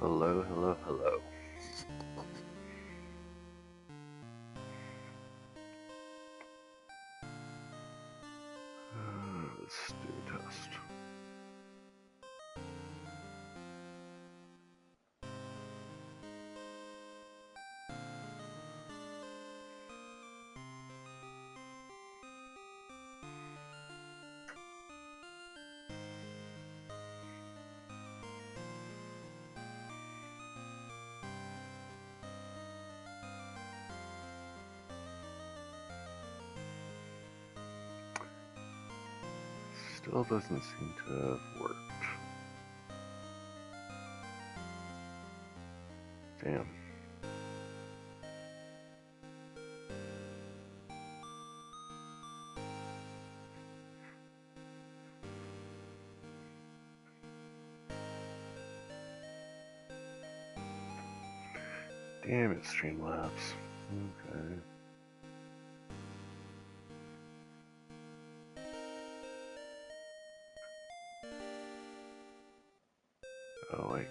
Hello, hello, hello. Let's do a test. Still doesn't seem to have worked. Damn. Damn it, Streamlabs. Okay. Oh, wait.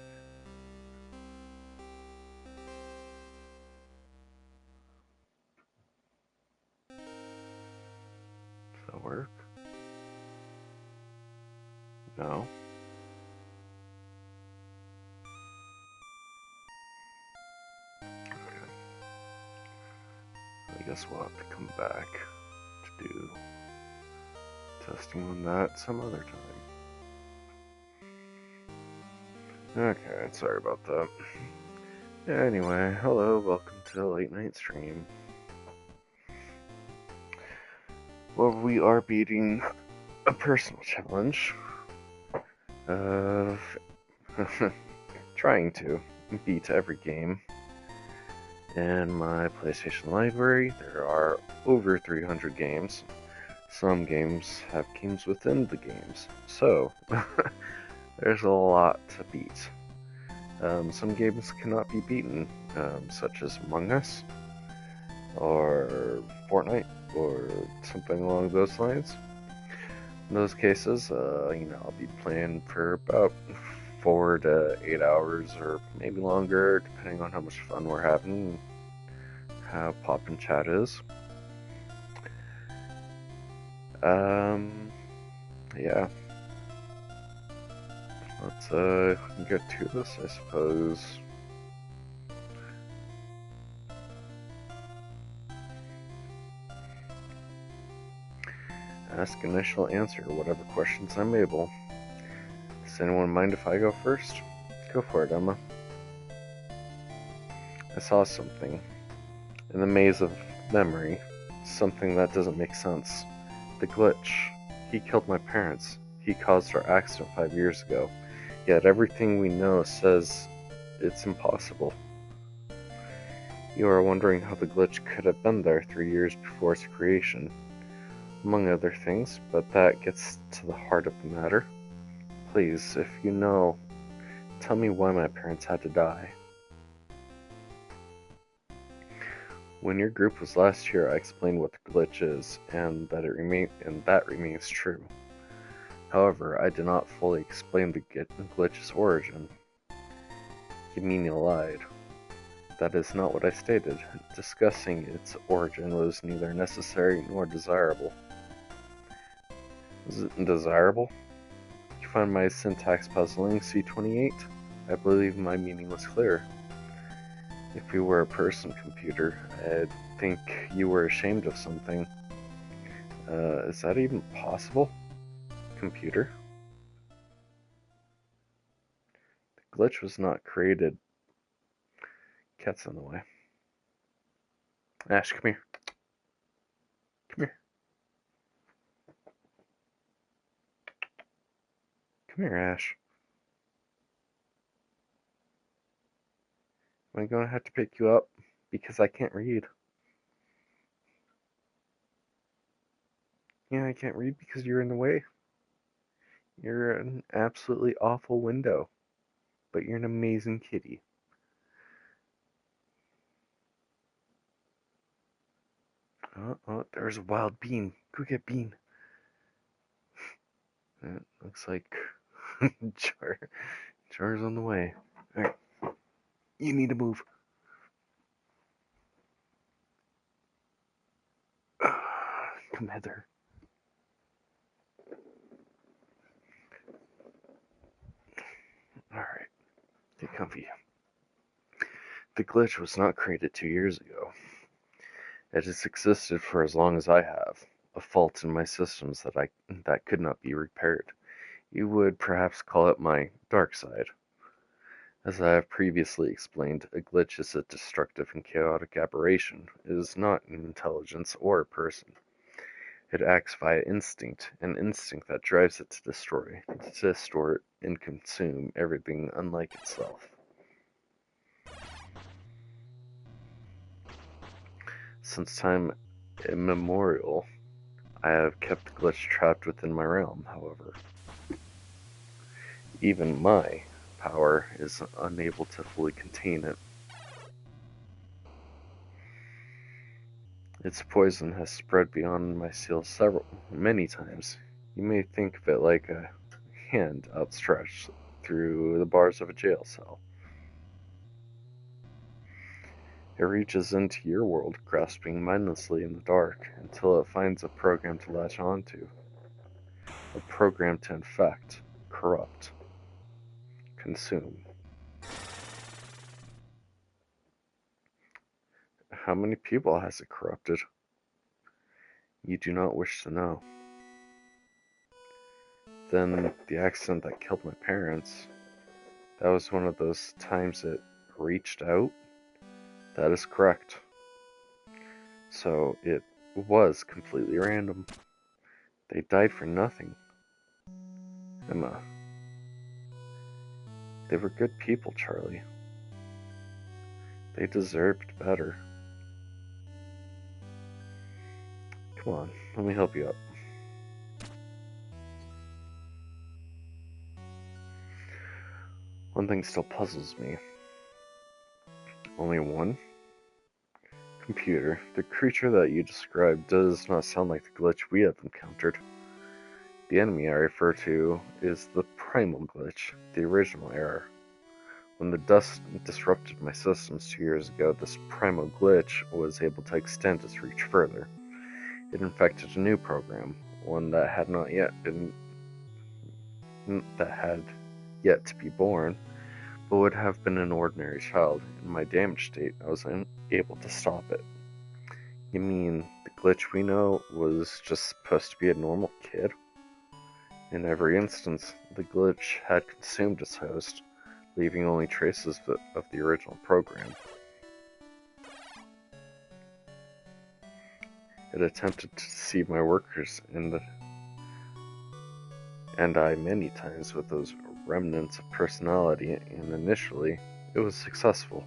Does that work? No. Okay. I guess we'll have to come back to do testing on that some other time. Okay, sorry about that. Yeah, anyway, hello, welcome to the late night stream. Well, we are beating a personal challenge of trying to beat every game in my PlayStation library. There are over 300 games. Some games have games within the games, so there's a lot to beat. Some games cannot be beaten, such as Among Us, or Fortnite, or something along those lines. In those cases, I'll be playing for about 4 to 8 hours, or maybe longer, depending on how much fun we're having, how poppin' chat is. Yeah. Let's get to this, I suppose. Ask and I shall answer whatever questions I'm able. Does anyone mind if I go first? Go for it, Emma. I saw something in the maze of memory. Something that doesn't make sense. The glitch. He killed my parents. He caused our accident 5 years ago. Yet everything we know says it's impossible. You are wondering how the glitch could have been there 3 years before its creation. Among other things, but that gets to the heart of the matter. Please, if you know, tell me why my parents had to die. When your group was last here, I explained what the glitch is, and that remains true. However, I did not fully explain the glitch's origin. You mean you lied? That is not what I stated. Discussing its origin was neither necessary nor desirable. Is it desirable? You find my syntax puzzling, C28? I believe my meaning was clear. If you were a person computer, I'd think you were ashamed of something. Is that even possible? Computer? The glitch was not created. Cat's in the way. Ash, come here. Come here. Come here, Ash. I'm gonna have to pick you up because I can't read. Yeah, I can't read because you're in the way. You're an absolutely awful window, but you're an amazing kitty. Oh, there's a wild bean. Go get Bean. It looks like Char's on the way. Alright. You need to move. Come hither. Alright, get comfy. The glitch was not created 2 years ago. It has existed for as long as I have, a fault in my systems that could not be repaired. You would perhaps call it my dark side. As I have previously explained, a glitch is a destructive and chaotic aberration. It is not an intelligence or a person. It acts via instinct, an instinct that drives it to destroy, distort, and consume everything unlike itself. Since time immemorial, I have kept the glitch trapped within my realm, however. Even my power is unable to fully contain it. Its poison has spread beyond my seal many times. You may think of it like a hand outstretched through the bars of a jail cell. It reaches into your world, grasping mindlessly in the dark, until it finds a program to latch onto. A program to infect, corrupt, consume. How many people has it corrupted? You do not wish to know. Then the accident that killed my parents, that was one of those times it reached out? That is correct. So it was completely random. They died for nothing. Emma. They were good people, Charlie. They deserved better. Come on, let me help you up. One thing still puzzles me. Only one? Computer, the creature that you described does not sound like the glitch we have encountered. The enemy I refer to is the primal glitch, the original error. When the dust disrupted my systems 2 years ago, this primal glitch was able to extend its reach further. It infected a new program, one that had yet to be born, but would have been an ordinary child. In my damaged state, I was unable to stop it. You mean the glitch we know was just supposed to be a normal kid? In every instance, the glitch had consumed its host, leaving only traces of the original program. It attempted to deceive my workers and I many times with those remnants of personality, and initially, it was successful.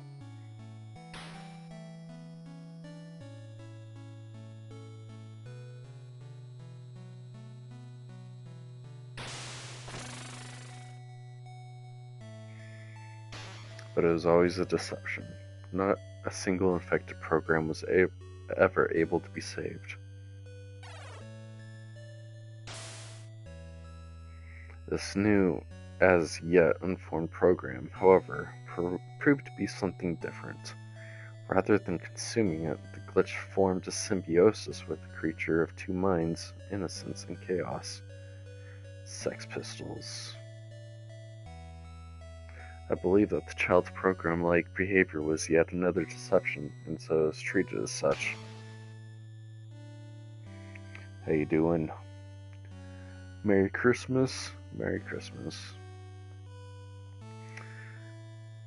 But it was always a deception. Not a single infected program was ever able to be saved. This new, as yet unformed program, however, proved to be something different. Rather than consuming it, the glitch formed a symbiosis with a creature of two minds, innocence and chaos. Sex Pistols. I believe that the child's program-like behavior was yet another deception, and so it was treated as such. How you doing? Merry Christmas? Merry Christmas.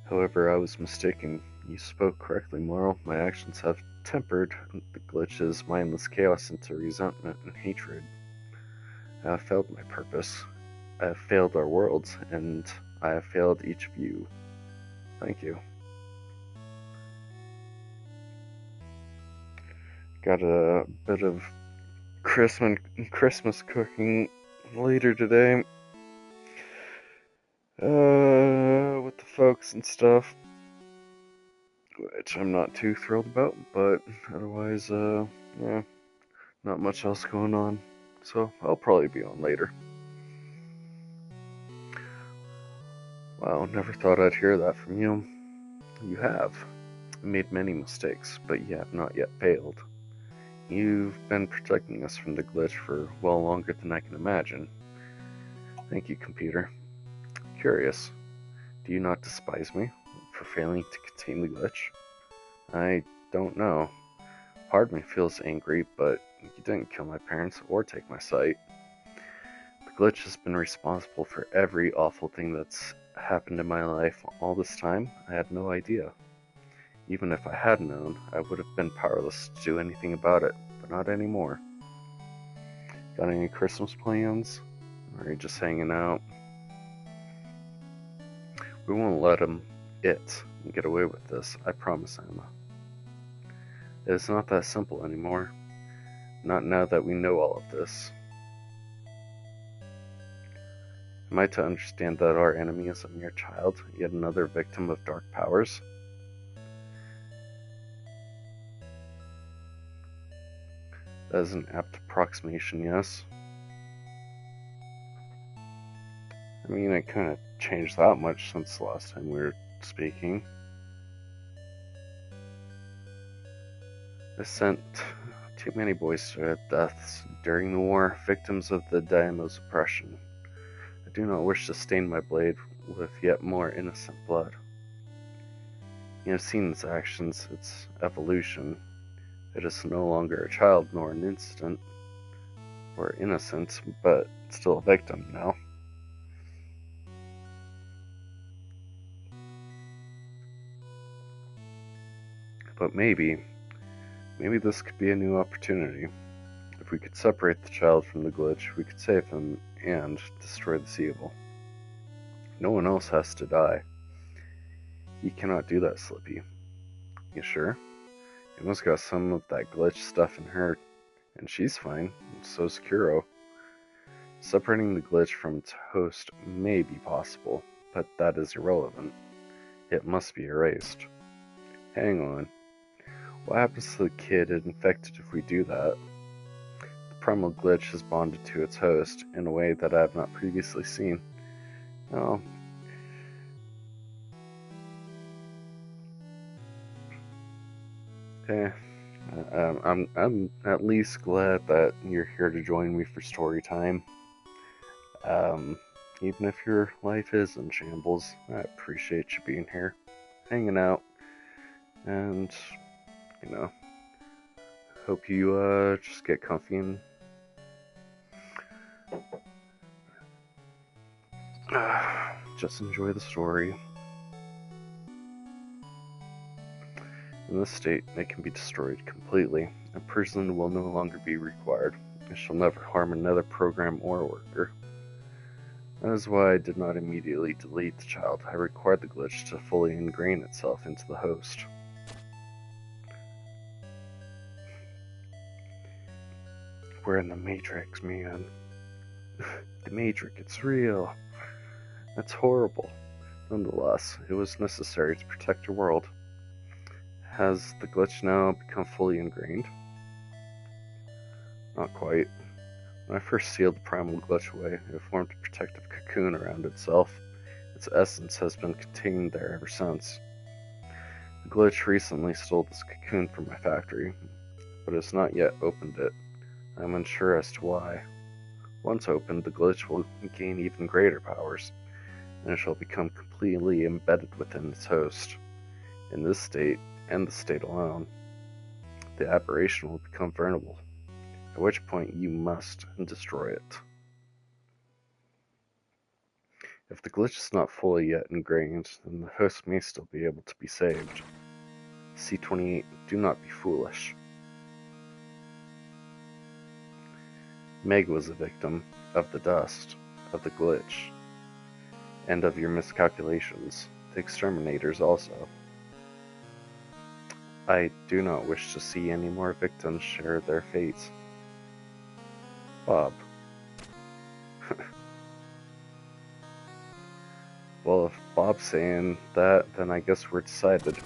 However, I was mistaken. You spoke correctly, Morrow. My actions have tempered the glitch's mindless chaos into resentment and hatred. I have failed my purpose. I have failed our worlds, and I have failed each of you. Thank you. Got a bit of Christmas cooking later today. With the folks and stuff. Which I'm not too thrilled about, but otherwise, yeah, not much else going on. So I'll probably be on later. Wow, never thought I'd hear that from you. You have made many mistakes, but you have not yet failed. You've been protecting us from the glitch for well longer than I can imagine. Thank you, computer. Curious, do you not despise me for failing to contain the glitch? I don't know. Part of me feels angry, but you didn't kill my parents or take my sight. The glitch has been responsible for every awful thing that's happened in my life all this time. I had no idea. Even if I had known, I would have been powerless to do anything about it, but not anymore. Got any Christmas plans? Or are you just hanging out? We won't let it get away with this, I promise, Emma. It's not that simple anymore. Not now that we know all of this. Am I to understand that our enemy is a mere child, yet another victim of dark powers? That is an apt approximation, yes. I mean, it couldn't have changed that much since the last time we were speaking. I sent too many boys to their deaths during the war, victims of the Daimyo's oppression. I do not wish to stain my blade with yet more innocent blood. You have seen its actions, its evolution. It is no longer a child nor an innocent, but still a victim now. But maybe this could be a new opportunity. If we could separate the child from the glitch, we could save him and destroy this evil. No one else has to die. You cannot do that, Slippy. You sure? Emma's got some of that glitch stuff in her, and she's fine, and so's Kuro. Separating the glitch from its host may be possible, but that is irrelevant. It must be erased. Hang on. What happens to the kid infected if we do that? The primal glitch is bonded to its host in a way that I have not previously seen. Oh. Okay. I'm at least glad that you're here to join me for story time. Even if your life is in shambles, I appreciate you being here, hanging out, and hope you just get comfy and just enjoy the story. In this state, it can be destroyed completely. A person will no longer be required. It shall never harm another program or worker. That is why I did not immediately delete the child. I required the glitch to fully ingrain itself into the host. We're in the Matrix, man. The Matrix, it's real. That's horrible. Nonetheless, it was necessary to protect your world. Has the glitch now become fully ingrained? Not quite. When I first sealed the primal glitch away, it formed a protective cocoon around itself. Its essence has been contained there ever since. The glitch recently stole this cocoon from my factory, but has not yet opened it. I am unsure as to why. Once opened, the glitch will gain even greater powers, and it shall become completely embedded within its host. In this state, and the state alone, the aberration will become vulnerable, at which point you must destroy it. If the glitch is not fully yet ingrained, then the host may still be able to be saved. C-28, do not be foolish. Meg was a victim of the dust, of the glitch, and of your miscalculations. The exterminators also. I do not wish to see any more victims share their fates. Bob. Well, if Bob's saying that, then I guess we're decided.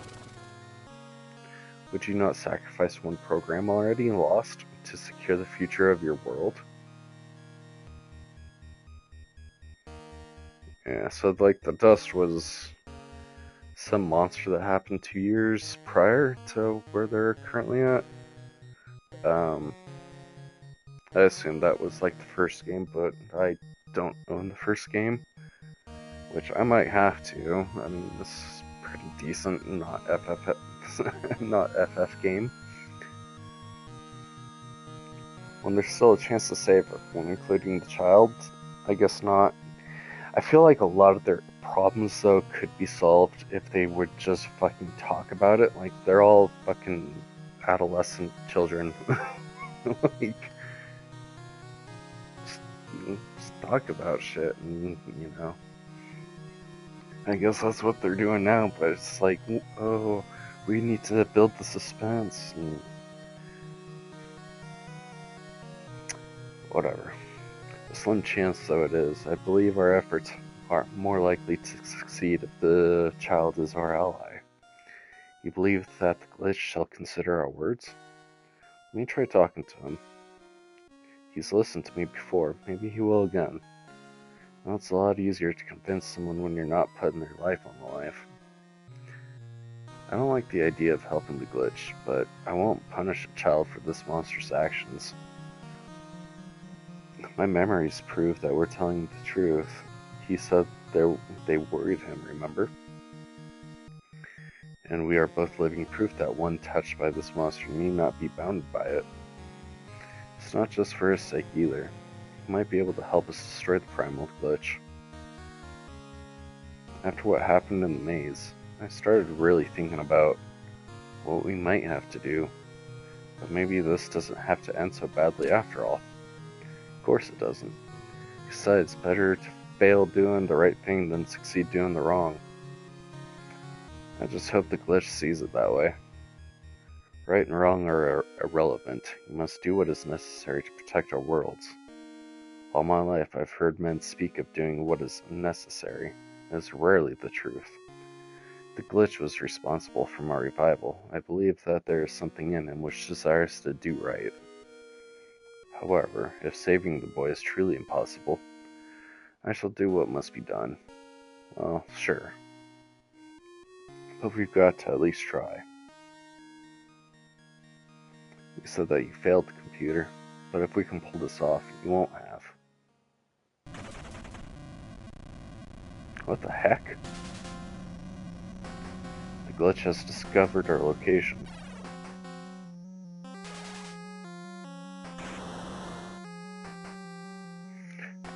Would you not sacrifice one program already lost to secure the future of your world? Yeah, so like the dust was some monster that happened 2 years prior to where they're currently at. I assume that was like the first game, but I don't own the first game, which I might have to. I mean, this is pretty decent, not not FF game. When there's still a chance to save everyone, including the child, I guess not. I feel like a lot of their problems, though, could be solved if they would just fucking talk about it. Like, they're all fucking adolescent children. Like, just talk about shit, and, you know. I guess that's what they're doing now, but it's like, oh, we need to build the suspense, and whatever. A slim chance though it is, I believe our efforts are more likely to succeed if the child is our ally. You believe that the glitch shall consider our words? Let me try talking to him. He's listened to me before, maybe he will again. Well, it's a lot easier to convince someone when you're not putting their life on the line. I don't like the idea of helping the glitch, but I won't punish a child for this monster's actions. My memories prove that we're telling the truth. He said they worried him, remember? And we are both living proof that one touched by this monster need not be bounded by it. It's not just for his sake either. He might be able to help us destroy the primal glitch. After what happened in the maze, I started really thinking about what we might have to do. But maybe this doesn't have to end so badly after all. Of course it doesn't. Besides, better to fail doing the right thing than succeed doing the wrong. I just hope the glitch sees it that way. Right and wrong are irrelevant. You must do what is necessary to protect our worlds. All my life I've heard men speak of doing what is necessary. It is rarely the truth. The glitch was responsible for my revival. I believe that there is something in him which desires to do right. However, if saving the boy is truly impossible, I shall do what must be done. Well, sure. But we've got to at least try. You said that you failed the computer, but if we can pull this off, you won't have. What the heck? The glitch has discovered our location.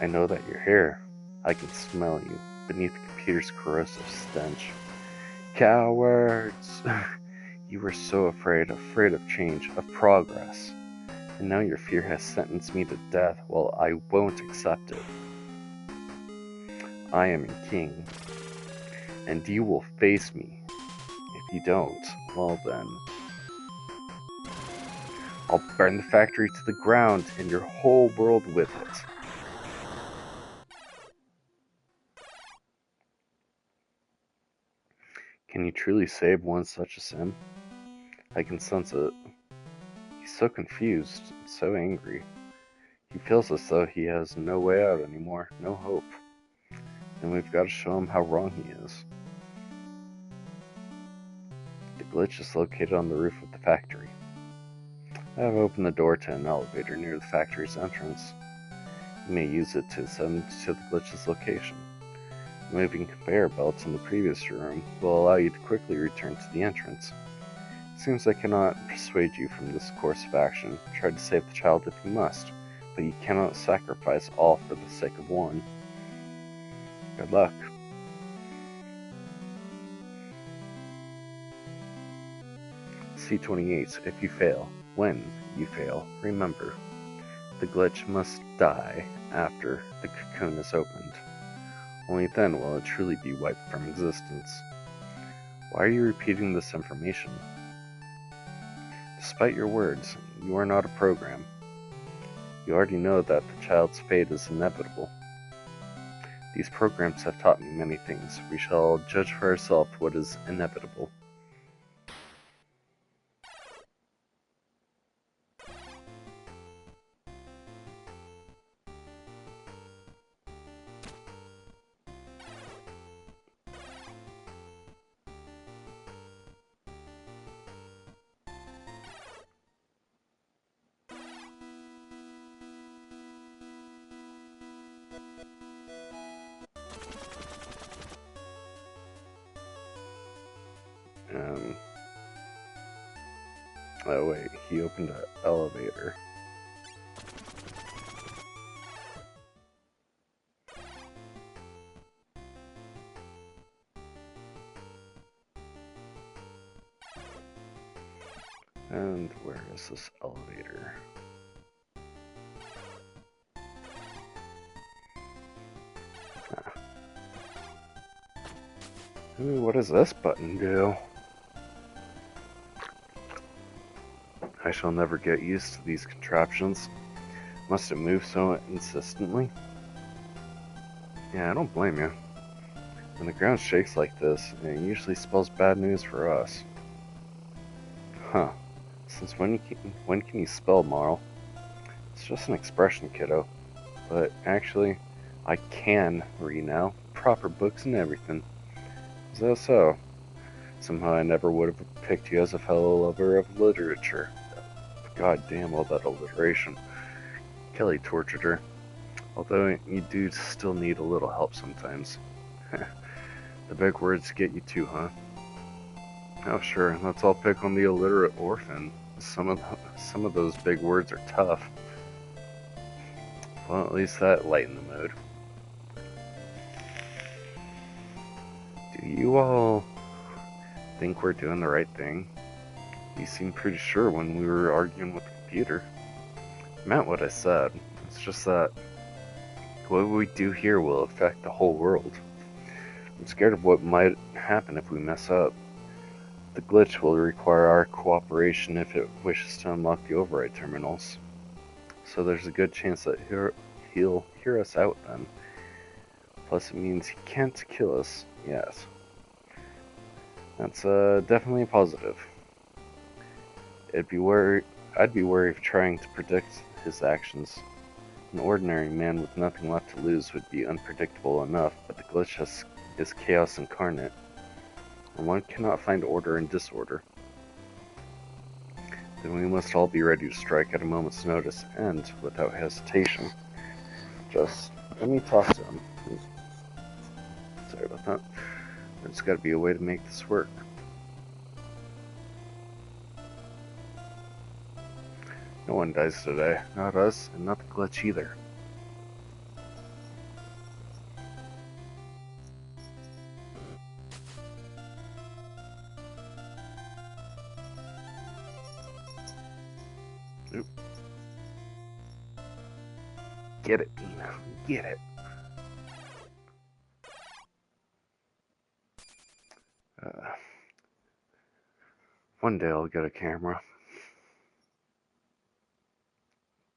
I know that you're here. I can smell you beneath the computer's corrosive stench. Cowards! You were so afraid of change, of progress. And now your fear has sentenced me to death. Well, I won't accept it. I am your king, and you will face me. If you don't, well then, I'll burn the factory to the ground and your whole world with it. Can you truly save one such as him? I can sense it. He's so confused, so angry. He feels as though he has no way out anymore, no hope. And we've got to show him how wrong he is. The glitch is located on the roof of the factory. I have opened the door to an elevator near the factory's entrance. You may use it to ascend to the glitch's location. Moving conveyor belts in the previous room will allow you to quickly return to the entrance. It seems I cannot persuade you from this course of action. Try to save the child if you must, but you cannot sacrifice all for the sake of one. Good luck. C-28, if you fail, when you fail, remember, the glitch must die after the cocoon is opened. Only then will it truly be wiped from existence. Why are you repeating this information? Despite your words, you are not a program. You already know that the child's fate is inevitable. These programs have taught me many things. We shall judge for ourselves what is inevitable. Oh wait, he opened an elevator. And where is this elevator? Ah. Ooh, what does this button do? I shall never get used to these contraptions. Must it move so insistently? Yeah, I don't blame you. When the ground shakes like this, it usually spells bad news for us. Huh. Since when can you spell, Marl? It's just an expression, kiddo. But actually, I can read now. Proper books and everything. Is that so? Somehow I never would have picked you as a fellow lover of literature. God damn all that alliteration. Kelly tortured her. Although you do still need a little help sometimes. The big words get you too, huh? Oh sure, let's all pick on the illiterate orphan. Some of those big words are tough. Well, at least that lightened the mood. Do you all think we're doing the right thing? You seemed pretty sure when we were arguing with the computer. I meant what I said. It's just that what we do here will affect the whole world. I'm scared of what might happen if we mess up. The glitch will require our cooperation if it wishes to unlock the override terminals. So there's a good chance that he'll hear us out then. Plus it means he can't kill us. Yes. That's definitely a positive. I'd be worried of trying to predict his actions. An ordinary man with nothing left to lose would be unpredictable enough, but the glitch is chaos incarnate, and one cannot find order in disorder. Then we must all be ready to strike at a moment's notice and without hesitation. Just let me talk to him. Sorry about that. There's got to be a way to make this work. No one dies today. Not us, and not the glitch either. Oop. Get it, Dina. Get it. One day I'll get a camera.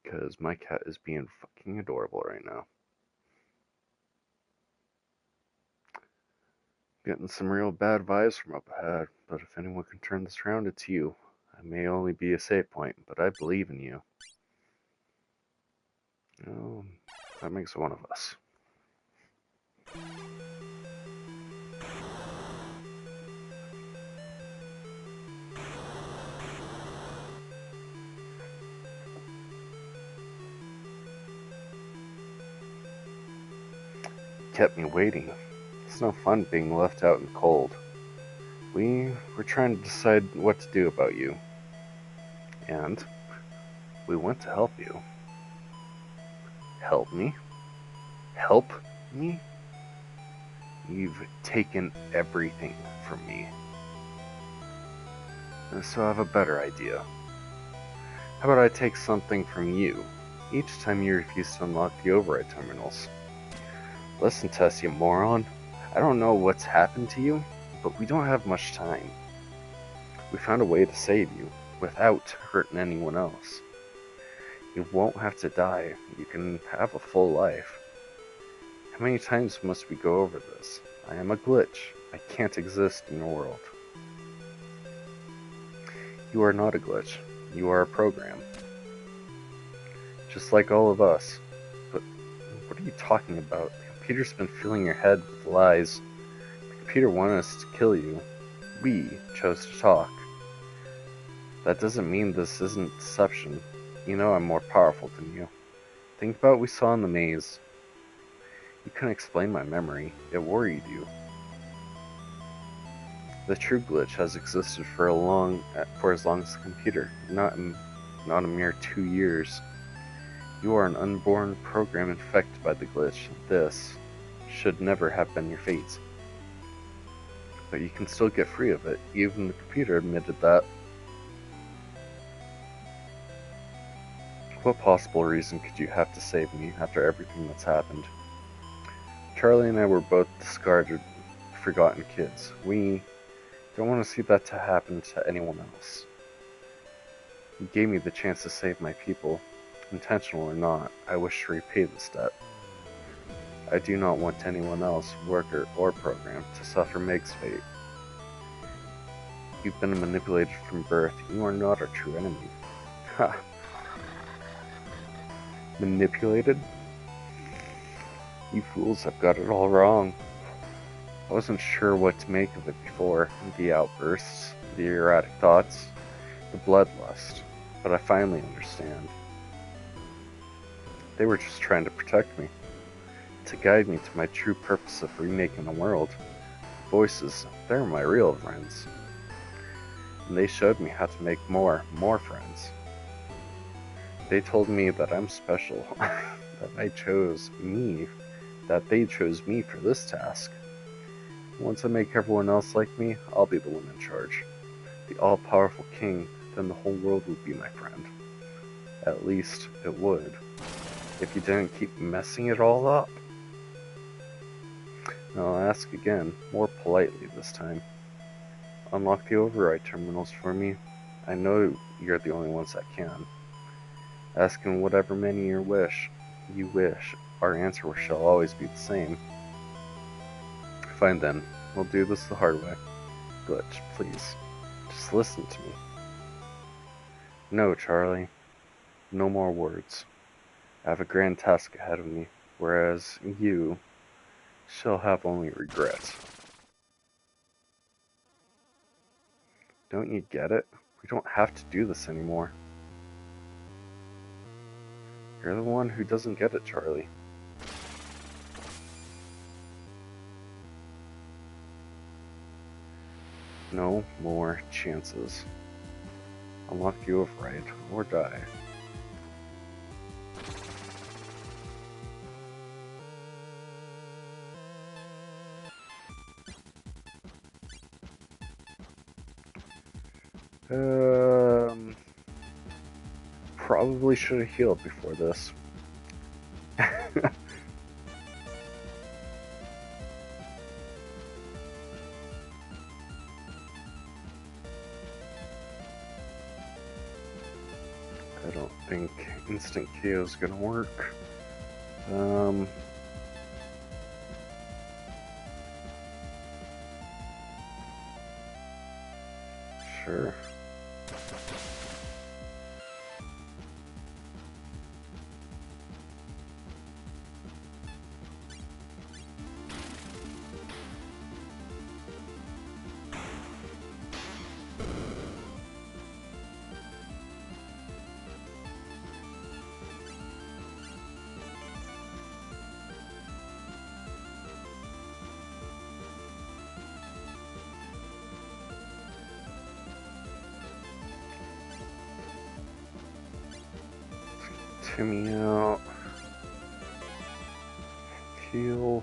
Because my cat is being fucking adorable right now. Getting some real bad vibes from up ahead, but if anyone can turn this around, it's you. I may only be a save point, but I believe in you. Oh, that makes one of us. Kept me waiting. It's no fun being left out in the cold. We were trying to decide what to do about you. And we went to help you. Help me? Help me? You've taken everything from me. So I have a better idea. How about I take something from you each time you refuse to unlock the override terminals? Listen, Tess, you moron. I don't know what's happened to you, but we don't have much time. We found a way to save you, without hurting anyone else. You won't have to die. You can have a full life. How many times must we go over this? I am a glitch. I can't exist in your world. You are not a glitch. You are a program. Just like all of us. But what are you talking about? The computer's been filling your head with lies. The computer wanted us to kill you. We chose to talk. That doesn't mean this isn't deception. You know I'm more powerful than you. Think about what we saw in the maze. You couldn't explain my memory. It worried you. The true glitch has existed for as long as the computer, not a mere 2 years. You are an unborn program infected by the glitch. This should never have been your fate. But you can still get free of it. Even the computer admitted that. What possible reason could you have to save me after everything that's happened? Charlie and I were both discarded, forgotten kids. We don't want to see that to happen to anyone else. You gave me the chance to save my people. Intentional or not, I wish to repay this debt. I do not want anyone else, worker or program, to suffer Meg's fate. You've been manipulated from birth. You are not our true enemy. Ha! Manipulated? You fools have got it all wrong. I wasn't sure what to make of it before. The outbursts, the erratic thoughts, the bloodlust. But I finally understand. They were just trying to protect me. To guide me to my true purpose of remaking the world. Voices, they're my real friends. And they showed me how to make more friends. They told me that I'm special, that they chose me for this task. Once I make everyone else like me, I'll be the one in charge. The all-powerful king, then the whole world would be my friend. At least, it would. If you didn't keep messing it all up. I'll ask again, more politely this time. Unlock the override terminals for me. I know you're the only ones that can. Ask in whatever many you wish. Our answer shall always be the same. Fine then, we'll do this the hard way. Glitch, please. Just listen to me. No, Charlie. No more words. I have a grand task ahead of me, whereas you shall have only regrets. Don't you get it? We don't have to do this anymore. You're the one who doesn't get it, Charlie. No more chances. Unlock the override, or die. Probably should have healed before this. I don't think instant KO is gonna work. Sure. Timmy out. Heal.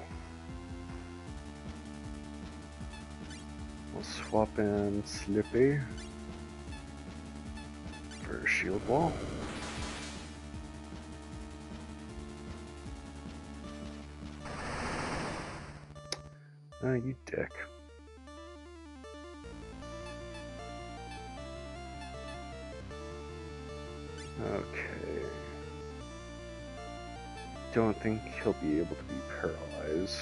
We'll swap in Slippy for shield wall. You dick. Okay. Don't think he'll be able to be paralyzed.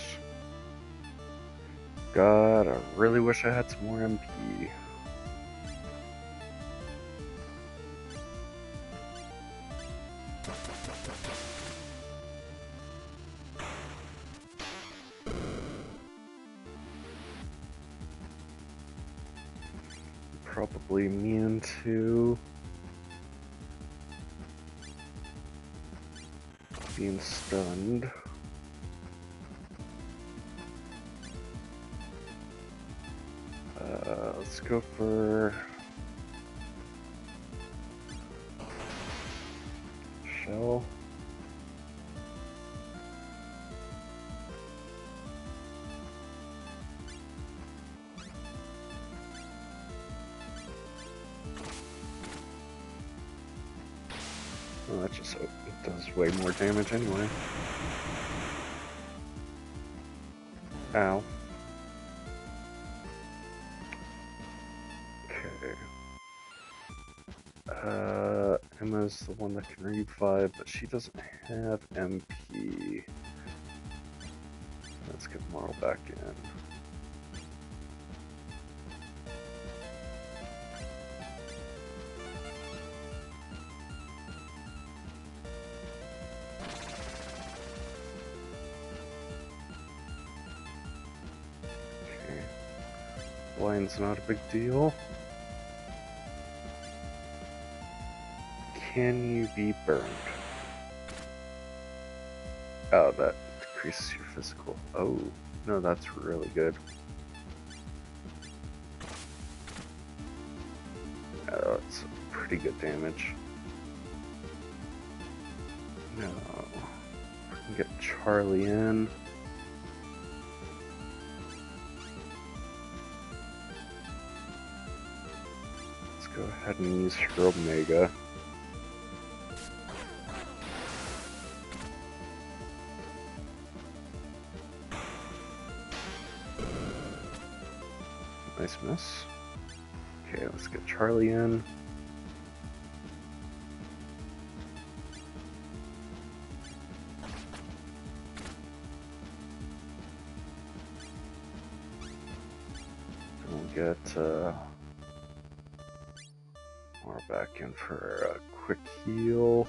God, I really wish I had some more MP. Probably immune to being stunned. go for Shell. Well, that just it does way more damage anyway. Ow. Okay. Emma's the one that can revive, but she doesn't have MP. Let's get Marl back in. Okay. Blind's not a big deal. Can you be burned? Oh, that decreases your physical. Oh, no, that's really good. Oh, that's pretty good damage. No. We can get Charlie in. Let's go ahead and use her Omega. Nice miss. Okay, let's get Charlie in. We'll get more back in for a quick heal.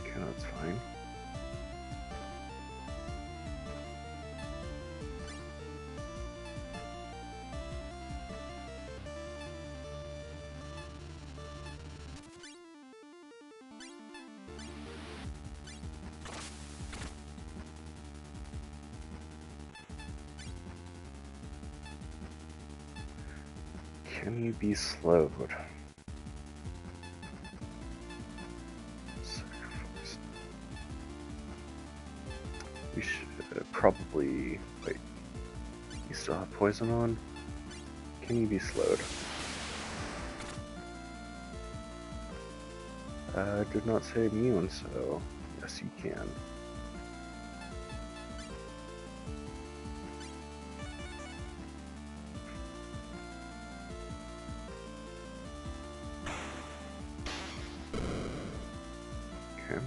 Okay, that's fine. Can you be slowed? Sacrifice. We should probably... Wait. You still have poison on? Can you be slowed? Did not say immune, so yes you can. Okay.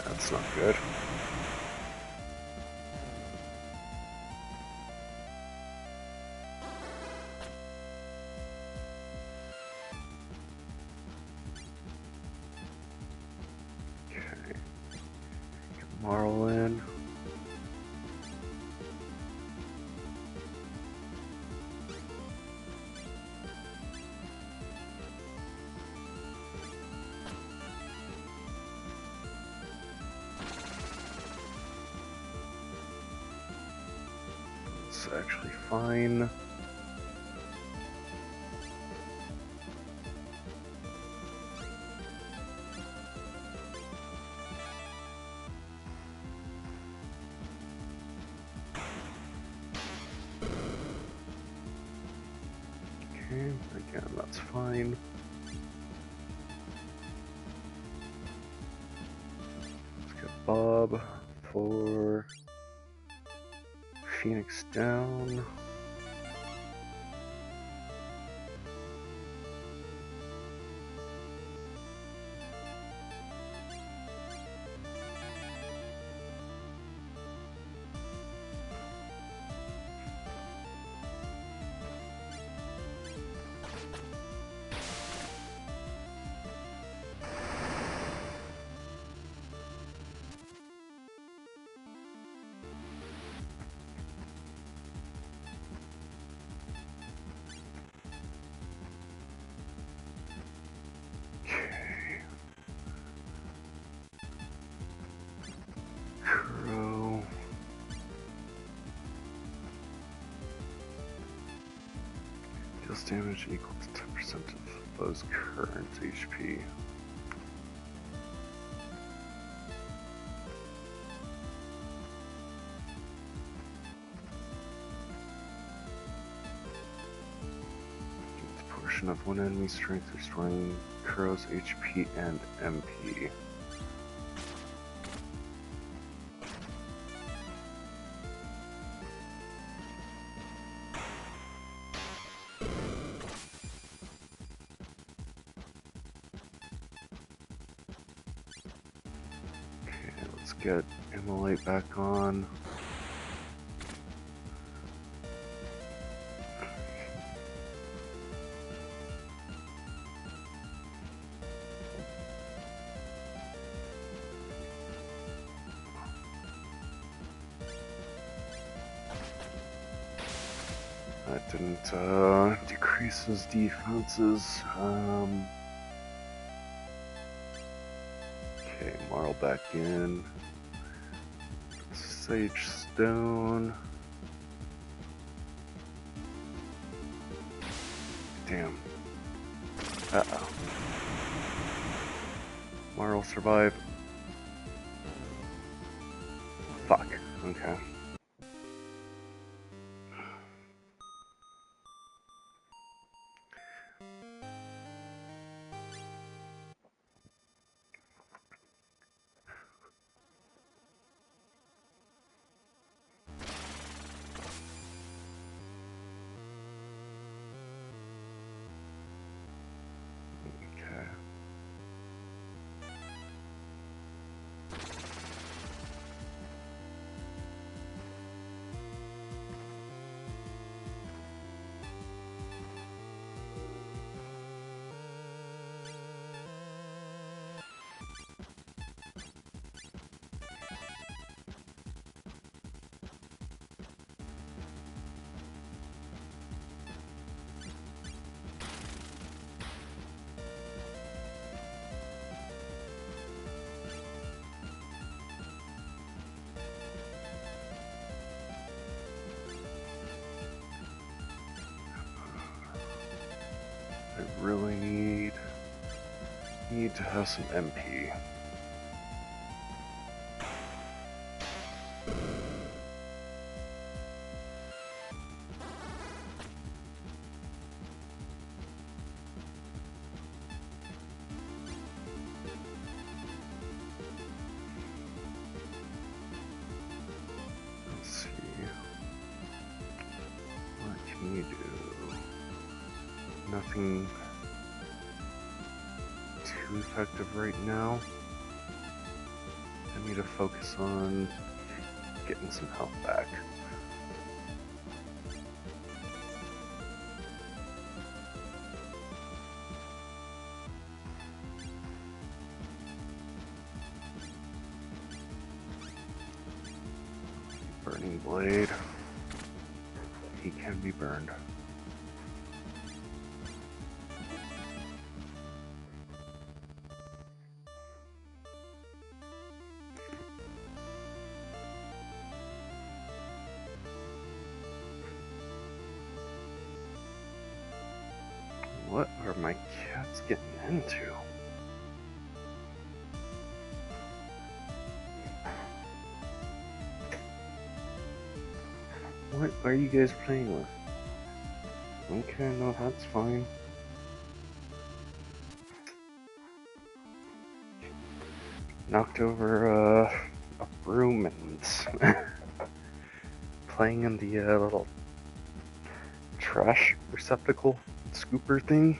That's not good. Okay. Get Marl in. It's actually fine. Okay, again, that's fine. Let's get Bob for Phoenix down. damage equal to 10% of foe's current HP. The portion of one enemy's strength restoring Kuro's HP and MP. Get Immolate back on. That didn't decrease his defenses. Okay, Marl back in. Sage Stone. Damn. Uh-oh. Marl survived. Fuck. Okay. I really need to have some MP. Let's see. What can you do? Nothing too effective right now. I need to focus on getting some health back. Burning Blade. He can be burned. What are my cats getting into? What are you guys playing with? Okay, no, that's fine. Knocked over a broom and playing in the little trash receptacle scooper thing.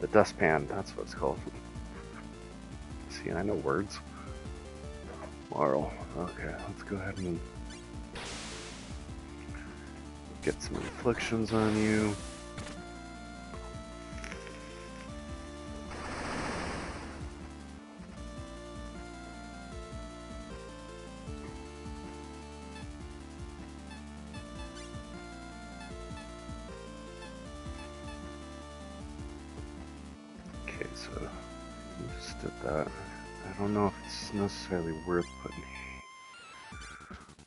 The dustpan, that's what it's called. See, I know words. Marl. Okay, let's go ahead and get some inflictions on you. Okay, so you just did that. I don't know if it's necessarily worth putting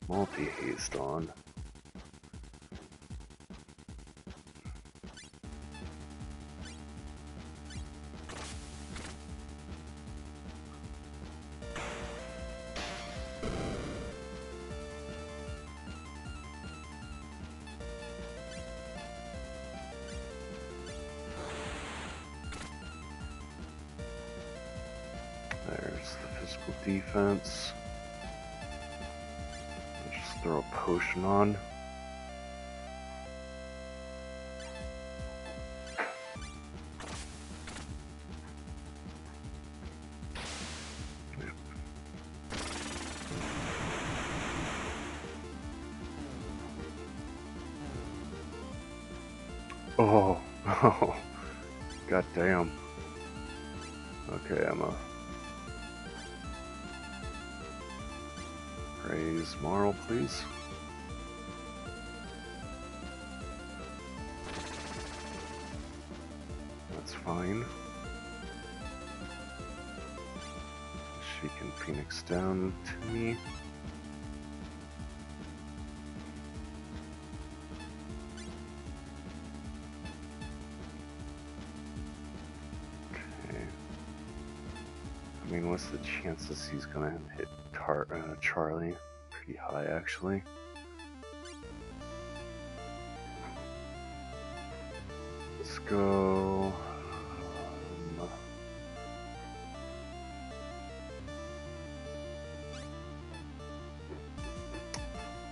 multi-haste on. boost the physical defense. Just throw a potion on. Oh, oh, god damn. Okay, Emma. Raise moral, please. That's fine. She can Phoenix down to me. I mean, what's the chances he's gonna hit Charlie? Pretty high, actually. Let's go.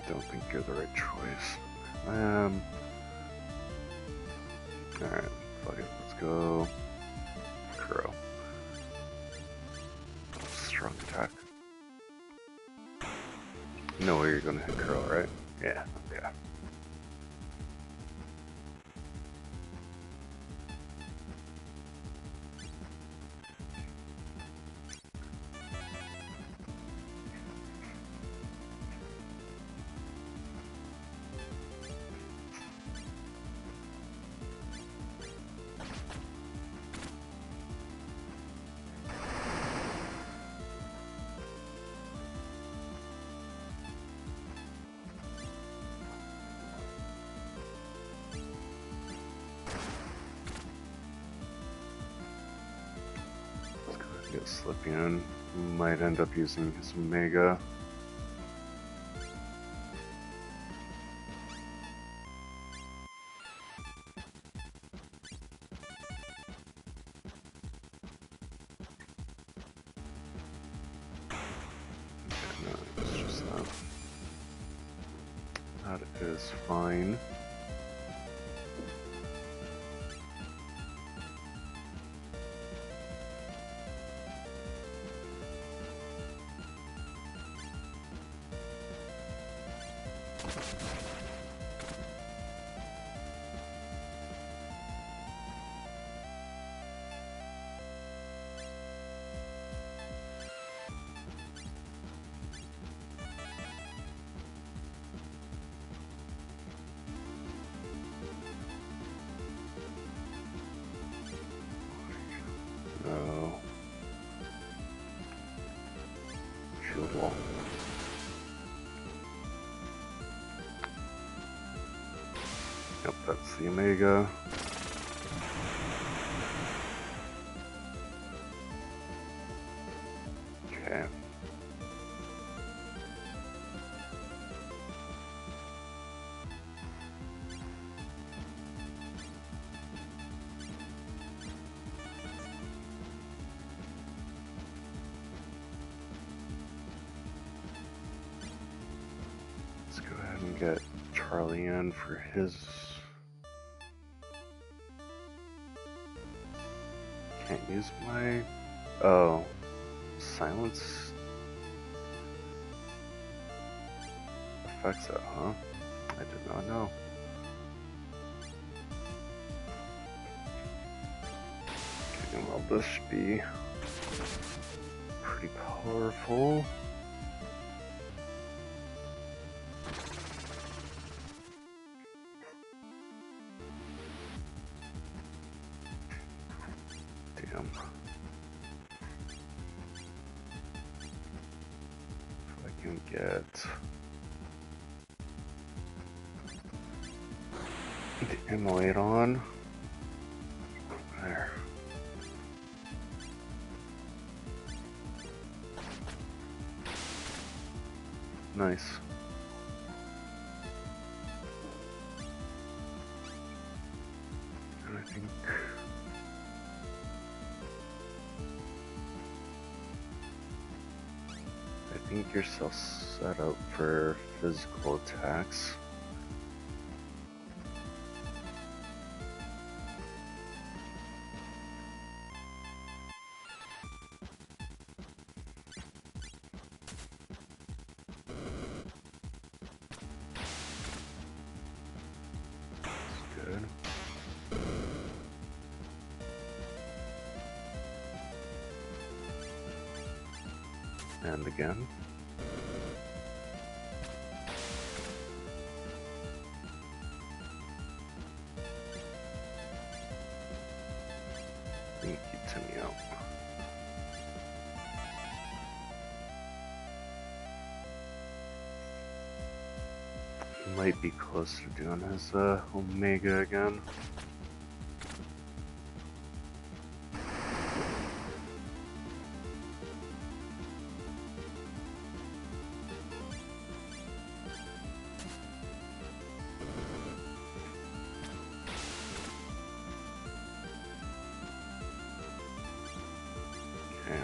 Don't think you're the right choice. Alright, fuck it. Let's go. Kuro. Strong attack. You know where you're gonna hit Kuro, right? Yeah, okay. Get Slippy in. Might end up using his Mega. No, it's just that. That is fine. No. Shield wall. Yep, that's the Omega. Okay. Let's go ahead and get Charlie in for his. Can't use my. Oh. Silence affects it, huh? I did not know. Okay, well, this should be pretty powerful. Damn. If I can get the Immolate on. There. Nice. And I think I think you're still set up for physical attacks. Good. And again. And keep Timmy out. He might be close to doing his Omega again. Okay.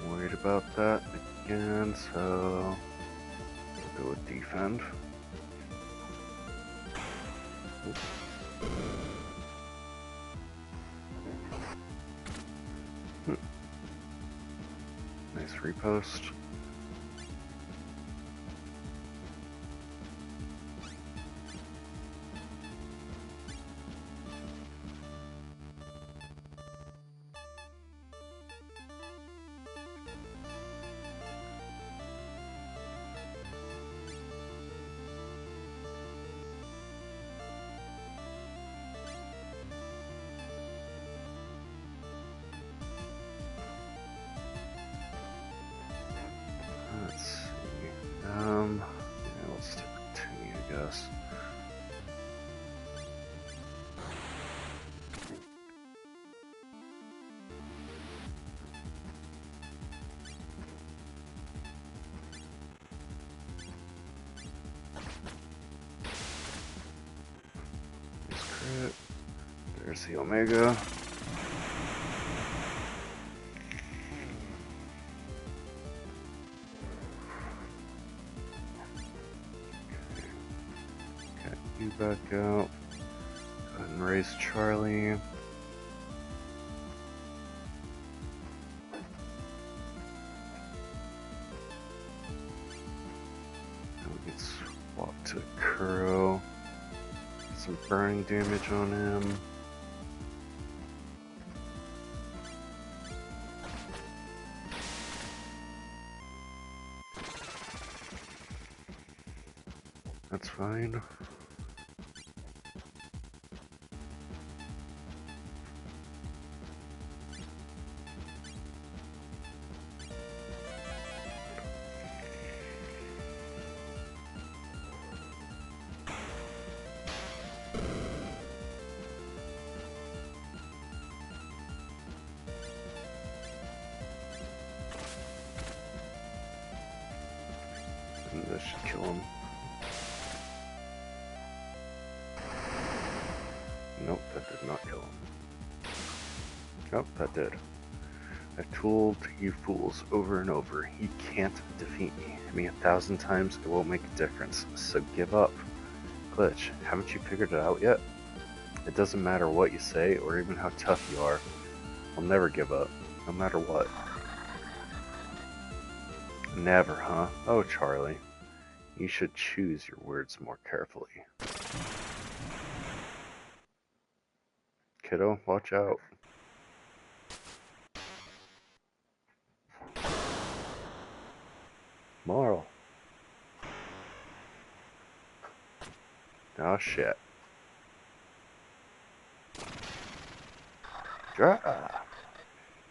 Worried about that again, so we'll go with defend. Nice repost. Let's see. Yeah, we'll stick with Timmy, I guess. Nice crit. There's the Omega. Okay, you back out. Go ahead and raise Charlie. We'll get swapped to Kuro. Some burning damage on him. That's fine. And this should kill him. Nope, that did not kill him. Oh, that did. I've told you fools over and over, you can't defeat me. I mean, 1,000 times, it won't make a difference, so give up. Glitch, haven't you figured it out yet? It doesn't matter what you say, or even how tough you are. I'll never give up, no matter what. Never, huh? Oh, Charlie. You should choose your words more carefully. Kiddo, watch out. Marl. Oh shit.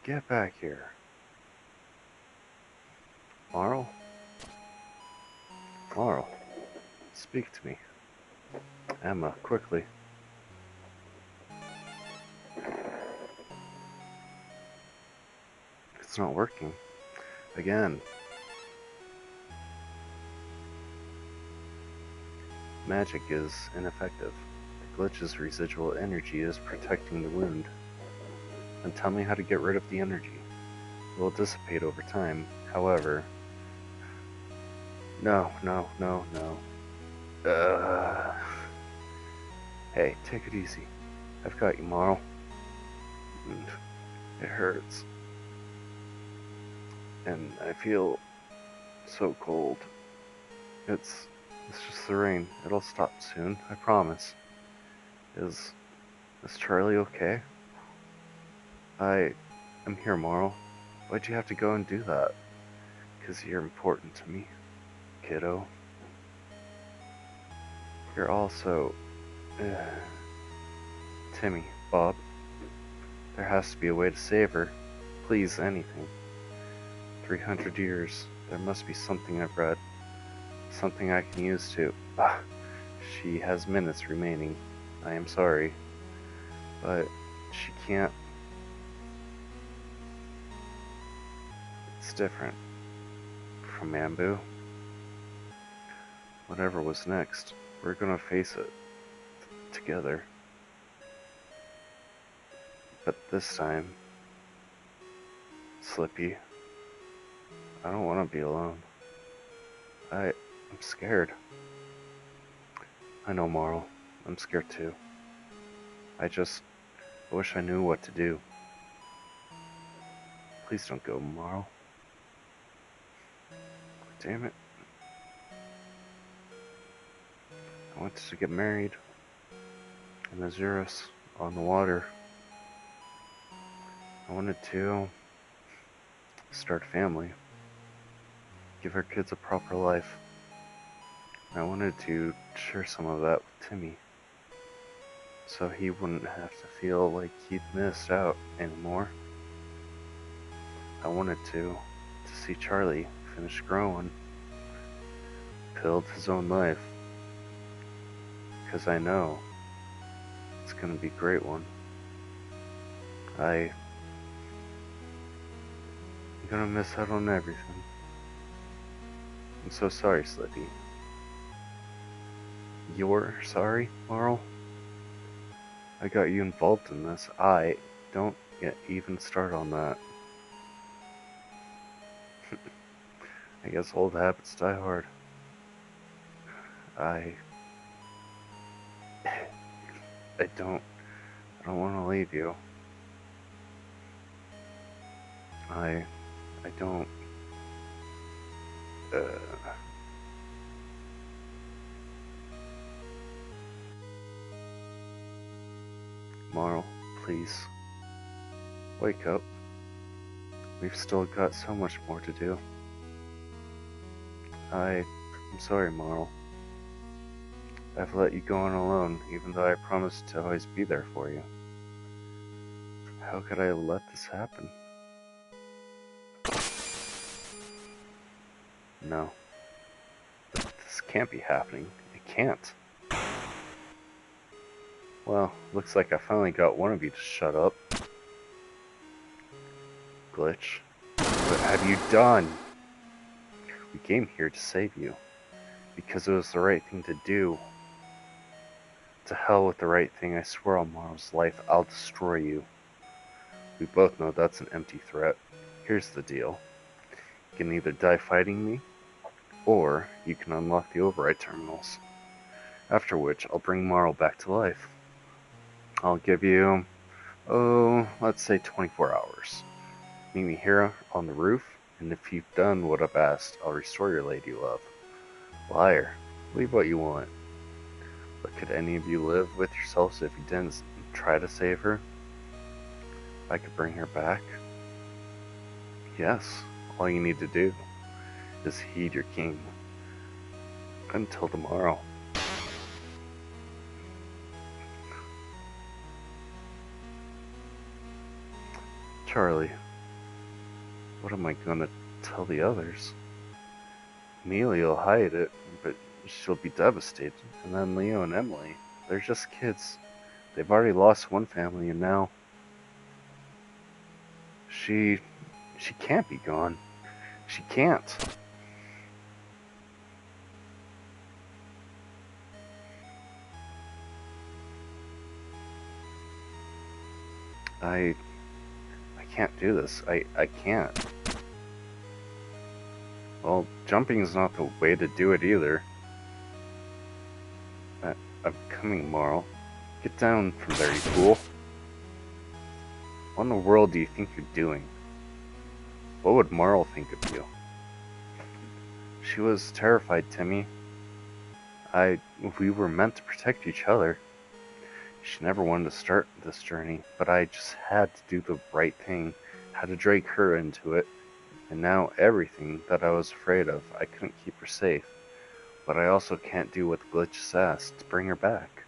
Get back here. Marl? Marl, speak to me. Emma, quickly. It's not working. Again. Magic is ineffective. The glitch's residual energy is protecting the wound. Then tell me how to get rid of the energy. will dissipate over time. However, no, no, no, no. Hey, take it easy. I've got you, Marl. And it hurts. And I feel so cold. It's just the rain. It'll stop soon, I promise. Is Charlie okay? I am here, Marl. Why'd you have to go and do that? 'Cause you're important to me, kiddo. You're also... Timmy, Bob. There has to be a way to save her. Please, anything. 300 years. There must be something I've read. Something I can use to... She has minutes remaining. I am sorry. But she can't... It's different. From Mambu. Whatever was next, we're gonna face it. Together. But this time... Slippy. I don't want to be alone. I'm scared. I know, Marl. I'm scared too. I wish I knew what to do. Please don't go, Marl. Damn it. I wanted to get married in Azuris on the water. I wanted to start a family. Give our kids a proper life. I wanted to share some of that with Timmy, so he wouldn't have to feel like he'd missed out anymore. I wanted to see Charlie finish growing, build his own life, because I know it's gonna be a great one. I'm gonna miss out on everything. I'm so sorry, Slippy. You're sorry, Marl? I got you involved in this. Don't even start on that. I guess old habits die hard. I don't want to leave you. I don't. Marl, please. Wake up. We've still got so much more to do. I'm sorry, Marl. I've let you go on alone, even though I promised to always be there for you. How could I let this happen? No. This can't be happening. It can't. Well, looks like I finally got one of you to shut up. Glitch. What have you done? We came here to save you. Because it was the right thing to do. To hell with the right thing, I swear on Marl's life, I'll destroy you. We both know that's an empty threat. Here's the deal. You can either die fighting me, or you can unlock the override terminals. After which, I'll bring Marl back to life. I'll give you, let's say 24 hours. Meet me here on the roof, and if you've done what I've asked, I'll restore your lady love. Liar, believe what you want. But could any of you live with yourselves if you didn't try to save her? If I could bring her back? Yes, all you need to do is heed your king. Until tomorrow. Charlie, what am I gonna tell the others? Amelia'll hide it, but she'll be devastated. And then Leo and Emily, they're just kids. They've already lost one family, and now she can't be gone. She can't. I can't do this. I can't. Well, jumping is not the way to do it either. I'm coming, Marl. Get down from there, you fool. What in the world do you think you're doing? What would Marl think of you? She was terrified, Timmy. We were meant to protect each other. She never wanted to start this journey, but I just had to do the right thing, had to drag her into it, and now everything that I was afraid of, I couldn't keep her safe. But I also can't do what the glitch asked to bring her back.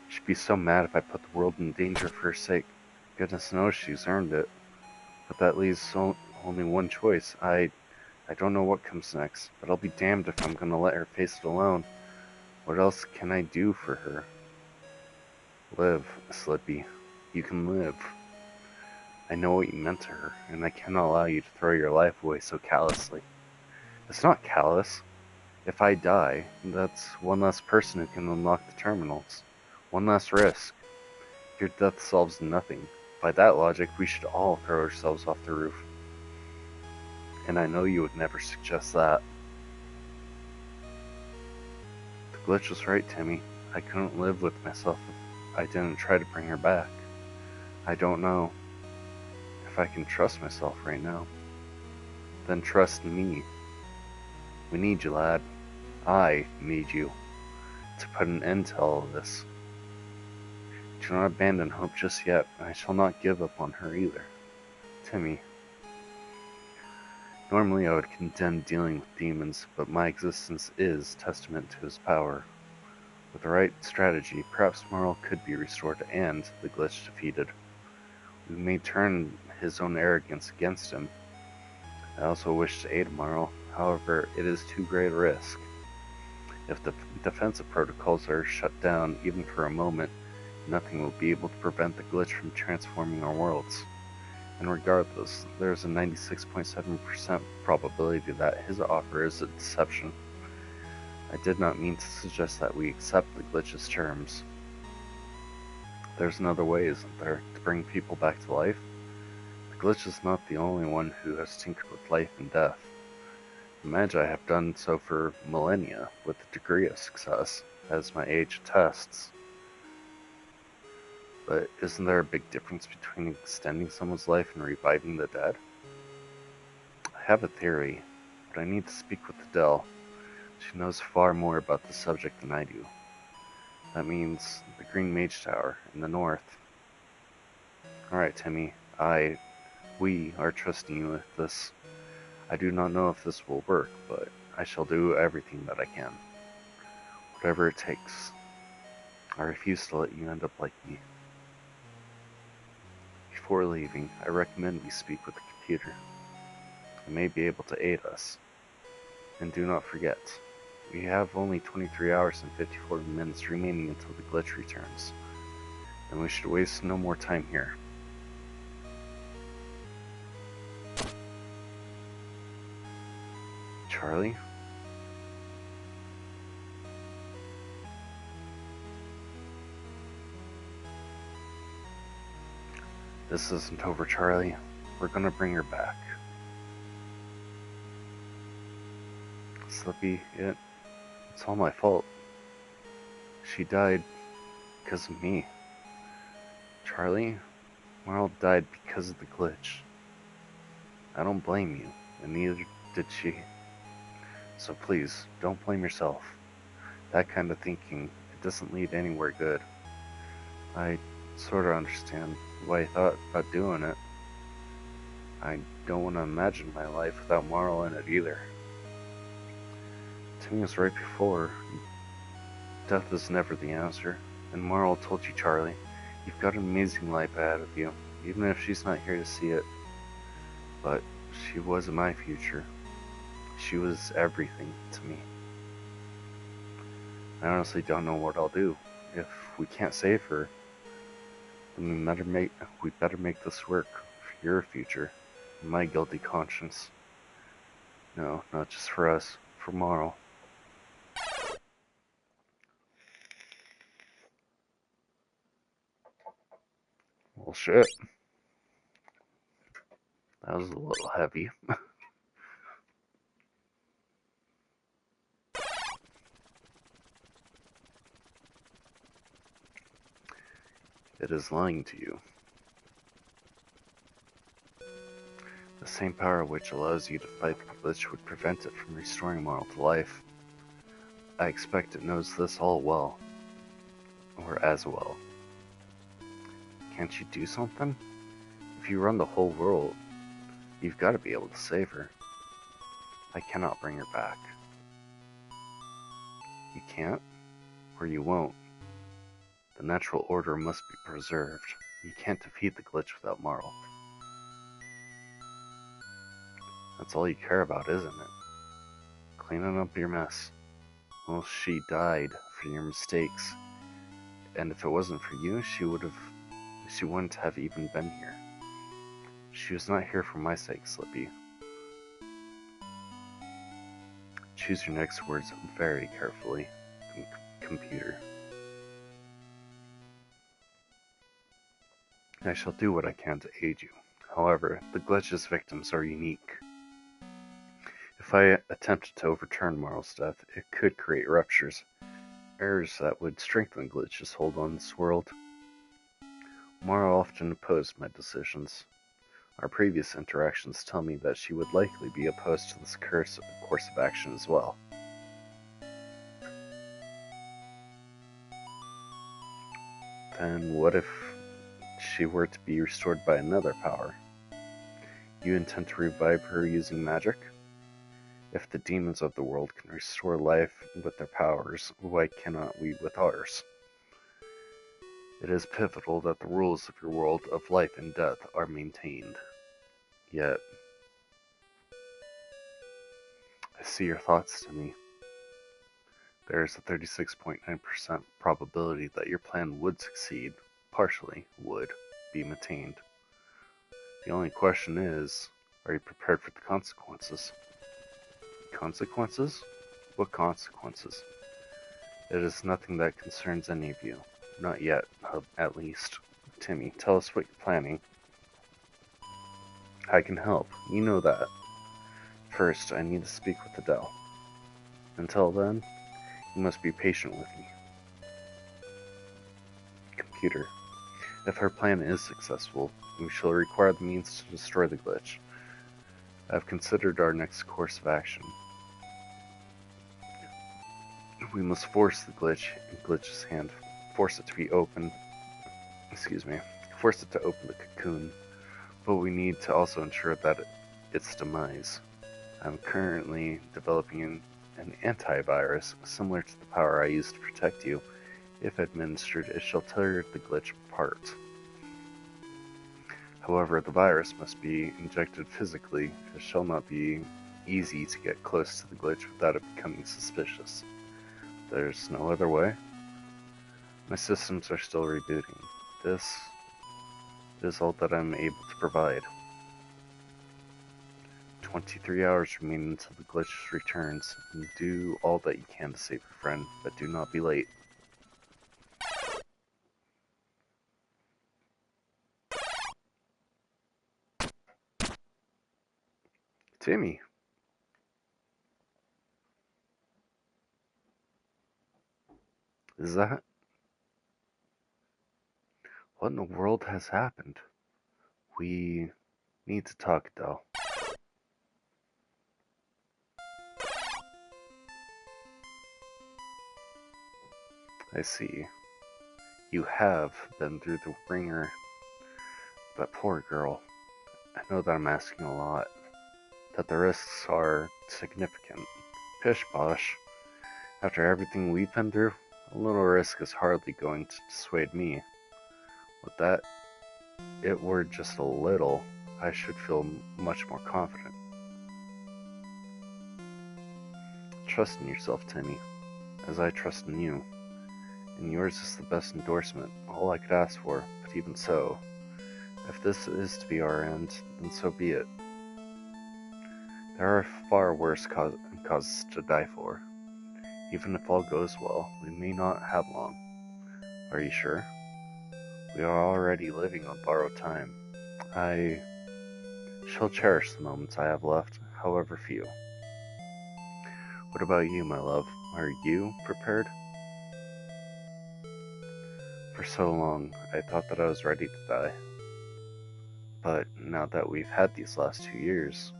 She'd be so mad if I put the world in danger for her sake. Goodness knows she's earned it. But that leaves only one choice. I don't know what comes next, but I'll be damned if I'm gonna let her face it alone. What else can I do for her? Live, Slippy. You can live. I know what you meant to her, and I cannot allow you to throw your life away so callously. It's not callous. If I die, that's one less person who can unlock the terminals. One less risk. Your death solves nothing. By that logic, we should all throw ourselves off the roof. And I know you would never suggest that. The glitch was right, Timmy. I couldn't live with myself if I didn't try to bring her back. I don't know if I can trust myself right now. Then trust me. We need you, lad. I need you to put an end to all of this. Do not abandon hope just yet, and I shall not give up on her either. Timmy. Normally I would condemn dealing with demons, but my existence is testament to his power. With the right strategy, perhaps Marl could be restored and the glitch defeated. We may turn his own arrogance against him. I also wish to aid Marl, however, it is too great a risk. If the defensive protocols are shut down even for a moment, nothing will be able to prevent the glitch from transforming our worlds. And regardless, there is a 96.7% probability that his offer is a deception. I did not mean to suggest that we accept the glitch's terms. There's another way, isn't there, to bring people back to life? The glitch is not the only one who has tinkered with life and death. The Magi have done so for millennia, with a degree of success, as my age attests. But isn't there a big difference between extending someone's life and reviving the dead? I have a theory, but I need to speak with Adele. She knows far more about the subject than I do. That means the Green Mage Tower in the north. Alright, Timmy, we are trusting you with this. I do not know if this will work, but I shall do everything that I can. Whatever it takes. I refuse to let you end up like me. Before leaving, I recommend we speak with the computer. It may be able to aid us. And do not forget, we have only 23 hours and 54 minutes remaining until the glitch returns. And we should waste no more time here. Charlie? This isn't over, Charlie. We're gonna bring her back. Slippy, it's all my fault. She died because of me. Charlie, Marl died because of the glitch. I don't blame you, and neither did she. So please, don't blame yourself. That kind of thinking, it doesn't lead anywhere good. I sort of understand why you thought about doing it. I don't want to imagine my life without Marl in it either. Timmy was right before. Death is never the answer. And Marl told you, Charlie, you've got an amazing life ahead of you, even if she's not here to see it. But she wasn't my future. She was everything to me. I honestly don't know what I'll do. If we can't save her, then we better make this work for your future, and my guilty conscience. No, not just for us, for Marl. Well, shit. That was a little heavy. It is lying to you. The same power which allows you to fight the glitch would prevent it from restoring Marl to life. I expect it knows this all well. Or as well. Can't you do something? If you run the whole world, you've got to be able to save her. I cannot bring her back. You can't? Or you won't. The natural order must be preserved. You can't defeat the glitch without Marl. That's all you care about, isn't it? Cleaning up your mess. Well, she died for your mistakes. And if it wasn't for you, she wouldn't have even been here. She was not here for my sake, Slippy. Choose your next words very carefully, computer. I shall do what I can to aid you. However, the glitch's victims are unique. If I attempted to overturn Marl's death, it could create ruptures, errors that would strengthen the glitch's hold on this world. Marl often opposed my decisions. Our previous interactions tell me that she would likely be opposed to this course of action as well. Then what if she were to be restored by another power? You intend to revive her using magic? If the demons of the world can restore life with their powers, why cannot we with ours? It is pivotal that the rules of your world of life and death are maintained. Yet, I see your thoughts to me. There is a 36.9% probability that your plan would succeed, partially would be maintained. The only question is, are you prepared for the consequences? Consequences? What consequences? It is nothing that concerns any of you. Not yet, at least. Timmy, tell us what you're planning. I can help, you know that. First, I need to speak with Adele. Until then, you must be patient with me. Computer, if her plan is successful, we shall require the means to destroy the glitch. I have considered our next course of action. We must force the glitch in Glitch's hand, force it to be open, force it to open the cocoon, but we need to also ensure that its demise. I'm currently developing an antivirus similar to the power I use to protect you. If administered, it shall tear the glitch apart. However, the virus must be injected physically. It shall not be easy to get close to the glitch without it becoming suspicious. There's no other way. My systems are still rebooting. This is all that I'm able to provide. 23 hours remain until the glitch returns, and do all that you can to save your friend, but do not be late. Timmy. Is that? What in the world has happened? We need to talk, Adele. I see. You have been through the ringer. But poor girl. I know that I'm asking a lot. That the risks are significant. Pish posh. After everything we've been through, a little risk is hardly going to dissuade me. With that, it were just a little, I should feel much more confident. Trust in yourself, Timmy, as I trust in you. And yours is the best endorsement, all I could ask for, but even so, if this is to be our end, then so be it. There are far worse causes to die for. Even if all goes well, we may not have long. Are you We are already living on borrowed time. I shall cherish the moments I have left, however few. What about you, my love? Are you prepared? For so long, I thought that I was ready to die. But now that we've had these last 2 years,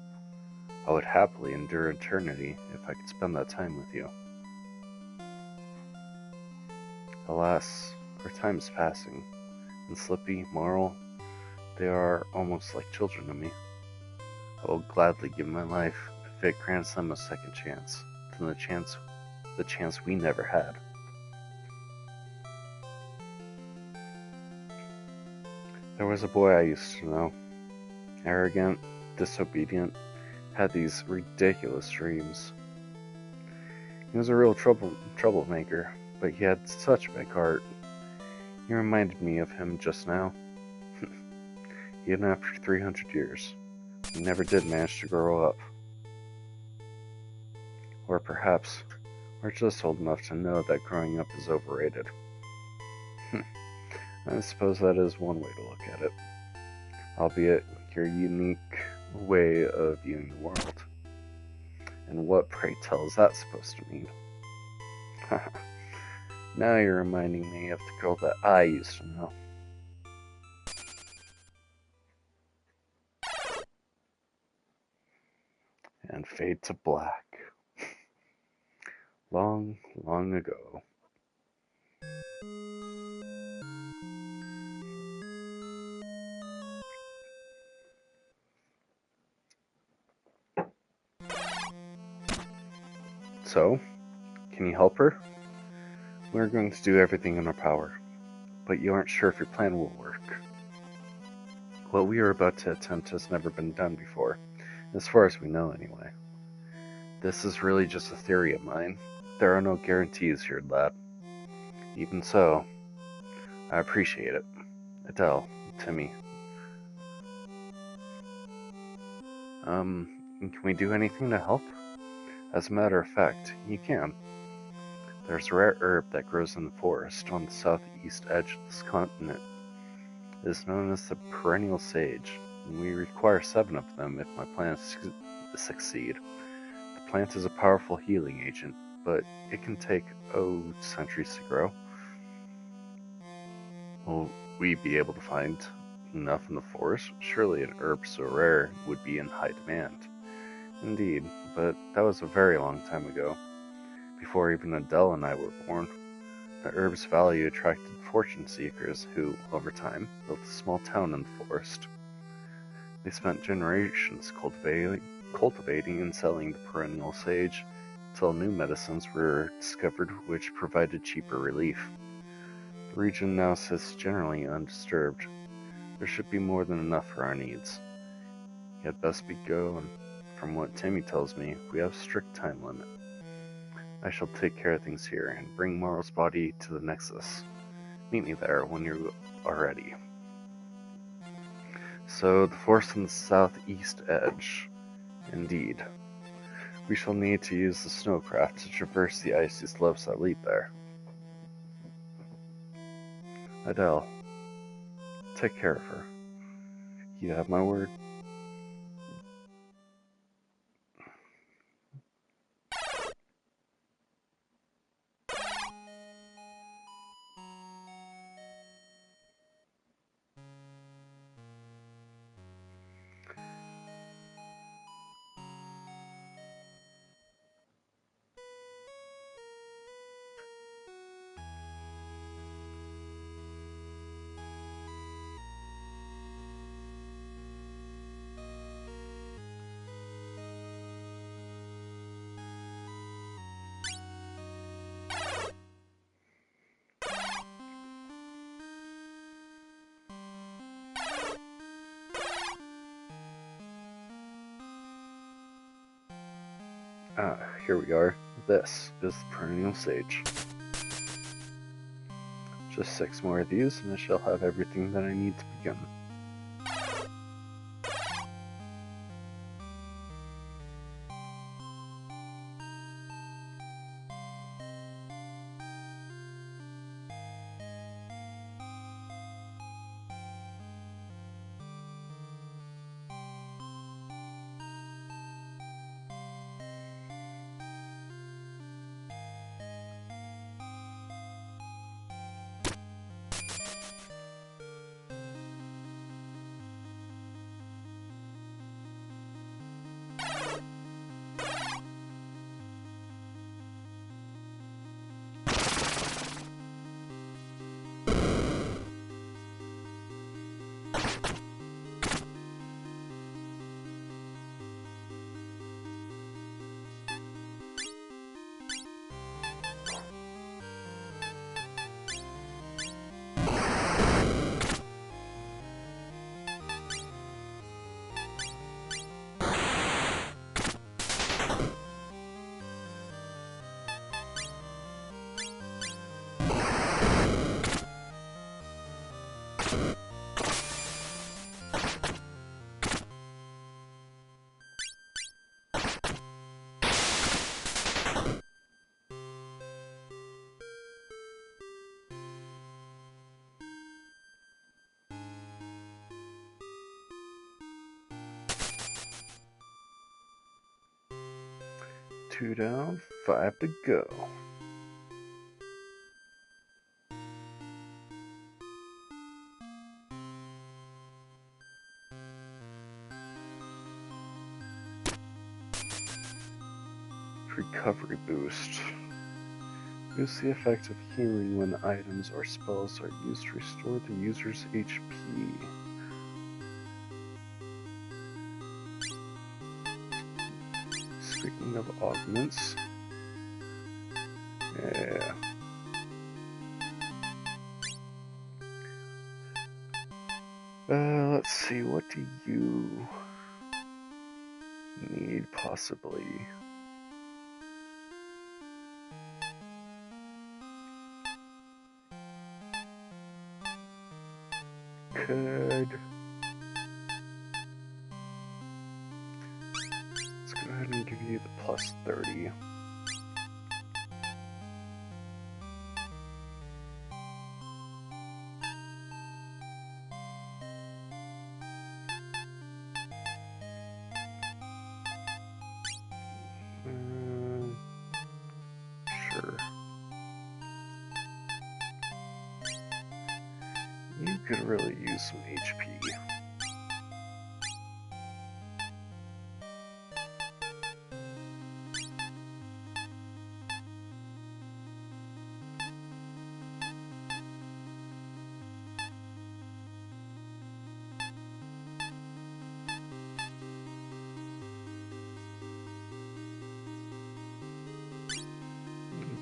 I would happily endure eternity if I could spend that time with you. Alas, our time is passing, and Slippy, Marl, they are almost like children to me. I will gladly give my life if it grants them a second chance, than the chance we never had. There was a boy I used to know, arrogant, disobedient, had these ridiculous dreams. He was a real troublemaker, but he had such a big heart. He reminded me of him just now. Even after 300 years, he never did manage to grow up. Or perhaps we're just old enough to know that growing up is overrated. I suppose that is one way to look at it, albeit your unique way of viewing the world. And what, pray tell, is that supposed to mean? Now you're reminding me of the girl that I used to know. And fade to black. Long, long ago. So, can you help her? We're going to do everything in our power, but you aren't sure if your plan will work. What we are about to attempt has never been done before, as far as we know anyway. This is really just a theory of mine. There are no guarantees here, lad. Even so, I appreciate it. Adele, Timmy. Can we do anything to help? As a matter of fact, you can. There's a rare herb that grows in the forest on the southeast edge of this continent. It is known as the perennial sage, and we require 7 of them if my plans succeed. The plant is a powerful healing agent, but it can take, centuries to grow. Will we be able to find enough in the forest? Surely an herb so rare would be in high demand. Indeed, but that was a very long time ago, before even Adele and I were born. The herb's value attracted fortune seekers who, over time, built a small town in the forest. They spent generations cultivating and selling the perennial sage until new medicines were discovered which provided cheaper relief. The region now sits generally undisturbed. There should be more than enough for our needs. You had best be going. From what Timmy tells me, we have a strict time limit. I shall take care of things here and bring Morrow's body to the Nexus. Meet me there when you are ready. So, the forest on the southeast edge. Indeed. We shall need to use the snowcraft to traverse the icy slopes that lead there. Adele, take care of her. You have my word. Here we are. This is the perennial sage. Just 6 more of these, and I shall have everything that I need to begin. 2 down, 5 to go. Recovery boost. Boost the effect of healing when items or spells are used to restore the user's HP. Speaking of augments, yeah. Let's see, what do you need possibly? Let's go ahead and give you the plus 30. Sure. You could really use some HP.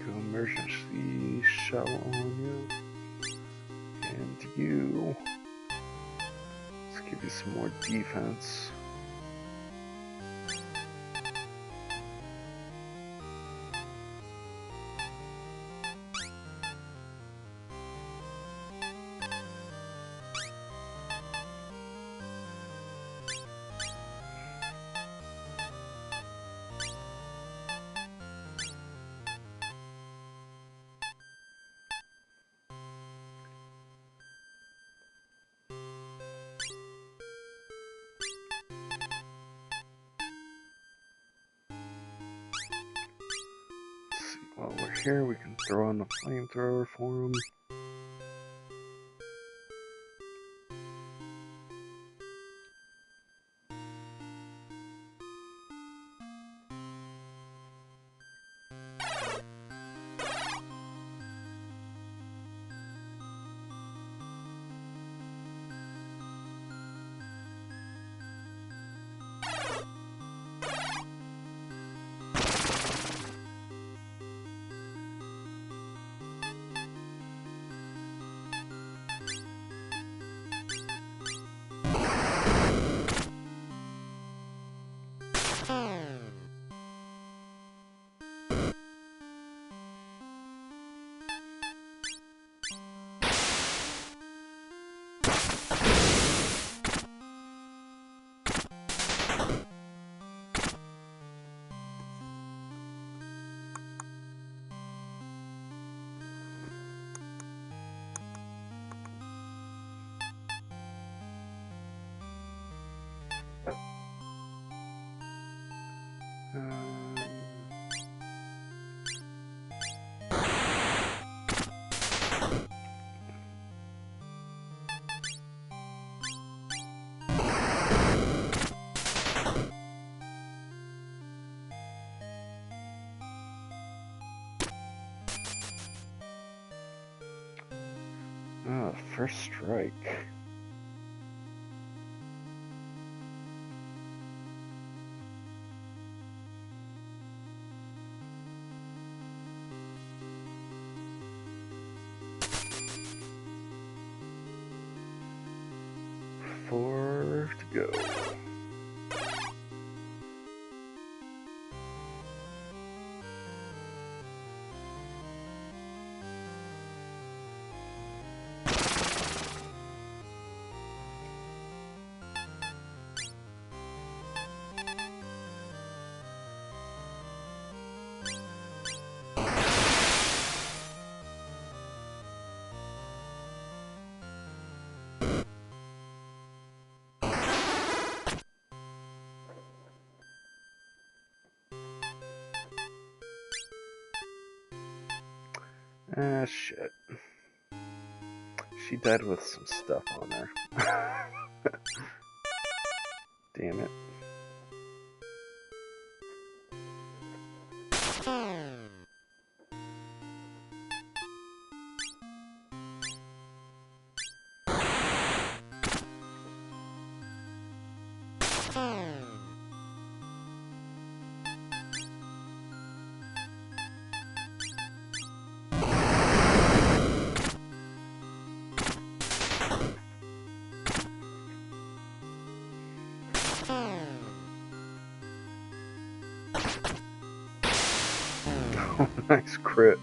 Go emergency shell on you. And you. Let's give you some more defense. While we're here, we can throw on the flamethrower for him. First strike. Four to go. Ah, shit. She died with some stuff on her. Damn it. Nice crit.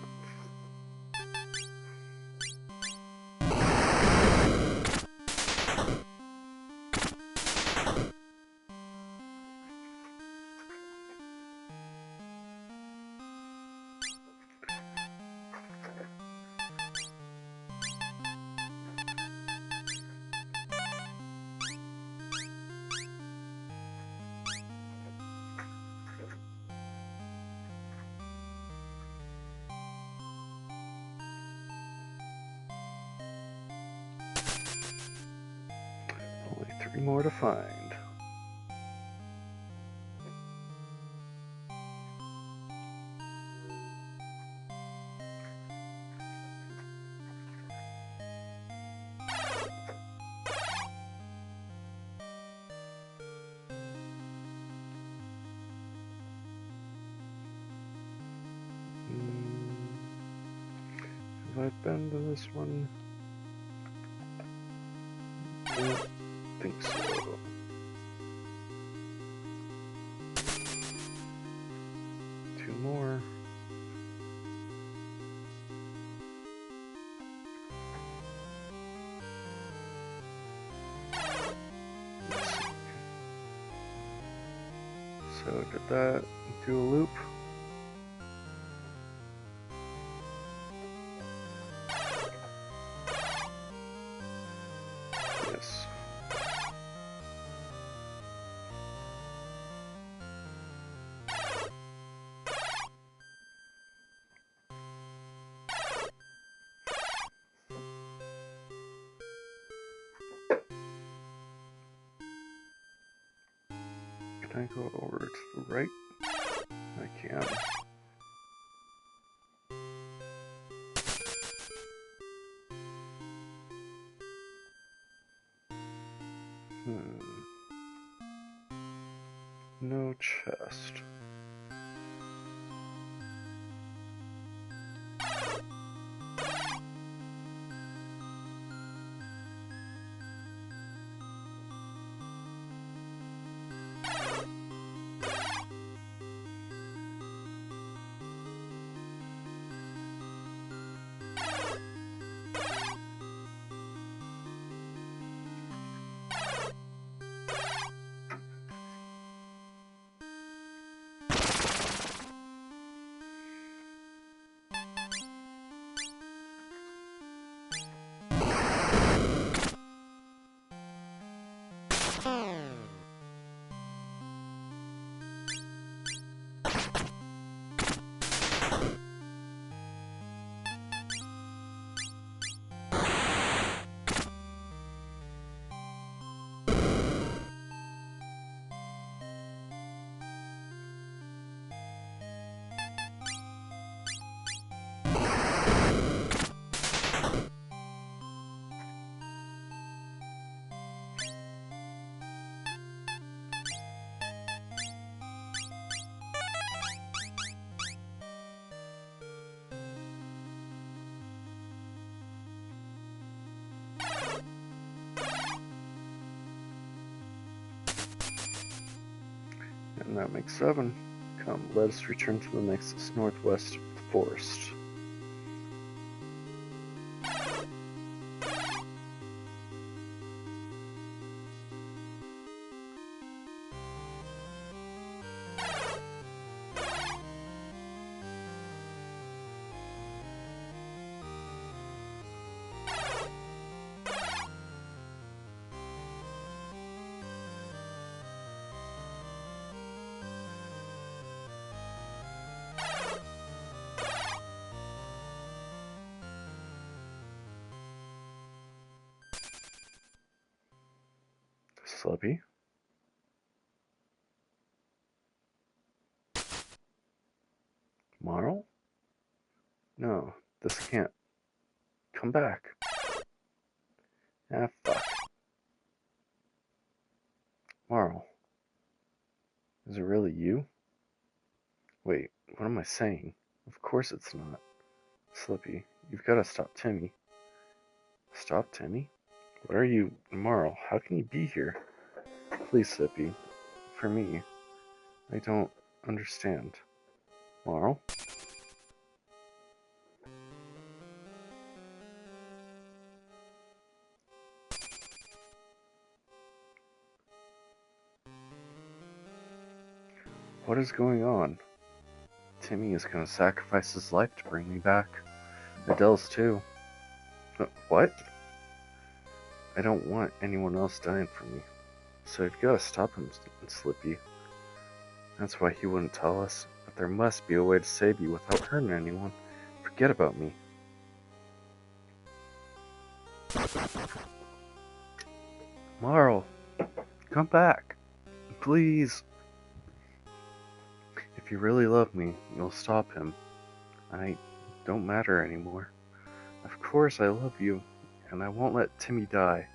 Only 3 more to find. Have I been to this one? I don't think so. Two more. So did that, do a loop. Yes. Can I go over to the right? I can. No chest. And that makes 7. Come, let us return to the nexus northwest of the forest. Slippy? Marl? No, this can't. Come back. Ah, fuck. Marl. Is it really you? Wait, what am I saying? Of course it's not. Slippy, you've got to stop Timmy. Stop Timmy? What are you, Marl? How can you be here? Please, Slippy. For me. I don't understand. Marl? What is going on? Timmy is going to sacrifice his life to bring me back. Adele's too. What? I don't want anyone else dying for me. So you've got to stop him, Slippy. That's why he wouldn't tell us. But there must be a way to save you without hurting anyone. Forget about me. Marl, come back. Please. If you really love me, you'll stop him. I don't matter anymore. Of course I love you, and I won't let Timmy die,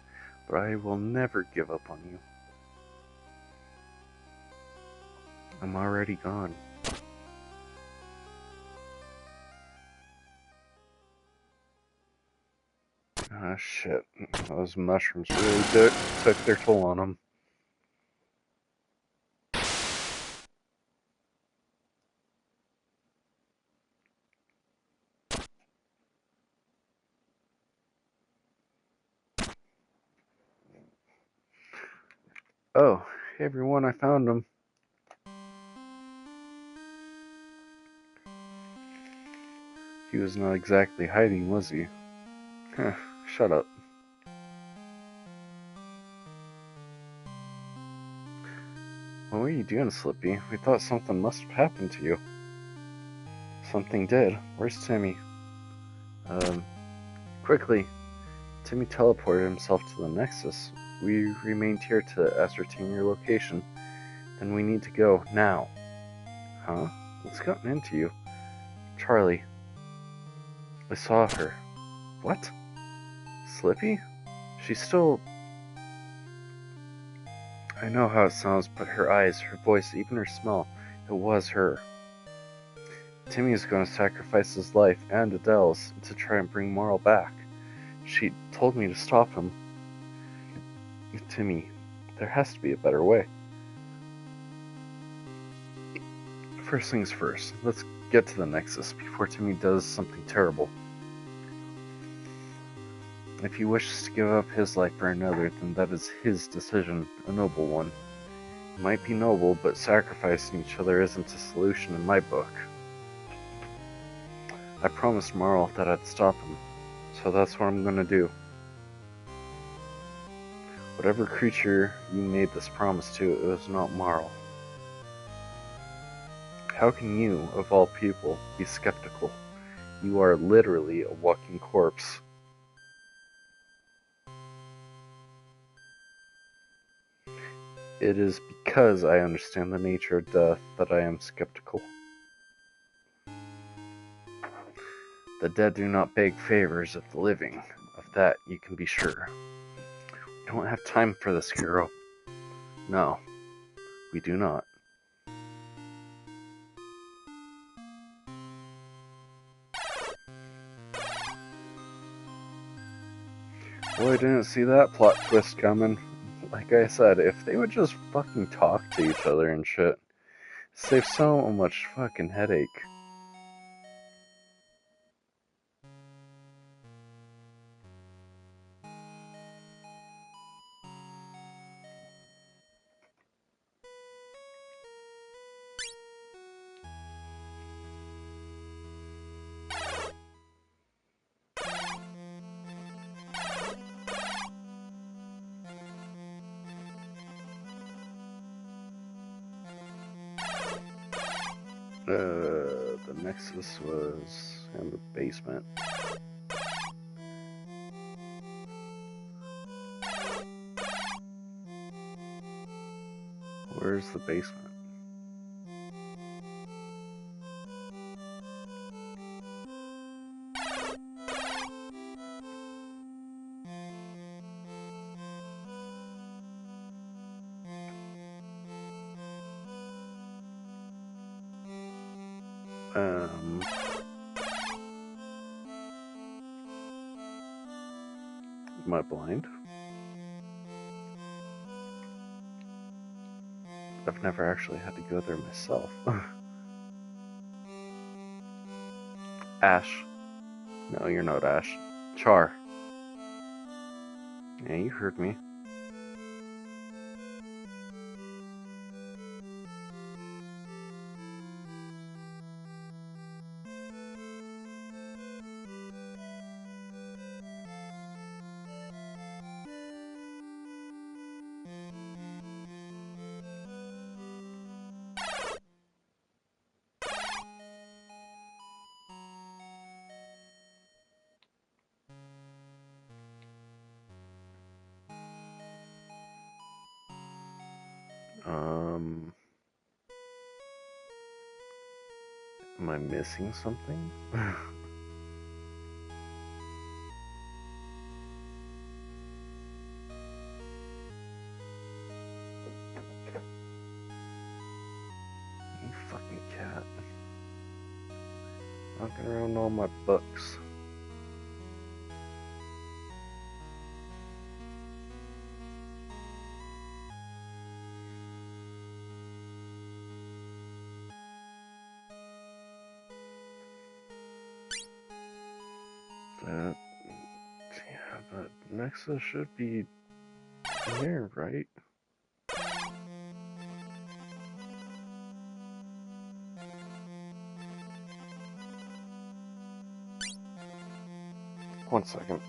but I will never give up on you. I'm already gone. Ah, shit. Those mushrooms really took their toll on him. Oh, hey everyone, I found him. He was not exactly hiding, was he? Shut up. What were you doing, Slippy? We thought something must have happened to you. Something did. Where's Timmy? Quickly. Timmy teleported himself to the Nexus. We remained here to ascertain your location. Then we need to go, now. Huh? What's gotten into you? Charlie. I saw her. What? Slippy? She's still... I know how it sounds, but her eyes, her voice, even her smell, it was her. Timmy is going to sacrifice his life and Adele's to try and bring Marl back. She told me to stop him. Timmy, there has to be a better way. First things first, let's get to the Nexus before Timmy does something terrible. If he wishes to give up his life for another, then that is his decision, a noble one. It might be noble, but sacrificing each other isn't a solution in my book. I promised Marl that I'd stop him, so that's what I'm gonna do. Whatever creature you made this promise to, it was not Marl. How can you, of all people, be skeptical? You are literally a walking corpse. It is because I understand the nature of death that I am skeptical. The dead do not beg favors of the living. Of that you can be sure. We don't have time for this, hero. No, we do not. Boy, I didn't see that plot twist coming. Like I said, if they would just fucking talk to each other and shit, save so much fucking headache. The Nexus was in the basement. Where's the basement? Am I blind? I've never actually had to go there myself. Ash. No, you're not Ash. Char. Yeah, you heard me. Am I missing something? You fucking cat. Knocking around all my books. Yeah, but Nexa should be here, right? One second.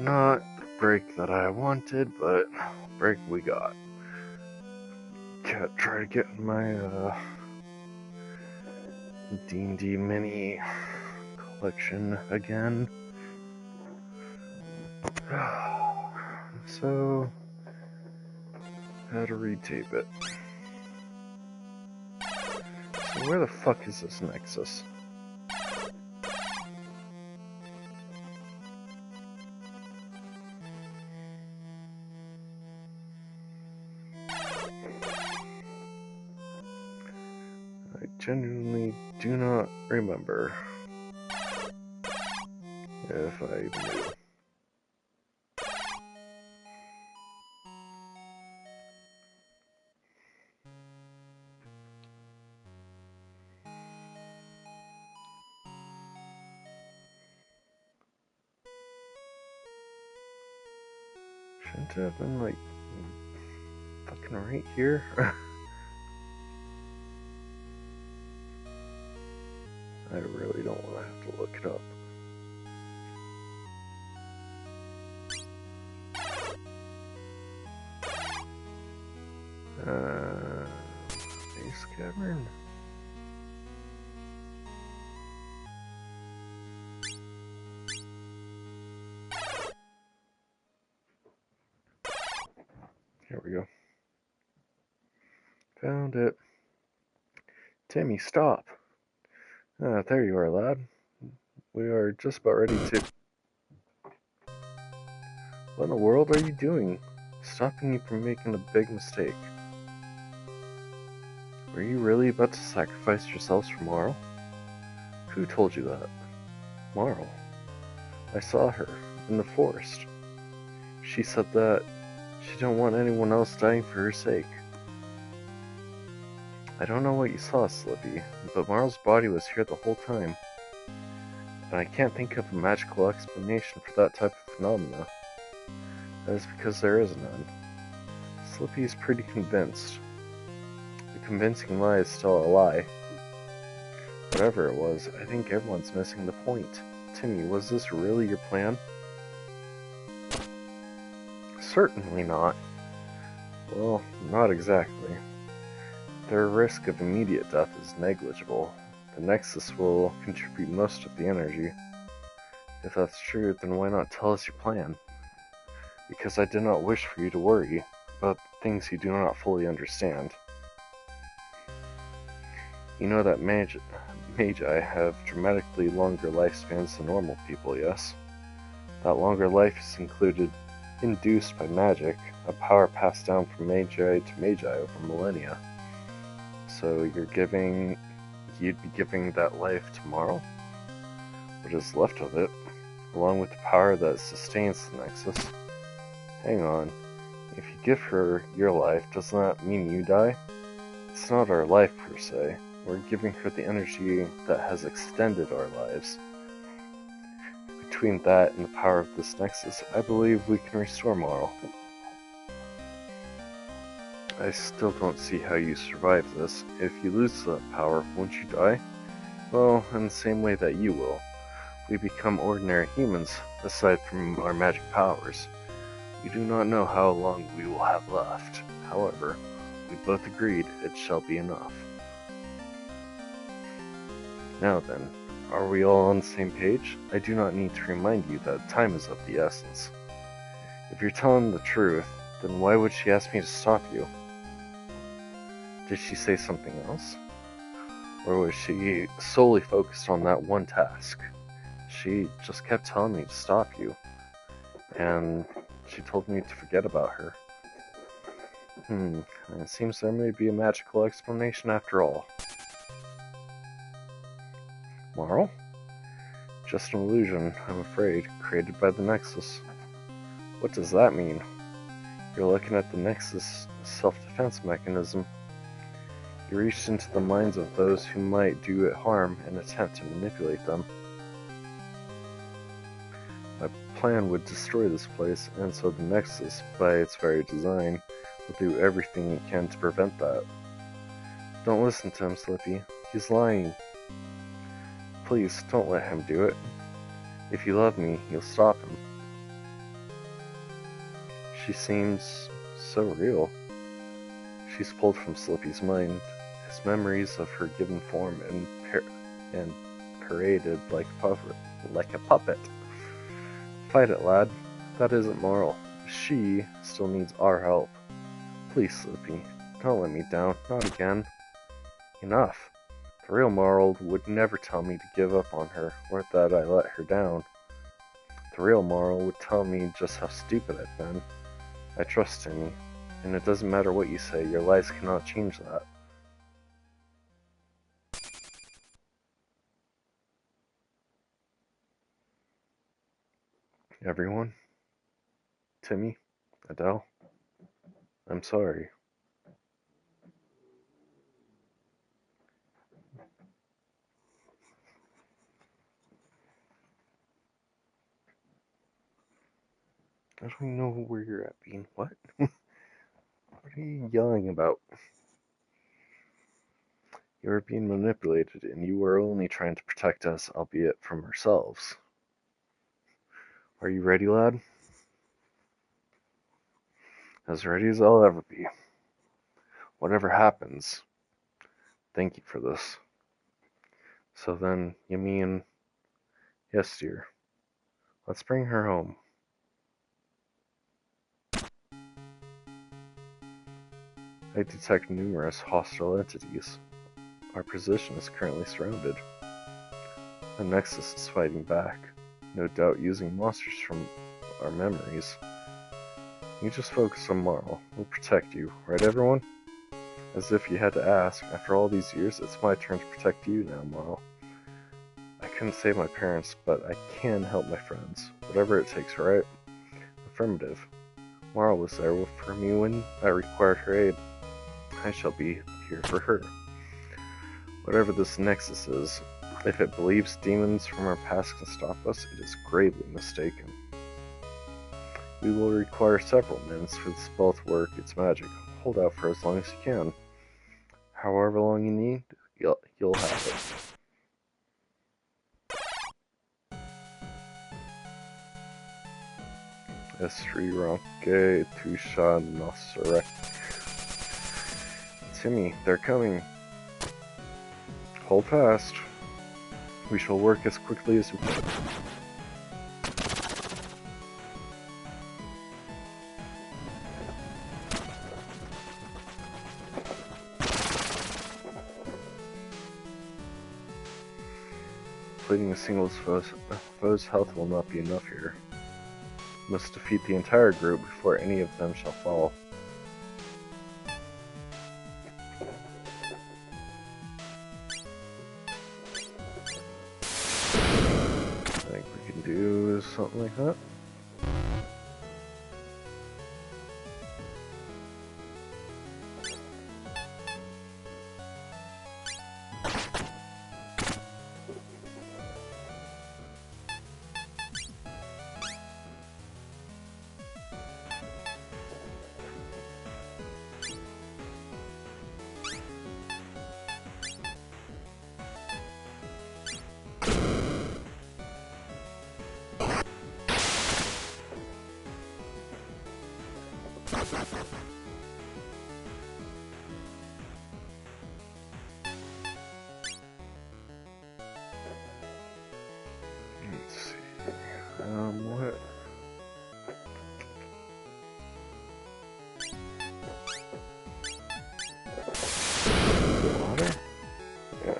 not the break that I wanted, but break we got. Can't try to get in my D&D mini collection again. So, how to retape it. So where the fuck is this Nexus? I genuinely do not remember if I knew. Shouldn't it have been like fucking right here? I really don't want to have to look it up. Base cavern? Here we go. Found it. Timmy, stop. Ah, there you are, lad. We are just about ready to... What in the world are you doing? Stopping you from making a big mistake. Were you really about to sacrifice yourselves for Marl? Who told you that? Marl. I saw her, in the forest. She said that she didn't want anyone else dying for her sake. I don't know what you saw, Slippy, but Marl's body was here the whole time. And I can't think of a magical explanation for that type of phenomena. That is because there is none. Slippy is pretty convinced. The convincing lie is still a lie. Whatever it was, I think everyone's missing the point. Timmy, was this really your plan? Certainly not. Well, not exactly. Their risk of immediate death is negligible. The Nexus will contribute most of the energy. If that's true, then why not tell us your plan? Because I did not wish for you to worry about things you do not fully understand. You know that Magi have dramatically longer lifespans than normal people, yes? That longer life is induced by magic, a power passed down from Magi to Magi over millennia. So you'd be giving that life tomorrow? What is left of it, along with the power that sustains the Nexus. Hang on, if you give her your life, doesn't that mean you die? It's not our life per se, we're giving her the energy that has extended our lives. Between that and the power of this Nexus, I believe we can restore Marl. I still don't see how you survive this. If you lose that power, won't you die? Well, in the same way that you will. We become ordinary humans, aside from our magic powers. We do not know how long we will have left. However, we both agreed it shall be enough. Now then, are we all on the same page? I do not need to remind you that time is of the essence. If you're telling the truth, then why would she ask me to stop you? Did she say something else? Or was she solely focused on that one task? She just kept telling me to stop you. And she told me to forget about her. It seems there may be a magical explanation after all. Marl? Just an illusion, I'm afraid, created by the Nexus. What does that mean? You're looking at the Nexus self-defense mechanism. You reached into the minds of those who might do it harm and attempt to manipulate them. My plan would destroy this place, and so the Nexus, by its very design, will do everything it can to prevent that. Don't listen to him, Slippy. He's lying. Please, don't let him do it. If you love me, you'll stop him. She seems so real. She's pulled from Slippy's mind his memories of her given form and paraded like a puppet. Fight it, lad. That isn't moral. She still needs our help. Please, Slippy, don't let me down. Not again. Enough. The real Moral would never tell me to give up on her, or that I let her down. The real Moral would tell me just how stupid I've been. I trust Timmy, and it doesn't matter what you say, your lies cannot change that. Everyone? Timmy? Adele? I'm sorry. I don't know where you're at, Bean. What? What are you yelling about? You are being manipulated, and you are only trying to protect us, albeit from ourselves. Are you ready, lad? As ready as I'll ever be. Whatever happens, thank you for this. So then, you mean... Yes, dear. Let's bring her home. I detect numerous hostile entities. Our position is currently surrounded. The Nexus is fighting back, no doubt using monsters from our memories. You just focus on Marl. We'll protect you, right everyone? As if you had to ask, after all these years, it's my turn to protect you now, Marl. I couldn't save my parents, but I can help my friends. Whatever it takes, right? Affirmative. Marl was there for me when I required her aid. I shall be here for her. Whatever this Nexus is, if it believes demons from our past can stop us, it is gravely mistaken. We will require several minutes for the spell to work its magic. Hold out for as long as you can. However long you need, you'll have it. Estri Ronke Tusha Nosarek. Timmy, they're coming. Hold fast. We shall work as quickly as we can. Completing a single foe's health will not be enough here. We must defeat the entire group before any of them shall fall. I think we can do something like that. Let's see. What? Water? Yeah.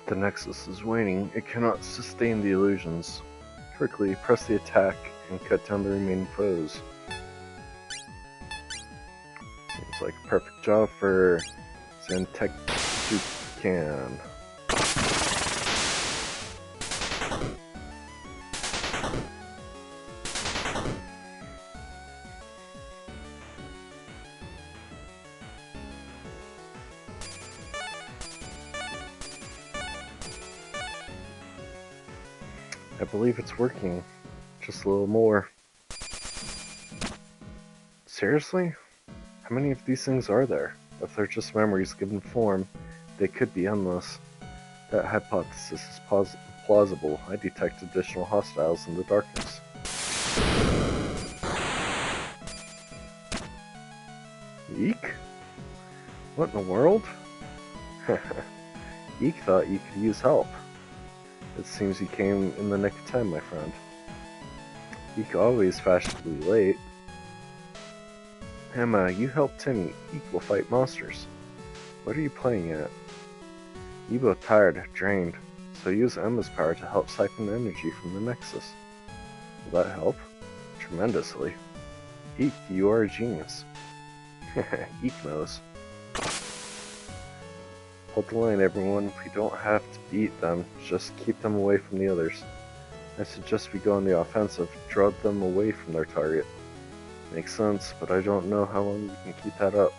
The Nexus is waning. It cannot sustain the illusions. Quickly, press the attack and cut down the remaining foes. Seems like a perfect job for Zantetsukan. I believe it's working. Just a little more. Seriously? How many of these things are there? If they're just memories given form, they could be endless. That hypothesis is plausible. I detect additional hostiles in the darkness. Eek? What in the world? Eek thought you could use help. It seems you came in the nick of time, my friend. Eek always fashionably late. Emma, you help Timmy. Eek will fight monsters. What are you playing at? You both tired, drained, so use Emma's power to help siphon energy from the Nexus. Will that help? Tremendously. Eek, you are a genius. Eek knows. Hold the line, everyone. We don't have to beat them, just keep them away from the others. I suggest we go on the offensive, draw them away from their target. Makes sense, but I don't know how long we can keep that up.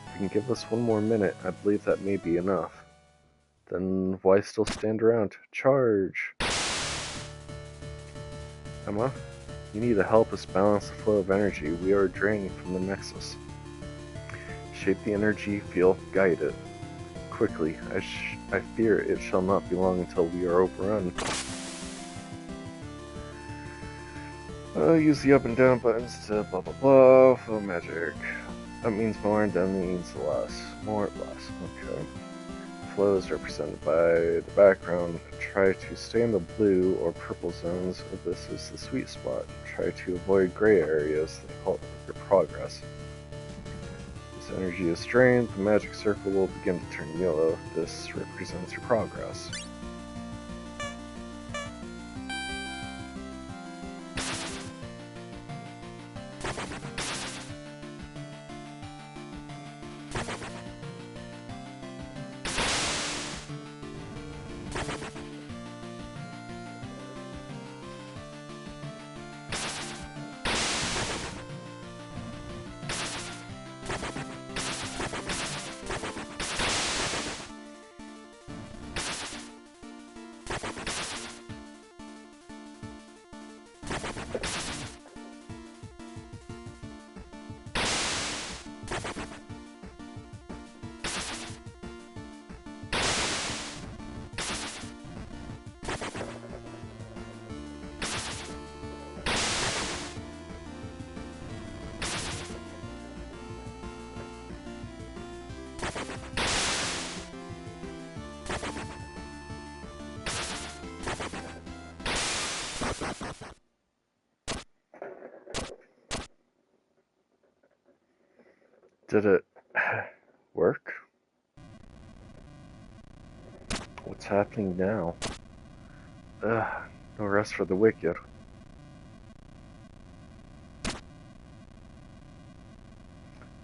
If you can give us one more minute, I believe that may be enough. Then why still stand around? Charge! Emma, you need to help us balance the flow of energy. We are draining from the Nexus. Shape the energy field, guide it. Quickly, I fear it shall not be long until we are overrun. Use the up and down buttons to blah blah blah. Flow magic. That means more and that means less. More, less. Okay. Flow is represented by the background. Try to stay in the blue or purple zones. This is the sweet spot. Try to avoid gray areas that halt your progress. As energy is drained, the magic circle will begin to turn yellow. This represents your progress. Did it work? What's happening now? Ugh, no rest for the wicked.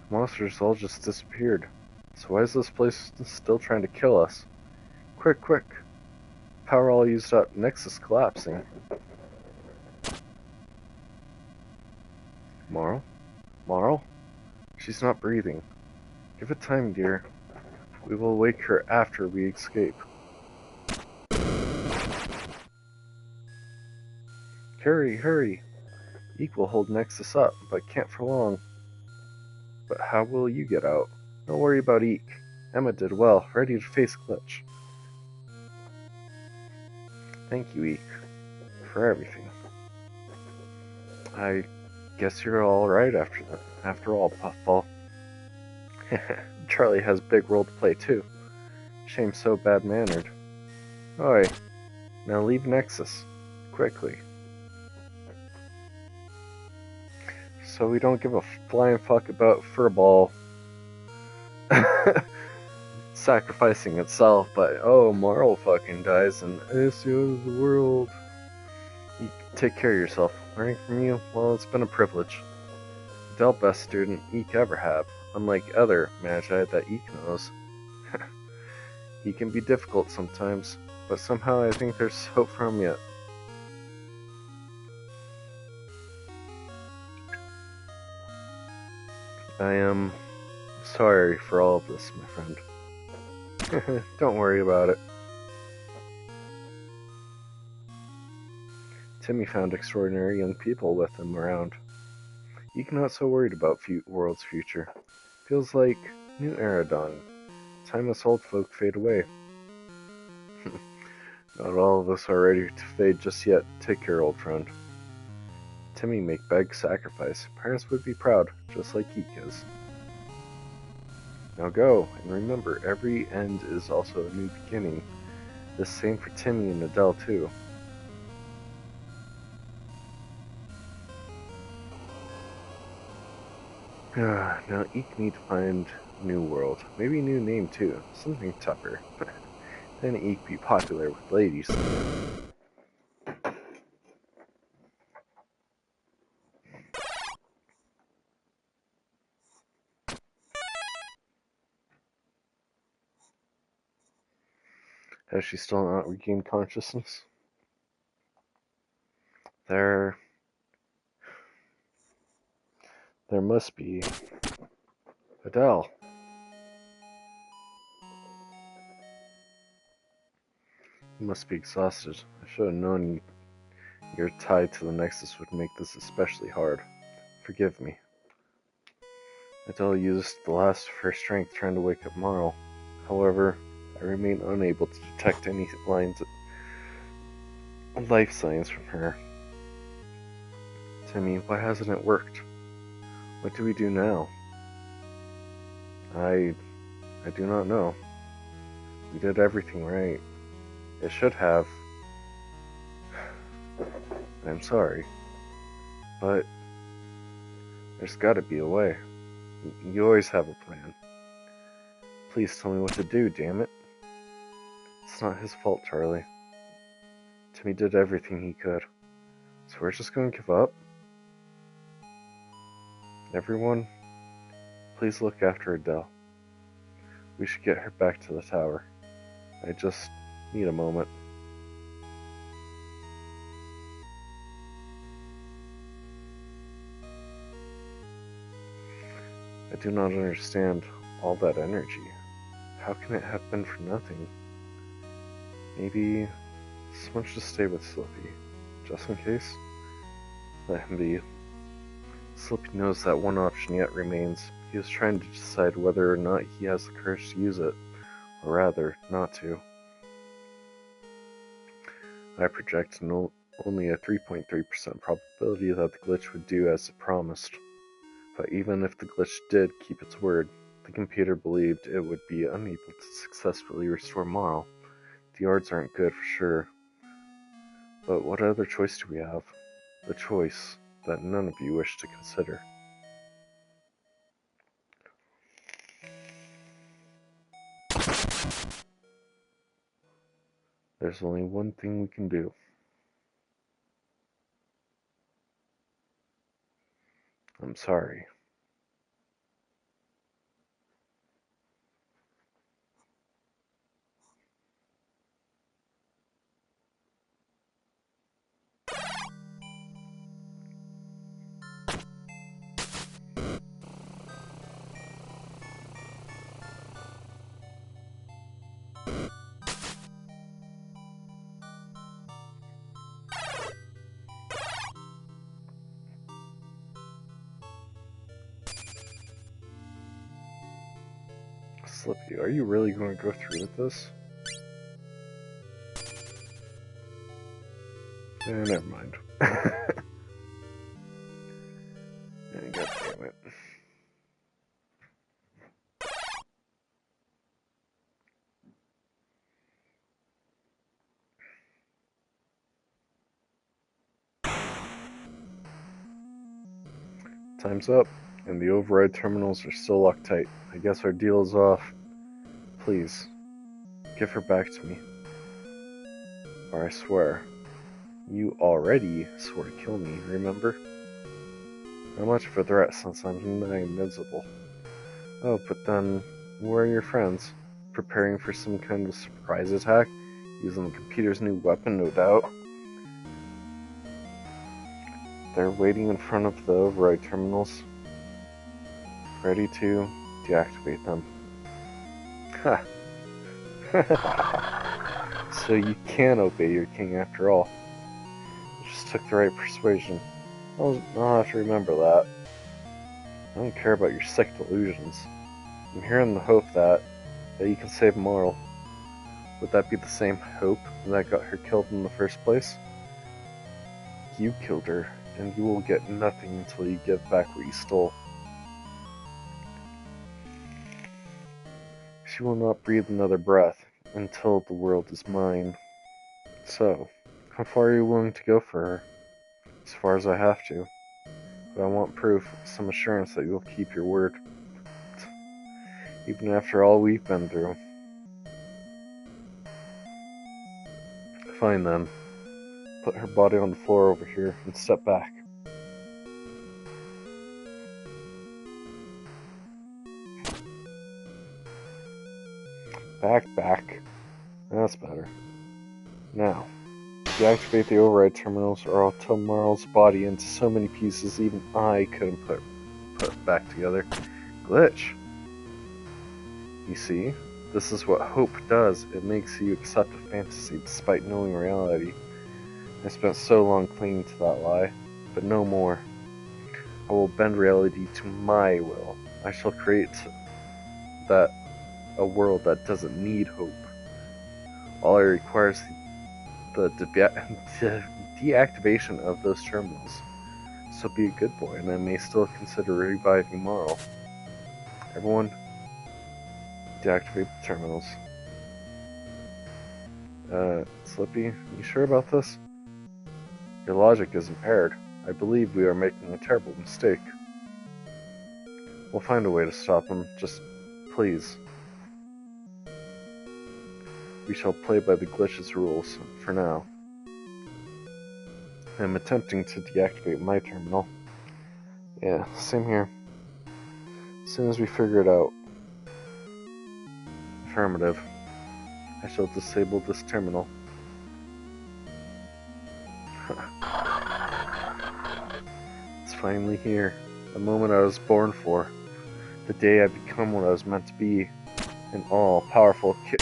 Monsters all just disappeared. So why is this place still trying to kill us? Quick, quick! Power all used up. Nexus collapsing. Marl? Marl? She's not breathing. Give it time, dear. We will wake her after we escape. Hurry, hurry! Eek will hold Nexus up, but can't for long. But how will you get out? Don't worry about Eek. Emma did well, ready to face Glitch. Thank you, Eek, for everything. I guess you're alright after all, Puffball. Charlie has a big role to play too. Shame so bad-mannered. Oi, now leave Nexus. Quickly. So we don't give a flying fuck about Furball. sacrificing itself, but oh, Marl fucking dies and it's the end of the world. You take care of yourself. Learning from you, well, it's been a privilege. Adele, best student Eek ever had, unlike other magi that Eek knows. He can be difficult sometimes, but somehow I think there's hope for him yet. I am sorry for all of this, my friend. Don't worry about it. Timmy found extraordinary young people with him around. Eek not so worried about world's future. Feels like new era dawning. Time us old folk fade away. Not all of us are ready to fade just yet. Take care, old friend. Timmy make big sacrifice. Parents would be proud, just like Eek is. Now go, and remember, every end is also a new beginning. The same for Timmy and Adele, too. Now Eek need to find a new world. Maybe a new name, too. Something tougher. Then Eek be popular with ladies. Has she still not regained consciousness? There must be. Adele. You must be exhausted. I should have known your tie to the Nexus would make this especially hard. Forgive me. Adele used the last of her strength trying to wake up Marl. However, I remain unable to detect any life signs from her. Timmy, why hasn't it worked? What do we do now? I do not know. We did everything right. It should have. I'm sorry. But there's gotta be a way. You always have a plan. Please tell me what to do, damn it. It's not his fault, Charlie. Timmy did everything he could. So we're just gonna give up? Everyone, please look after Adele. We should get her back to the tower. I just need a moment. I do not understand all that energy. How can it have been for nothing? Maybe someone should stay with Slippy, just in case. Let him be. Slippy knows that one option yet remains. He is trying to decide whether or not he has the courage to use it, or rather, not to. I project only a 3.3% probability that the glitch would do as it promised. But even if the glitch did keep its word, the computer believed it would be unable to successfully restore Marl. The odds aren't good for sure. But what other choice do we have? The choice that none of you wish to consider. There's only one thing we can do. I'm sorry. Slippy, are you really going to go through with this? Never mind. God damn it. Time's up, and the override terminals are still locked tight. I guess our deal is off. Please, give her back to me. Or I swear, you already swore to kill me, remember? Not much of a threat since I'm not invincible. Oh, but then, where are your friends? Preparing for some kind of surprise attack? Using the computer's new weapon, no doubt. They're waiting in front of the override terminals, ready to deactivate them. Ha! So you can obey your king after all. You just took the right persuasion. I'll have to remember that. I don't care about your sick delusions. I'm here in the hope that you can save Moral. Would that be the same hope that got her killed in the first place? You killed her, and you will get nothing until you give back what you stole. She will not breathe another breath until the world is mine. So, how far are you willing to go for her? As far as I have to. But I want proof, some assurance that you'll keep your word. Even after all we've been through. Fine then. Put her body on the floor over here and step back. Back. That's better. Now, deactivate the override terminals or I'll tear Marl's body into so many pieces even I couldn't put it back together. Glitch. You see, this is what hope does. It makes you accept a fantasy despite knowing reality. I spent so long clinging to that lie, but no more. I will bend reality to my will. I shall create a world that doesn't need hope. All I require is the deactivation of those terminals. So be a good boy, and I may still consider reviving Marl. Everyone, deactivate the terminals. Slippy, you sure about this? Your logic is impaired. I believe we are making a terrible mistake. We'll find a way to stop him, just please. We shall play by the glitch's rules, for now. I'm attempting to deactivate my terminal. Yeah, same here. As soon as we figure it out. Affirmative. I shall disable this terminal. It's finally here. The moment I was born for. The day I become what I was meant to be. An all-powerful kid.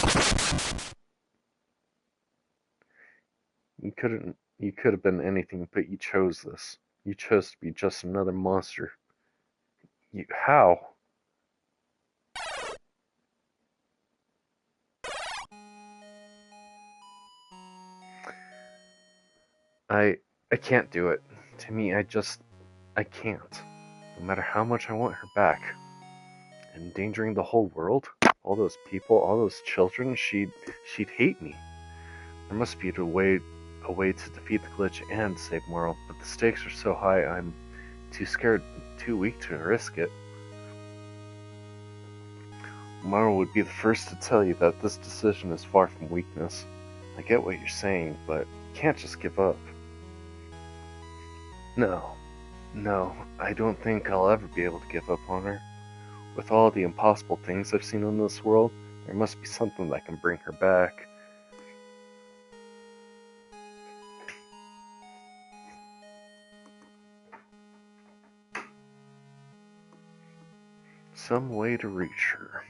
You could have been anything, but you chose this. You chose to be just another monster. How? I can't do it. To me, I can't. No matter how much I want her back. Endangering the whole world? All those people, all those children, she'd hate me. There must be a way to defeat the glitch and save Moral, but the stakes are so high I'm too scared, too weak to risk it. Moral would be the first to tell you that this decision is far from weakness. I get what you're saying, but you can't just give up. No, I don't think I'll ever be able to give up on her. With all the impossible things I've seen in this world, there must be something that can bring her back. Some way to reach her.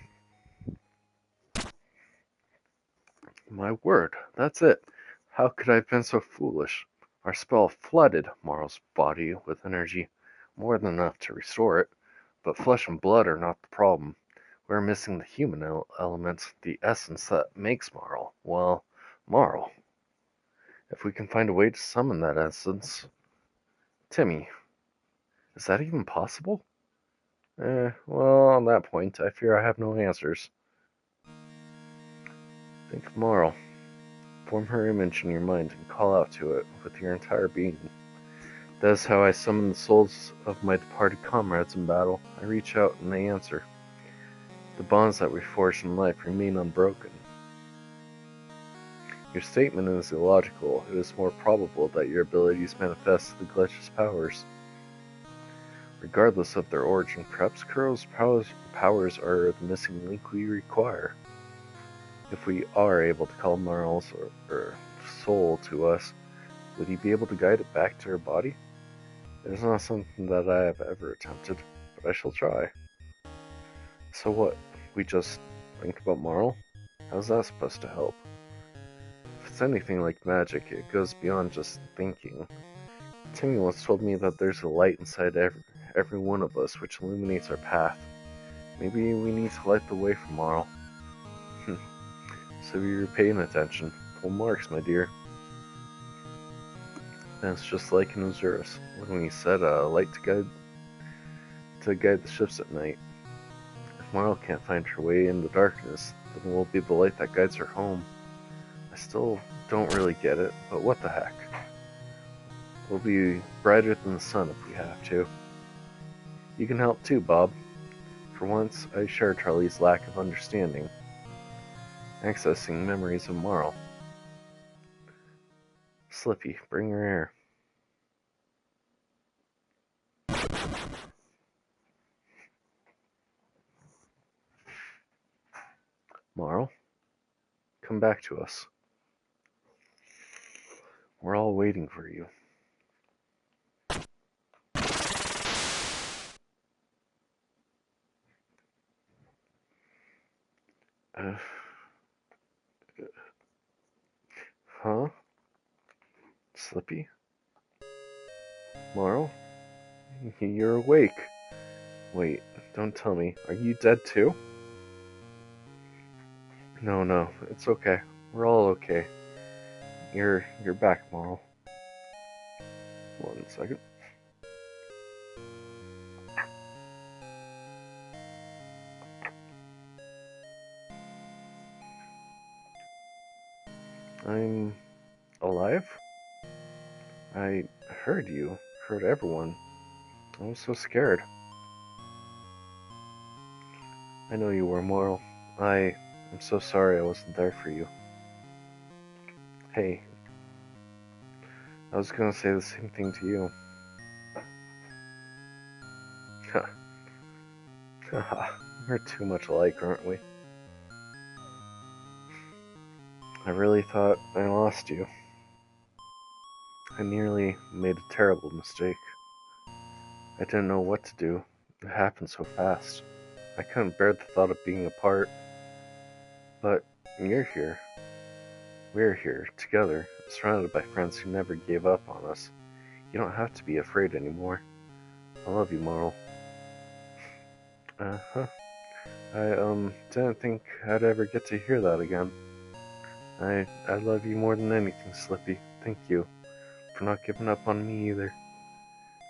My word, that's it. How could I have been so foolish? Our spell flooded Marl's body with energy, more than enough to restore it, but flesh and blood are not the problem. We're missing the human element, the essence that makes Marl. Well, Marl. If we can find a way to summon that essence... Timmy, is that even possible? Well, on that point, I fear I have no answers. Think of Marl. Form her image in your mind and call out to it with your entire being. That is how I summon the souls of my departed comrades in battle. I reach out and they answer. The bonds that we forged in life remain unbroken. Your statement is illogical. It is more probable that your abilities manifest the glitch's powers. Regardless of their origin, perhaps Kuro's powers are the missing link we require. If we are able to call Marl's or soul to us, would he be able to guide it back to her body? It is not something that I have ever attempted, but I shall try. So what? We just think about Marl? How's that supposed to help? If it's anything like magic, it goes beyond just thinking. Timmy once told me that there's a light inside every one of us which illuminates our path. Maybe we need to light the way for Marl. So you're paying attention. Full marks, my dear. That's just like in Azurus, when we set a light to guide the ships at night. If Marl can't find her way in the darkness, then we'll be the light that guides her home. I still don't really get it, but what the heck. We'll be brighter than the sun if we have to. You can help too, Bob. For once, I share Charlie's lack of understanding. Accessing memories of Marl. Slippy, bring her air. Marl, come back to us. We're all waiting for you. Huh? Slippy? Marl? You're awake. Wait, don't tell me. Are you dead too? No, it's okay. We're all okay. You're back, Marl. 1 second. I'm alive? I heard you. Heard everyone. I was so scared. I know you were, Marl. I'm so sorry I wasn't there for you. Hey. I was gonna say the same thing to you. Haha. We're too much alike, aren't we? I really thought I lost you. I nearly made a terrible mistake. I didn't know what to do. It happened so fast. I couldn't bear the thought of being apart. But you're here. We're here, together, surrounded by friends who never gave up on us. You don't have to be afraid anymore. I love you, Marl. Uh-huh. I didn't think I'd ever get to hear that again. I love you more than anything, Slippy. Thank you for not giving up on me either.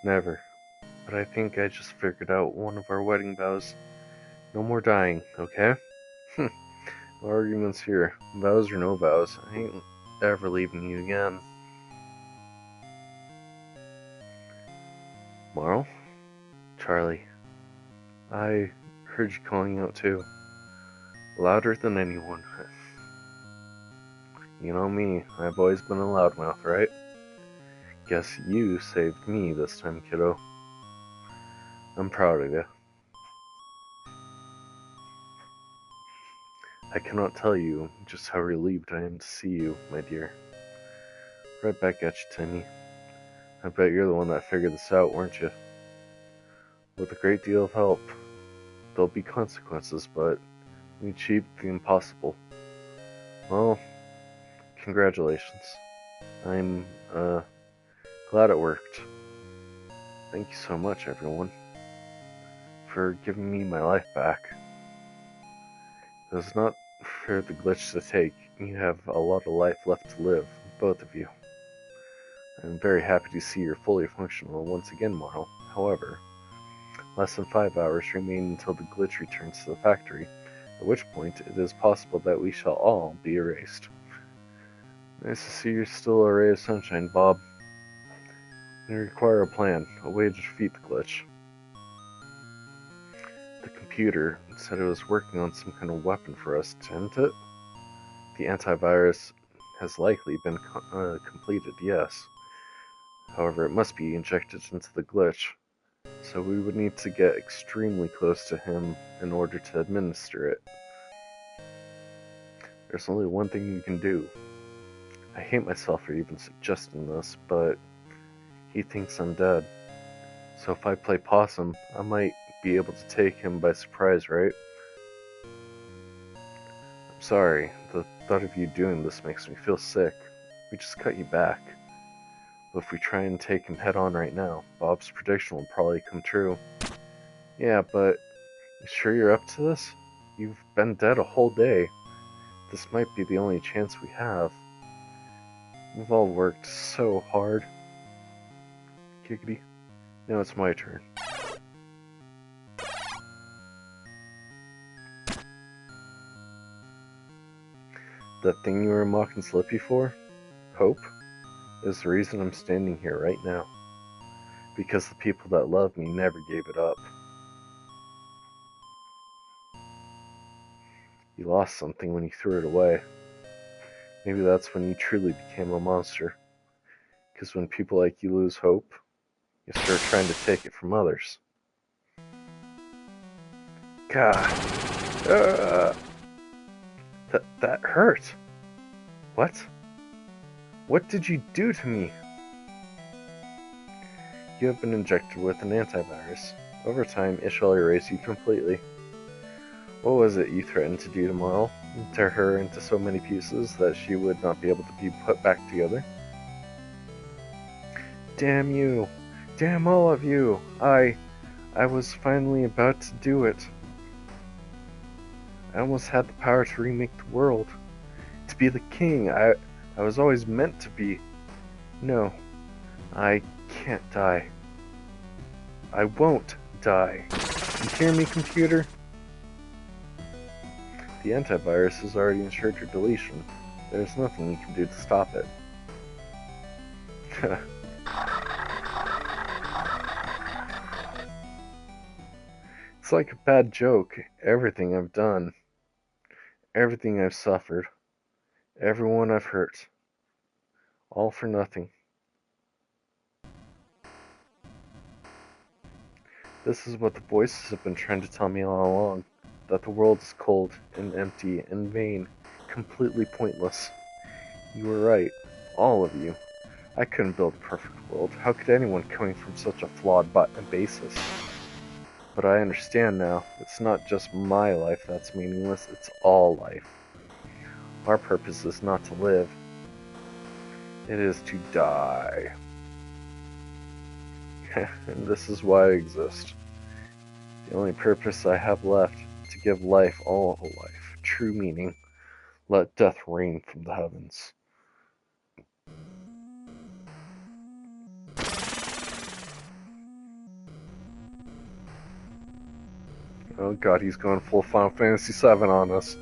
Never. But I think I just figured out one of our wedding vows. No more dying, okay? No arguments here. Vows or no vows. I ain't ever leaving you again. Marl? Charlie. I heard you calling out too. Louder than anyone. You know me, I've always been a loudmouth, right? Guess you saved me this time, kiddo. I'm proud of you. I cannot tell you just how relieved I am to see you, my dear. Right back at you, Timmy. I bet you're the one that figured this out, weren't you? With a great deal of help. There'll be consequences, but we achieved the impossible. Well, congratulations. I'm, glad it worked. Thank you so much, everyone, for giving me my life back. It was not for the glitch to take. You have a lot of life left to live, both of you. I'm very happy to see you're fully functional once again, Marl. However, less than 5 hours remain until the glitch returns to the factory, at which point it is possible that we shall all be erased. Nice to see you're still a ray of sunshine, Bob. We require a plan, a way to defeat the glitch. The computer said it was working on some kind of weapon for us, didn't it? The antivirus has likely been completed, yes. However, it must be injected into the glitch, so we would need to get extremely close to him in order to administer it. There's only one thing we can do. I hate myself for even suggesting this, but he thinks I'm dead. So if I play possum, I might be able to take him by surprise, right? I'm sorry, the thought of you doing this makes me feel sick. We just cut you back. But if we try and take him head on right now, Bob's prediction will probably come true. Yeah, but you sure you're up to this? You've been dead a whole day. This might be the only chance we have. We've all worked so hard. Giggity. Now it's my turn. That thing you were mocking Slippy for? Hope? Is the reason I'm standing here right now. Because the people that love me never gave it up. You lost something when you threw it away. Maybe that's when you truly became a monster. Because when people like you lose hope, you start trying to take it from others. God. That hurt. What? What did you do to me? You have been injected with an antivirus. Over time, it shall erase you completely. What was it you threatened to do to Moyle? Tear her into so many pieces that she would not be able to be put back together? Damn you! Damn all of you! I was finally about to do it. I almost had the power to remake the world. To be the king I was always meant to be. No, I can't die. I won't die. You hear me, computer? The antivirus has already ensured your deletion. There's nothing you can do to stop it. It's like a bad joke. Everything I've done, everything I've suffered, everyone I've hurt, all for nothing. This is what the voices have been trying to tell me all along, that the world is cold and empty and vain, completely pointless. You were right, all of you. I couldn't build a perfect world. How could anyone coming from such a flawed basis? But I understand now, it's not just my life that's meaningless, it's all life. Our purpose is not to live, it is to die. And this is why I exist. The only purpose I have left, to give life all life, true meaning. Let death reign from the heavens. Oh god, he's going full Final Fantasy VII on us.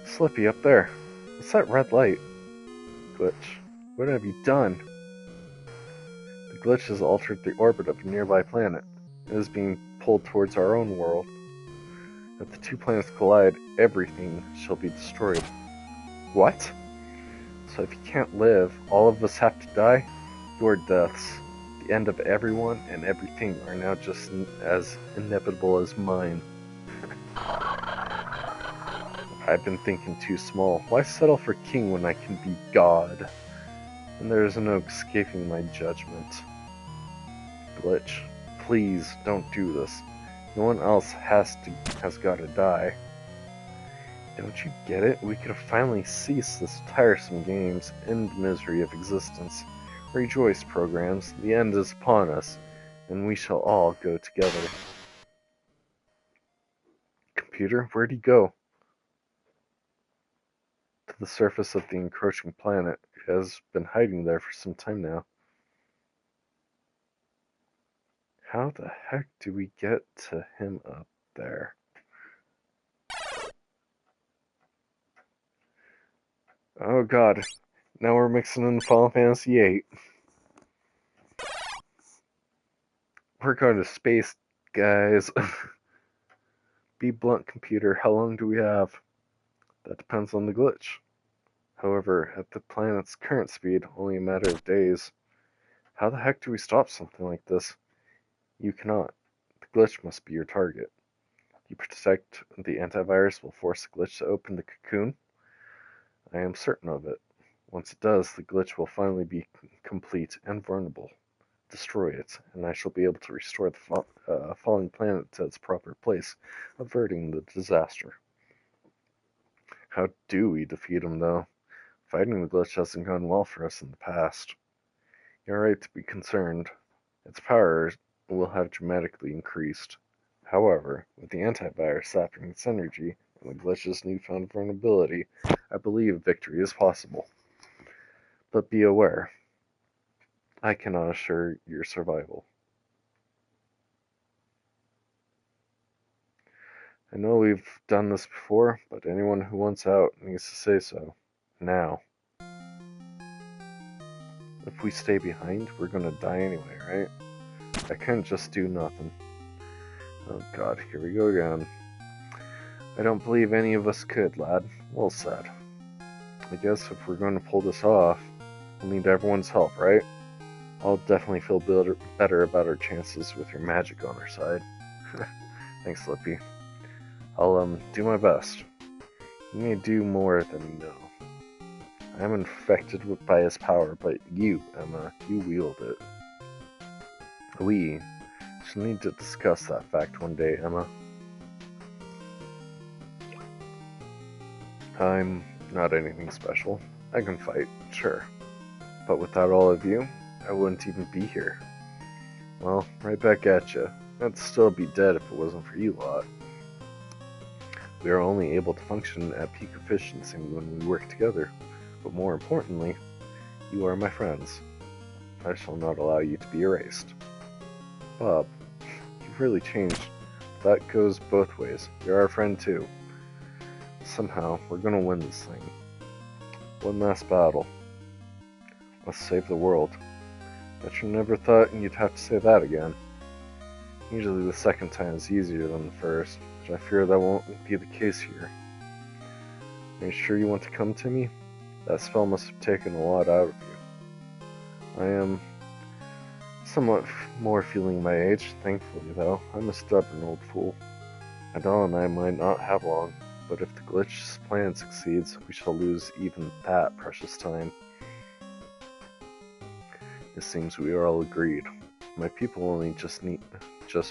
Slippy, up there. What's that red light? Glitch. What have you done? The glitch has altered the orbit of a nearby planet. It is being pulled towards our own world. If the two planets collide, everything shall be destroyed. What? So if you can't live, all of us have to die? Your deaths, the end of everyone and everything, are now just as inevitable as mine. I've been thinking too small. Why settle for king when I can be God? And there is no escaping my judgment. Glitch, please don't do this. No one else has got to die. Don't you get it? We could have finally ceased this tiresome games, end the misery of existence. Rejoice, programs, the end is upon us, and we shall all go together. Computer, where'd he go? To the surface of the encroaching planet. He has been hiding there for some time now. How the heck do we get to him up there? Oh god, now we're mixing in Final Fantasy VIII. We're going to space, guys. Be blunt, computer. How long do we have? That depends on the glitch. However, at the planet's current speed, only a matter of days. How the heck do we stop something like this? You cannot. The glitch must be your target. You protect the antivirus will force the glitch to open the cocoon? I am certain of it. Once it does, the glitch will finally be complete and vulnerable. Destroy it, and I shall be able to restore the falling planet to its proper place, averting the disaster. How do we defeat him, though? Fighting the glitch hasn't gone well for us in the past. You're right to be concerned. Its power will have dramatically increased. However, with the antivirus sapping its energy and the glitch's newfound vulnerability, I believe victory is possible. But be aware, I cannot assure your survival. I know we've done this before, but anyone who wants out needs to say so. Now. If we stay behind, we're gonna die anyway, right? I couldn't just do nothing. Oh god, here we go again. I don't believe any of us could, lad. Well said. I guess if we're going to pull this off, we'll need everyone's help, right? I'll definitely feel better about our chances with your magic on our side. Thanks, Lippy. I'll do my best. You may do more than you know. I am infected by his power, but you, Emma, you wield it. We shall need to discuss that fact one day, Emma. I'm not anything special. I can fight, sure. But without all of you, I wouldn't even be here. Well, right back at you. I'd still be dead if it wasn't for you lot. We are only able to function at peak efficiency when we work together. But more importantly, you are my friends. I shall not allow you to be erased. Bob, you've really changed. That goes both ways. You're our friend too. Somehow, we're gonna win this thing. One last battle. Let's save the world. Bet you never thought you'd have to say that again. Usually the second time is easier than the first, but I fear that won't be the case here. Are you sure you want to come, Timmy? That spell must have taken a lot out of you. I am somewhat more feeling my age, thankfully, though. I'm a stubborn old fool. Adele and I might not have long, but if the glitch's plan succeeds, we shall lose even that precious time. It seems we are all agreed. My people only just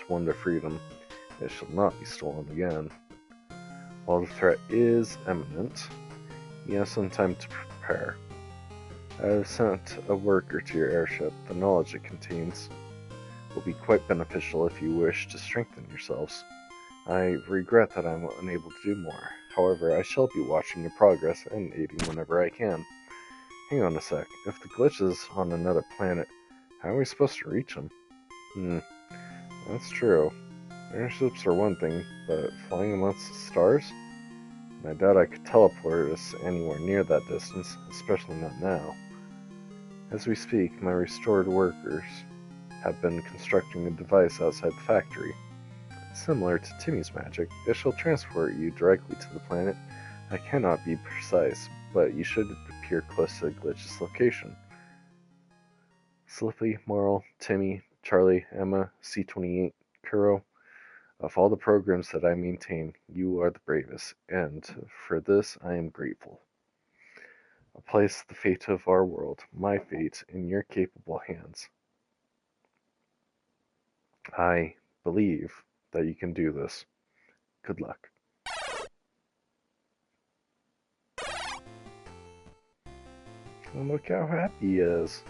won their freedom. It shall not be stolen again. While the threat is imminent, you have some time to prepare. I have sent a worker to your airship. The knowledge it contains will be quite beneficial if you wish to strengthen yourselves. I regret that I'm unable to do more. However, I shall be watching your progress and aiding whenever I can. Hang on a sec. If the glitch is on another planet, how are we supposed to reach him? That's true. Airships are one thing, but flying amongst the stars? I doubt I could teleport us anywhere near that distance, especially not now. As we speak, my restored workers have been constructing a device outside the factory. Similar to Timmy's magic, it shall transport you directly to the planet. I cannot be precise, but you should appear close to the glitch's location. Slippy, Marl, Timmy, Charlie, Emma, C28, Kuro. Of all the programs that I maintain, you are the bravest, and for this I am grateful. I place the fate of our world, my fate, in your capable hands. I believe that you can do this. Good luck. And look how happy he is.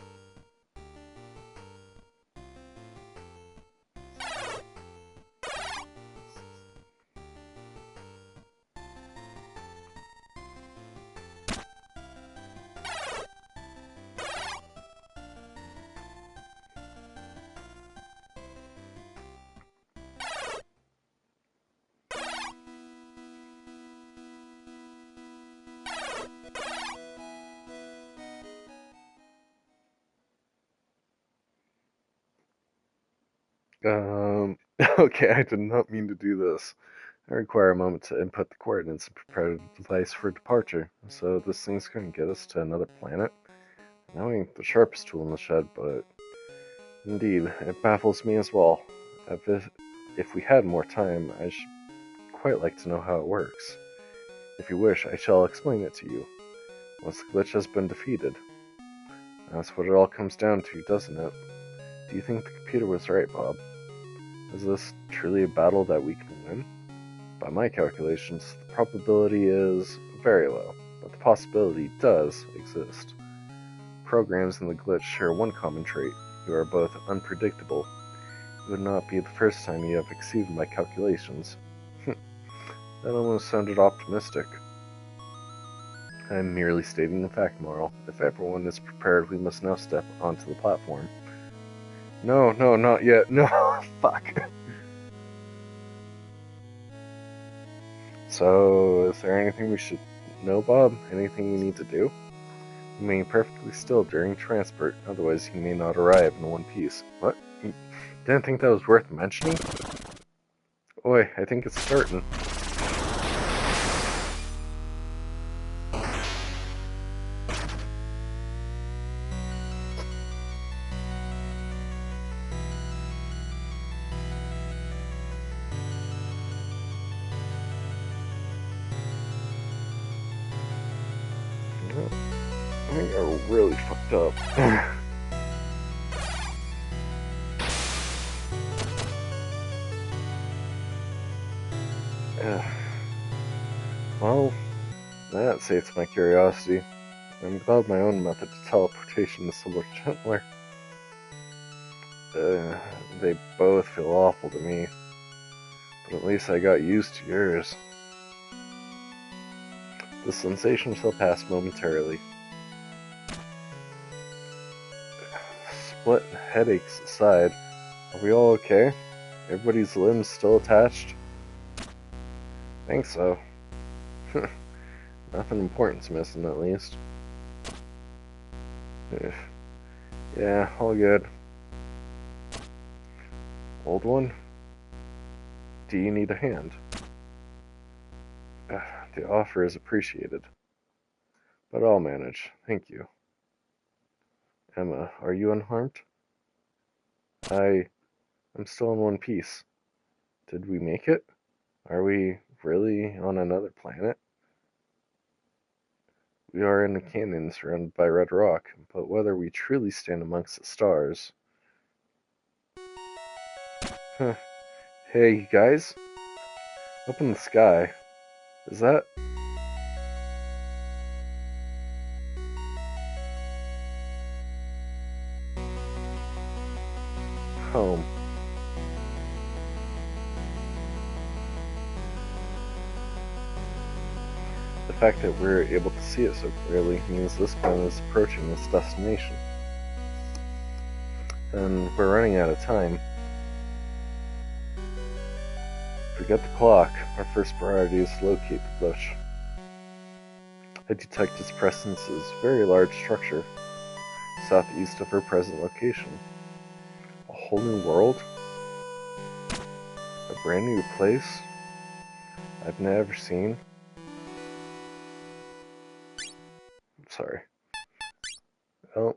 Okay, I did not mean to do this. I require a moment to input the coordinates and prepare the device for departure. So this thing's gonna get us to another planet? Now we ain't the sharpest tool in the shed, but indeed, it baffles me as well. If we had more time, I should quite like to know how it works. If you wish, I shall explain it to you. Once the glitch has been defeated. That's what it all comes down to, doesn't it? Do you think the computer was right, Bob? Is this truly a battle that we can win? By my calculations, the probability is very low, but the possibility does exist. Programs in the glitch share one common trait. You are both unpredictable. It would not be the first time you have exceeded my calculations. That almost sounded optimistic. I am merely stating the fact, Moral. If everyone is prepared, we must now step onto the platform. No, not yet. No, fuck. So, is there anything we should know, Bob? Anything we need to do? Remain perfectly still during transport, otherwise he may not arrive in one piece. What? You didn't think that was worth mentioning? Oi, I think it's starting. We are really fucked up. Well, that sates my curiosity. I'm glad my own method of teleportation is somewhat gentler. They both feel awful to me. But at least I got used to yours. The sensation shall pass momentarily. Split headaches aside, are we all okay? Everybody's limbs still attached? Think so. Nothing important's missing, at least. Yeah, all good. Old one? Do you need a hand? The offer is appreciated. But I'll manage. Thank you. Emma, are you unharmed? I'm still in one piece. Did we make it? Are we really on another planet? We are in a canyon surrounded by red rock, but whether we truly stand amongst the stars... Huh. Hey, you guys? Up in the sky. Is that... home? The fact that we're able to see it so clearly means this planet is approaching its destination. And we're running out of time. Forget the clock. Our first priority is to locate the glitch. I detect its presence as a very large structure, southeast of our present location. A whole new world? A brand new place? I've never seen? Sorry. Oh.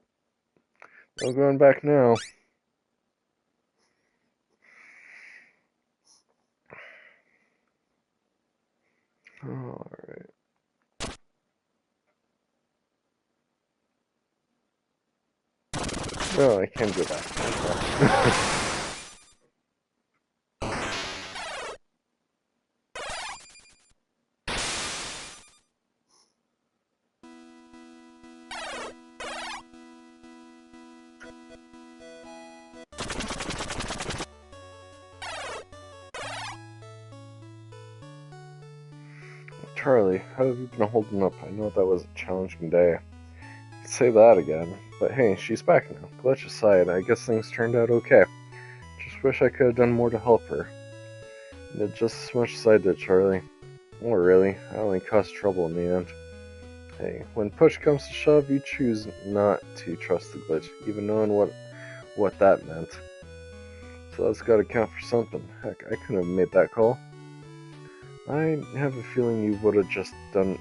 No going back now. Alright. No, I can't go back. Charlie, how have you been holding up? I know that was a challenging day. Say that again. But hey, she's back now. Glitch aside, I guess things turned out okay. Just wish I could have done more to help her. I did just as much as I did, Charlie. Well, really, I only caused trouble in the end. Hey, when push comes to shove, you choose not to trust the glitch, even knowing what that meant. so that's gotta count for something. Heck, I couldn't have made that call. I have a feeling you would have just done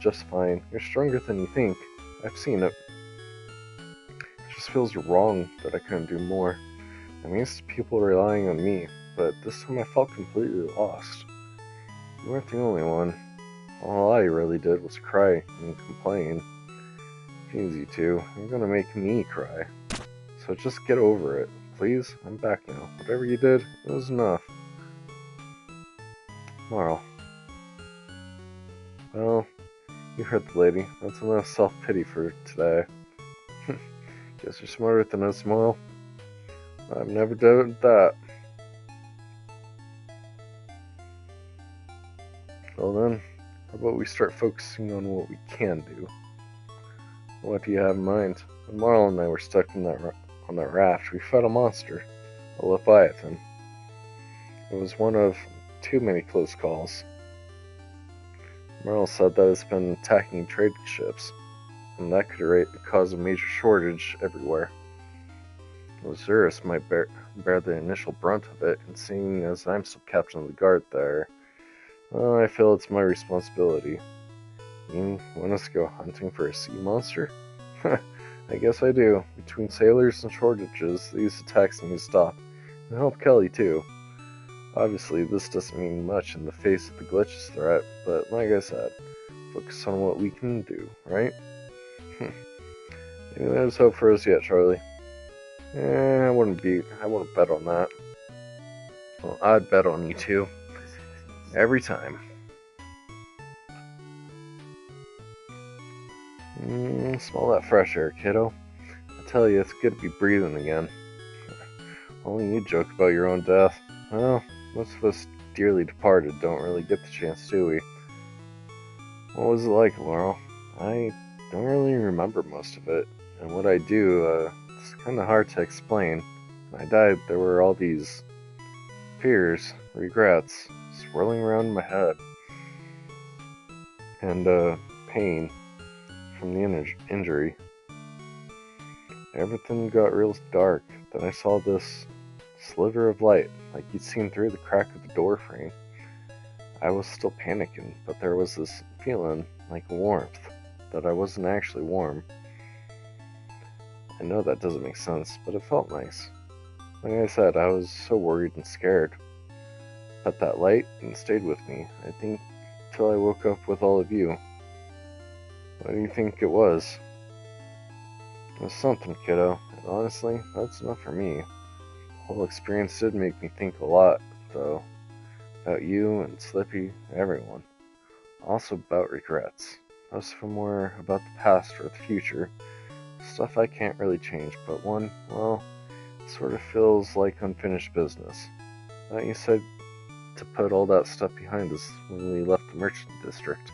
just fine. You're stronger than you think. I've seen it. It just feels wrong that I couldn't do more. I'm used to people relying on me, but this time I felt completely lost. You weren't the only one. All I really did was cry and complain. Jeez, you two, you're gonna make me cry. So just get over it, please. I'm back now. Whatever you did, it was enough. Marl. Well, you heard the lady. That's enough self-pity for today. Guess you're smarter than us, Marl. I've never doubted that. Well then, how about we start focusing on what we can do? What do you have in mind? When Marl and I were stuck on that raft, we fought a monster, a Leviathan. It was one of too many close calls. Marl said that it's been attacking trade ships, and that could cause a major shortage everywhere. Lazarus might bear the initial brunt of it, and seeing as I'm still captain of the guard there, I feel it's my responsibility. You want us to go hunting for a sea monster? I guess I do. Between sailors and shortages, these attacks need to stop. And help Kelly, too. Obviously, this doesn't mean much in the face of the glitches threat, but like I said, focus on what we can do, right? Maybe there's hope for us yet, Charlie. I wouldn't bet on that. Well, I'd bet on you two. Every time. Smell that fresh air, kiddo. I tell you, it's good to be breathing again. Only you joke about your own death. Well, most of us dearly departed don't really get the chance, do we? What was it like, Laurel? I don't really remember most of it. And what I do, it's kind of hard to explain. When I died, there were all these fears, regrets, swirling around in my head. And, pain from the injury. Everything got real dark. Then I saw this sliver of light, like you'd seen through the crack of the door frame. I was still panicking, but there was this feeling like warmth, that I wasn't actually warm. I know that doesn't make sense, but it felt nice. Like I said, I was so worried and scared. But that light stayed with me, I think, till I woke up with all of you. What do you think it was? It was something, kiddo, and honestly, that's enough for me. The whole experience did make me think a lot, though, about you and Slippy, everyone. Also about regrets. Most of them were about the past or the future. Stuff I can't really change, but one, well, it sort of feels like unfinished business. You said to put all that stuff behind us when we left the merchant district.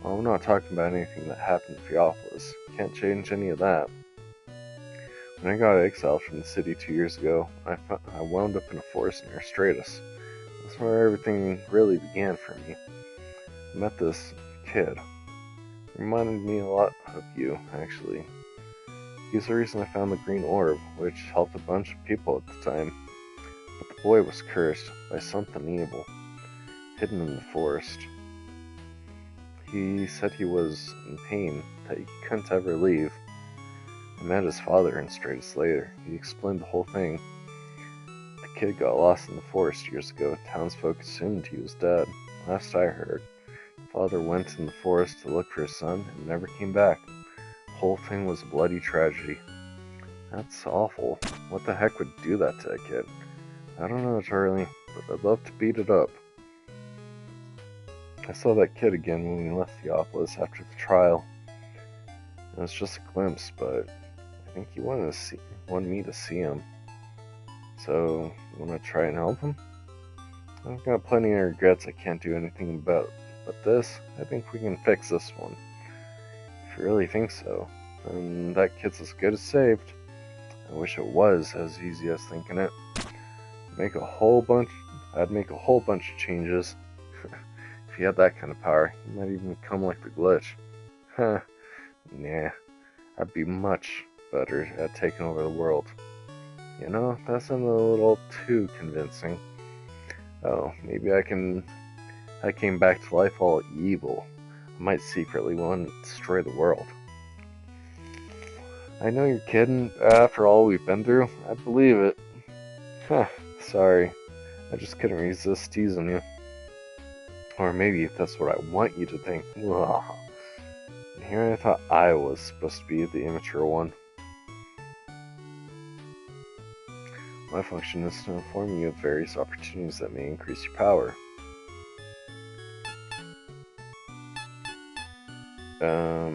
Well, I'm not talking about anything that happened in Theopolis. Can't change any of that. When I got exiled from the city 2 years ago, I wound up in a forest near Stratus. That's where everything really began for me. I met this kid. He reminded me a lot of you, actually. He's the reason I found the green orb, which helped a bunch of people at the time. But the boy was cursed by something evil, hidden in the forest. He said he was in pain, that he couldn't ever leave. I met his father in Stratus later. He explained the whole thing. The kid got lost in the forest years ago. Townsfolk assumed he was dead. Last I heard, the father went in the forest to look for his son and never came back. The whole thing was a bloody tragedy. That's awful. What the heck would do that to a kid? I don't know, Charlie, but I'd love to beat it up. I saw that kid again when we left Theopolis after the trial. It was just a glimpse, but I think he wanted me to see him. So, you want to try and help him? I've got plenty of regrets I can't do anything about, but this, I think we can fix this one. If you really think so, then that kid's as good as saved. I wish it was as easy as thinking it. I'd make a whole bunch of changes. If he had that kind of power, he might even become like the glitch. Huh. Nah. I'd be much better at taking over the world. You know, that sounded a little too convincing. Oh, maybe I came back to life all evil. I might secretly want to destroy the world. I know you're kidding, but after all we've been through, I believe it. Huh, sorry. I just couldn't resist teasing you. Or maybe that's what I want you to think. Ugh. And here I thought I was supposed to be the immature one. My function is to inform you of various opportunities that may increase your power. Um...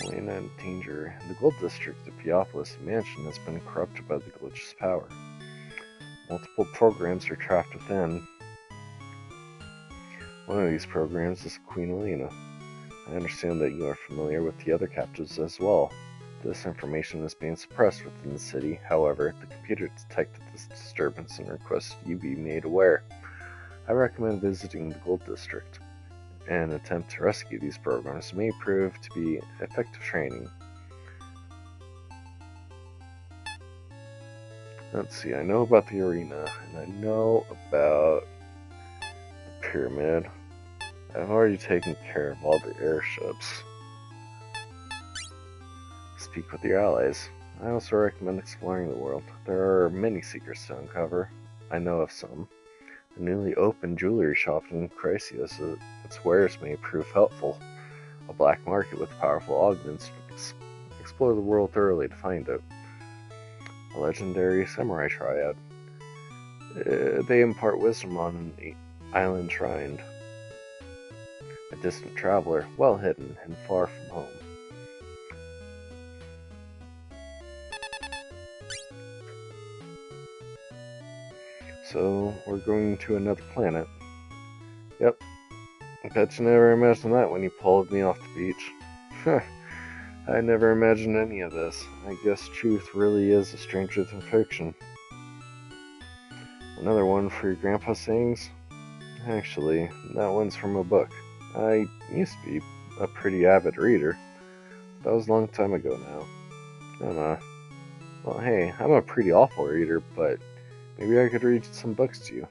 Elena in danger. The Gold District of Piopolis Mansion has been corrupted by the glitch's power. Multiple programs are trapped within. One of these programs is Queen Elena. I understand that you are familiar with the other captives as well. This information is being suppressed within the city. However, the computer detected this disturbance and requested you be made aware. I recommend visiting the Gold District. An attempt to rescue these programs may prove to be effective training. Let's see, I know about the arena, and I know about the pyramid. I've already taken care of all the airships. Speak with your allies. I also recommend exploring the world. There are many secrets to uncover. I know of some. A newly opened jewelry shop in Chrysius, its wares may prove helpful. A black market with powerful augments. Explore the world thoroughly to find it. A legendary samurai triad. They impart wisdom on an island shrine. A distant traveler, well hidden and far from home. So, we're going to another planet. Yep. I bet you never imagined that when you pulled me off the beach. I never imagined any of this. I guess truth really is a stranger than fiction. Another one for your grandpa's sayings? Actually, that one's from a book. I used to be a pretty avid reader. That was a long time ago now. Well, hey, I'm a pretty awful reader, but maybe I could read some books to you.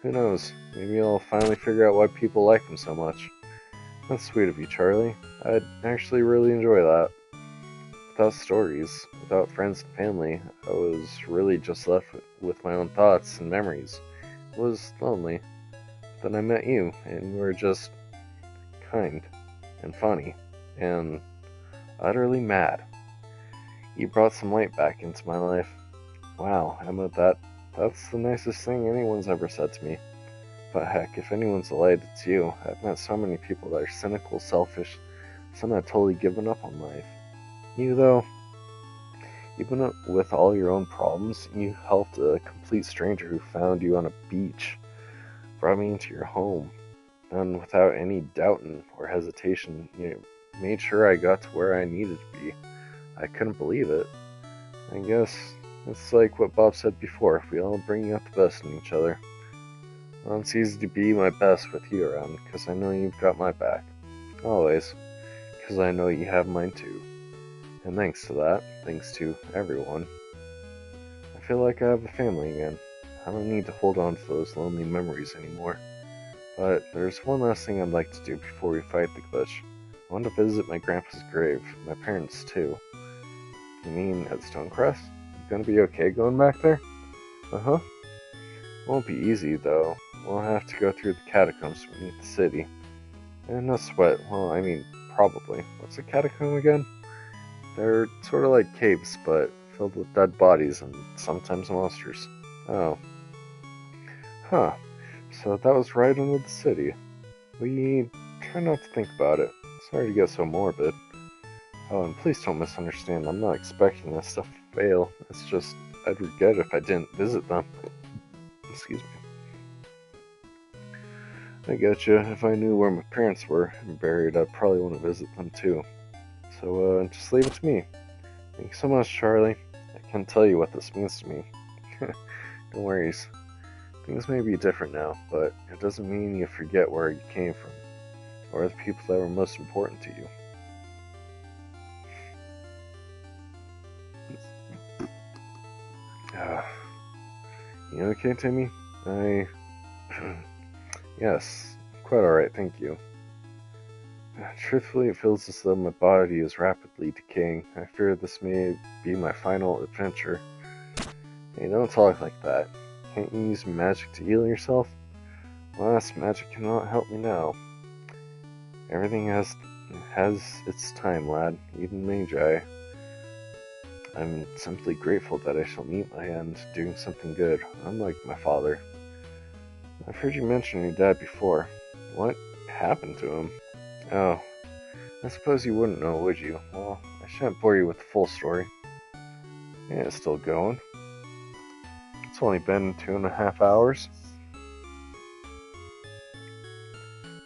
Who knows? Maybe I'll finally figure out why people like them so much. That's sweet of you, Charlie. I'd actually really enjoy that. Without stories, without friends and family, I was really just left with my own thoughts and memories. It was lonely. Then I met you, and you were just kind and funny and utterly mad. You brought some light back into my life. Wow, Emma, that's the nicest thing anyone's ever said to me. But heck, if anyone's a light, it's you. I've met so many people that are cynical, selfish, some have totally given up on life. You, though, even with all your own problems, you helped a complete stranger who found you on a beach, brought me into your home, and without any doubt or hesitation, you made sure I got to where I needed to be. I couldn't believe it. I guess it's like what Bob said before, we all bring out the best in each other. Well, it's easy to be my best with you around, because I know you've got my back. Always. Because I know you have mine too. And thanks to that, thanks to everyone, I feel like I have a family again. I don't need to hold on to those lonely memories anymore. But there's one last thing I'd like to do before we fight the glitch. I want to visit my grandpa's grave, my parents too. You mean at Stonecrest? You gonna be okay going back there? Uh-huh. Won't be easy, though. We'll have to go through the catacombs beneath the city. And no sweat. Well, I mean, probably. What's a catacomb again? They're sort of like caves, but filled with dead bodies and sometimes monsters. Oh. Huh. So that was right under the city. We try not to think about it. Sorry to get so morbid. Oh, and please don't misunderstand. I'm not expecting this stuff to fail. It's just, I'd regret if I didn't visit them. Excuse me. I getcha. If I knew where my parents were buried, I'd probably want to visit them too. So, just leave it to me. Thanks so much, Charlie. I can't tell you what this means to me. No worries. Things may be different now, but it doesn't mean you forget where you came from, or the people that were most important to you. You okay, Timmy? Yes, quite alright, thank you. Truthfully, it feels as though my body is rapidly decaying. I fear this may be my final adventure. Hey, don't talk like that. Can't you use magic to heal yourself? Alas, magic cannot help me now. Everything has its time, lad, even Magi. I'm simply grateful that I shall meet my end doing something good, unlike my father. I've heard you mention your dad before. What happened to him? Oh, I suppose you wouldn't know, would you? Well, I shan't bore you with the full story. Yeah, it's still going. It's only been 2.5 hours.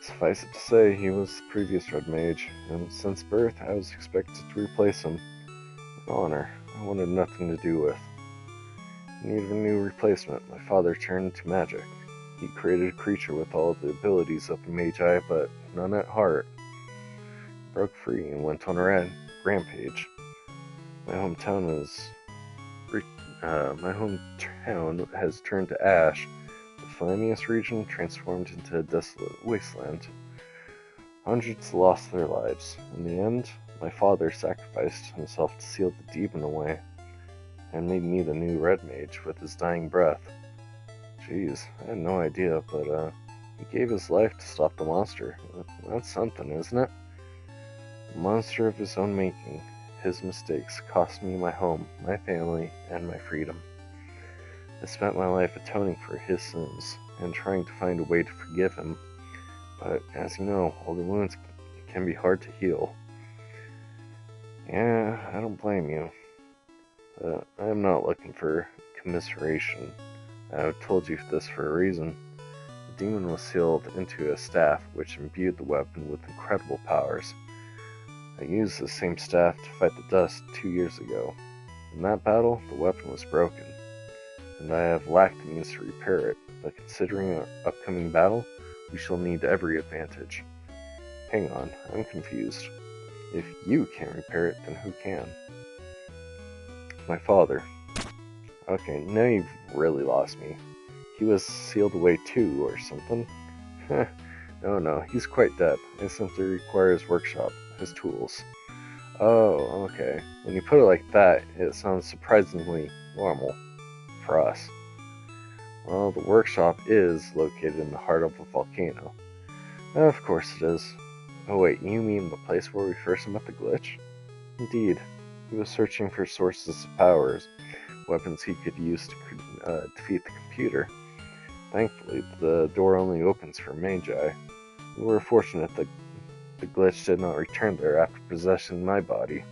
Suffice it to say, he was the previous Red Mage, and since birth I was expected to replace him. An honor I wanted nothing to do with. In need of a new replacement, my father turned to magic. He created a creature with all the abilities of a Magi, but none at heart. Broke free and went on a rampage. My hometown has turned to ash. The Flammius region transformed into a desolate wasteland. Hundreds lost their lives. In the end, my father sacrificed himself to seal the demon away, and made me the new Red Mage with his dying breath. Jeez, I had no idea, but he gave his life to stop the monster. That's something, isn't it? A monster of his own making. His mistakes cost me my home, my family, and my freedom. I spent my life atoning for his sins, and trying to find a way to forgive him. But, as you know, older wounds can be hard to heal. Yeah, I don't blame you. But I am not looking for commiseration. I've told you this for a reason. The demon was sealed into a staff which imbued the weapon with incredible powers. I used the same staff to fight the dust 2 years ago. In that battle, the weapon was broken, and I have lacked the means to repair it, but considering our upcoming battle, we shall need every advantage. Hang on, I'm confused. If you can't repair it, then who can? My father. Okay, now you've really lost me. He was sealed away too, or something? No, he's quite dead. I simply require his workshop, his tools. Oh, okay. When you put it like that, it sounds surprisingly normal for us. Well, the workshop is located in the heart of a volcano. Of course it is. Oh wait, you mean the place where we first met the glitch? Indeed. He was searching for sources of powers, weapons he could use to defeat the computer. Thankfully, the door only opens for Magi. We were fortunate that the glitch did not return there after possessing my body.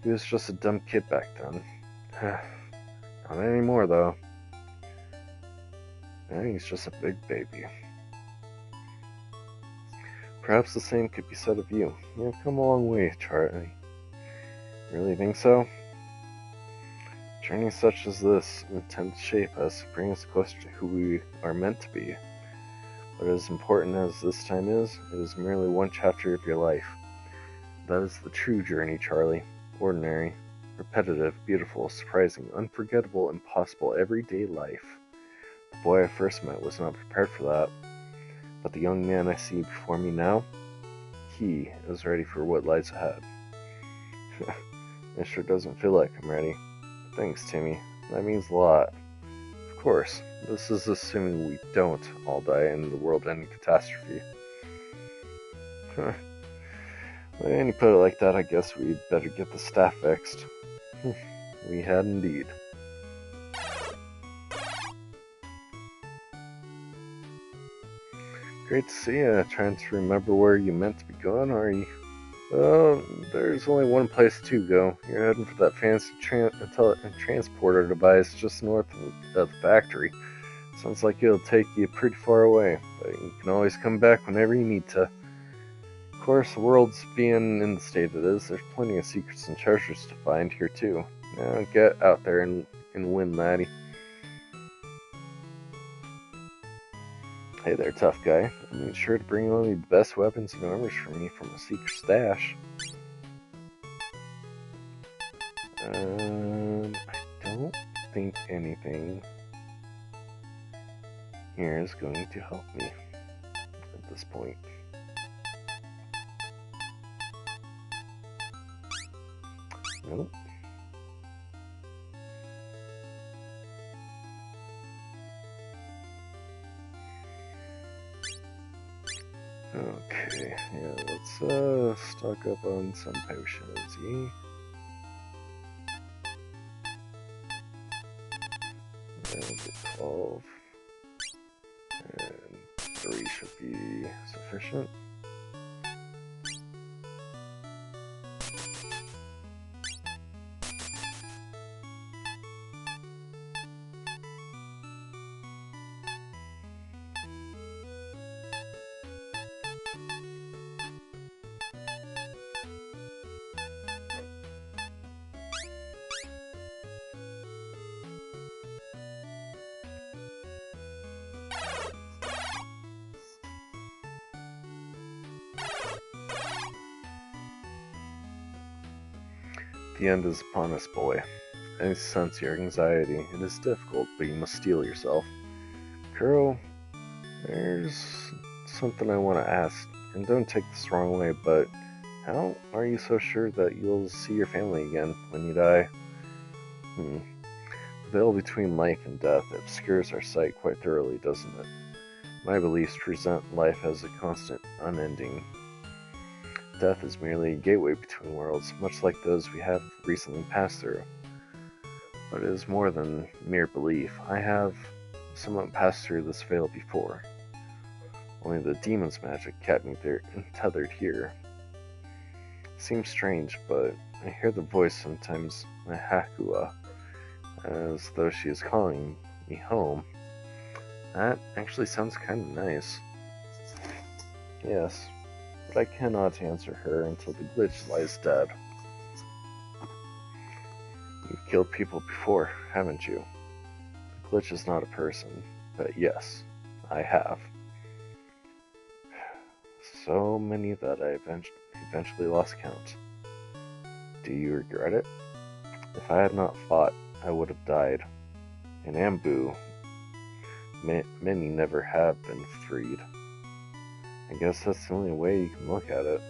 He was just a dumb kid back then. Not anymore, though. Now he's just a big baby. Perhaps the same could be said of you. You've come a long way, Charlie. Really think so? Journeys such as this intend to shape us, bring us closer to who we are meant to be. But as important as this time is, it is merely one chapter of your life. That is the true journey, Charlie. Ordinary, repetitive, beautiful, surprising, unforgettable, impossible, everyday life. The boy I first met was not prepared for that. But the young man I see before me now, he is ready for what lies ahead. It sure doesn't feel like I'm ready. Thanks, Timmy. That means a lot. Of course, this is assuming we don't all die in the world-ending catastrophe. When you put it like that, I guess we'd better get the staff fixed. We had indeed. Great to see you. Trying to remember where you meant to be going, are you? Well, there's only one place to go. You're heading for that fancy transporter device just north of the factory. Sounds like it'll take you pretty far away, but you can always come back whenever you need to. Of course, the world's being in the state it is, there's plenty of secrets and treasures to find here too. Now get out there and win, laddie. Hey there, tough guy. I made sure to bring only the best weapons and armors for me from a secret stash. I don't think anything here is going to help me at this point. Nope. Okay, yeah, let's stock up on some potions, yeah? And get 12. And 3 should be sufficient. The end is upon us, boy. I sense your anxiety. It is difficult, but you must steel yourself. Kuro, there's something I want to ask, and don't take this the wrong way, but how are you so sure that you'll see your family again when you die? The veil between life and death obscures our sight quite thoroughly, doesn't it? My beliefs present life as a constant, unending. Death is merely a gateway between worlds, much like those we have recently passed through. But it is more than mere belief. I have somewhat passed through this veil before. Only the demon's magic kept me there, tethered here. It seems strange, but I hear the voice sometimes, Hakua, as though she is calling me home. That actually sounds kind of nice. Yes, but I cannot answer her until the glitch lies dead. You've killed people before, haven't you? The glitch is not a person, but yes, I have. So many that I eventually lost count. Do you regret it? If I had not fought, I would have died. In Anbu, many never have been freed. I guess that's the only way you can look at it.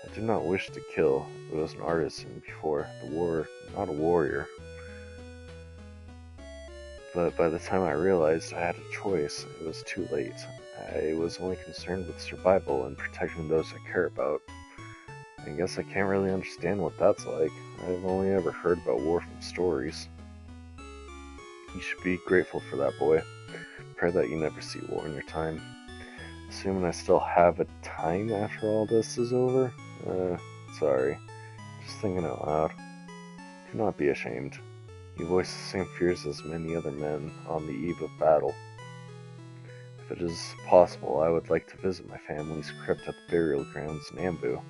I did not wish to kill. I was an artisan before the war, not a warrior. But by the time I realized I had a choice, it was too late. I was only concerned with survival and protecting those I care about. I guess I can't really understand what that's like. I've only ever heard about war from stories. You should be grateful for that, boy. Pray that you never see war in your time. Assuming I still have a time after all this is over? Sorry. Just thinking out loud. Do not be ashamed. You voice the same fears as many other men on the eve of battle. If it is possible, I would like to visit my family's crypt at the burial grounds in Anbu.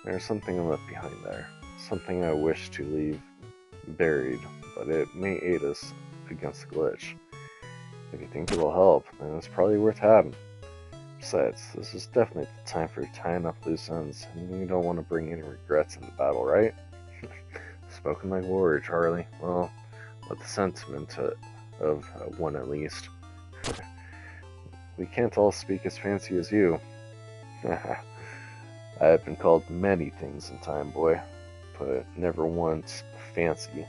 There is something I left behind there. Something I wish to leave buried, but it may aid us against the glitch. If you think it will help, then it's probably worth having. Besides, this is definitely the time for tying up loose ends, and you don't want to bring any regrets in the battle, right? Spoken like a warrior, Charlie. Well, with the sentiment of one at least. We can't all speak as fancy as you. I have been called many things in time, boy, but never once fancy.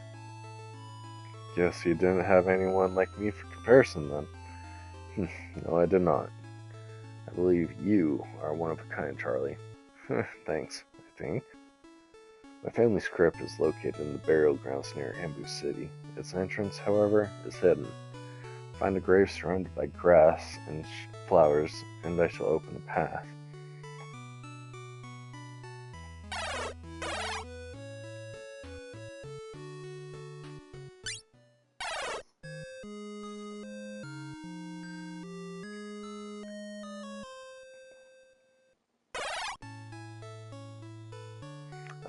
Guess you didn't have anyone like me for comparison, then. No, I did not. I believe you are one of a kind, Charlie. Thanks, I think. My family's crypt is located in the burial grounds near Anbu City. Its entrance, however, is hidden. Find a grave surrounded by grass and flowers, and I shall open a path.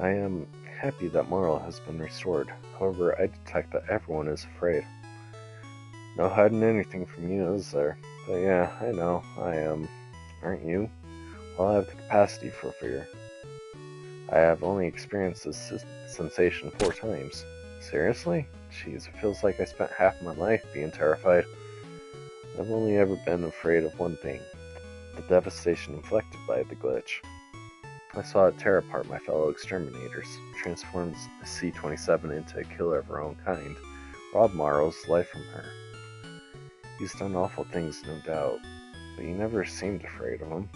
I am happy that morale has been restored. However, I detect that everyone is afraid. No hiding anything from you, is there? But yeah, I know, I am. Aren't you? Well, I have the capacity for fear. I have only experienced this sensation 4 times. Seriously? Jeez, it feels like I spent half my life being terrified. I've only ever been afraid of one thing: the devastation inflicted by the glitch. I saw it tear apart my fellow exterminators, transform C-27 into a killer of her own kind, rob Morrow's life from her. He's done awful things, no doubt, but you never seemed afraid of him.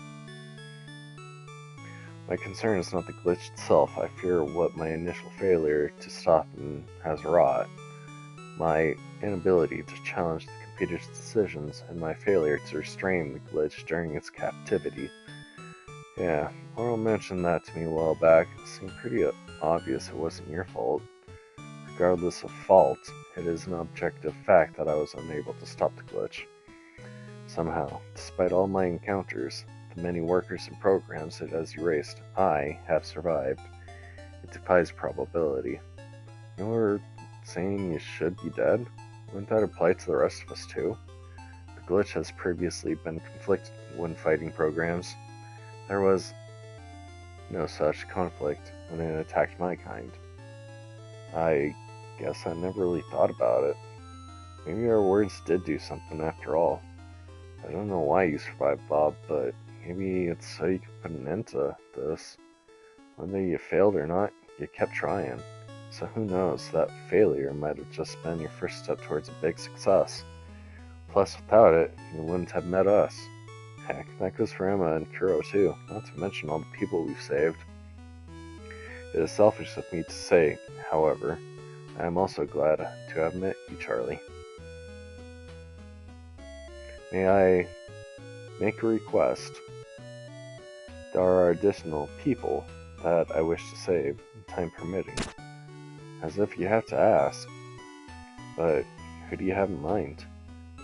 My concern is not the glitch itself. I fear what my initial failure to stop him has wrought. My inability to challenge the computer's decisions, and my failure to restrain the glitch during its captivity. Yeah, Laurel mentioned that to me a while back. It seemed pretty obvious it wasn't your fault. Regardless of fault, it is an objective fact that I was unable to stop the glitch. Somehow, despite all my encounters, the many workers and programs it has erased, I have survived. It defies probability. You're saying you should be dead? Wouldn't that apply to the rest of us too? The glitch has previously been conflicted when fighting programs. There was no such conflict when it attacked my kind. I guess I never really thought about it. Maybe our words did do something after all. I don't know why you survived, Bob, but maybe it's so you could put an end to this. Whether you failed or not, you kept trying. So who knows, that failure might have just been your first step towards a big success. Plus, without it, you wouldn't have met us. Heck, that goes for Emma and Kuro too, not to mention all the people we've saved. It is selfish of me to say, however, I am also glad to have met you, Charlie. May I make a request? There are additional people that I wish to save, time permitting. As if you have to ask. But who do you have in mind?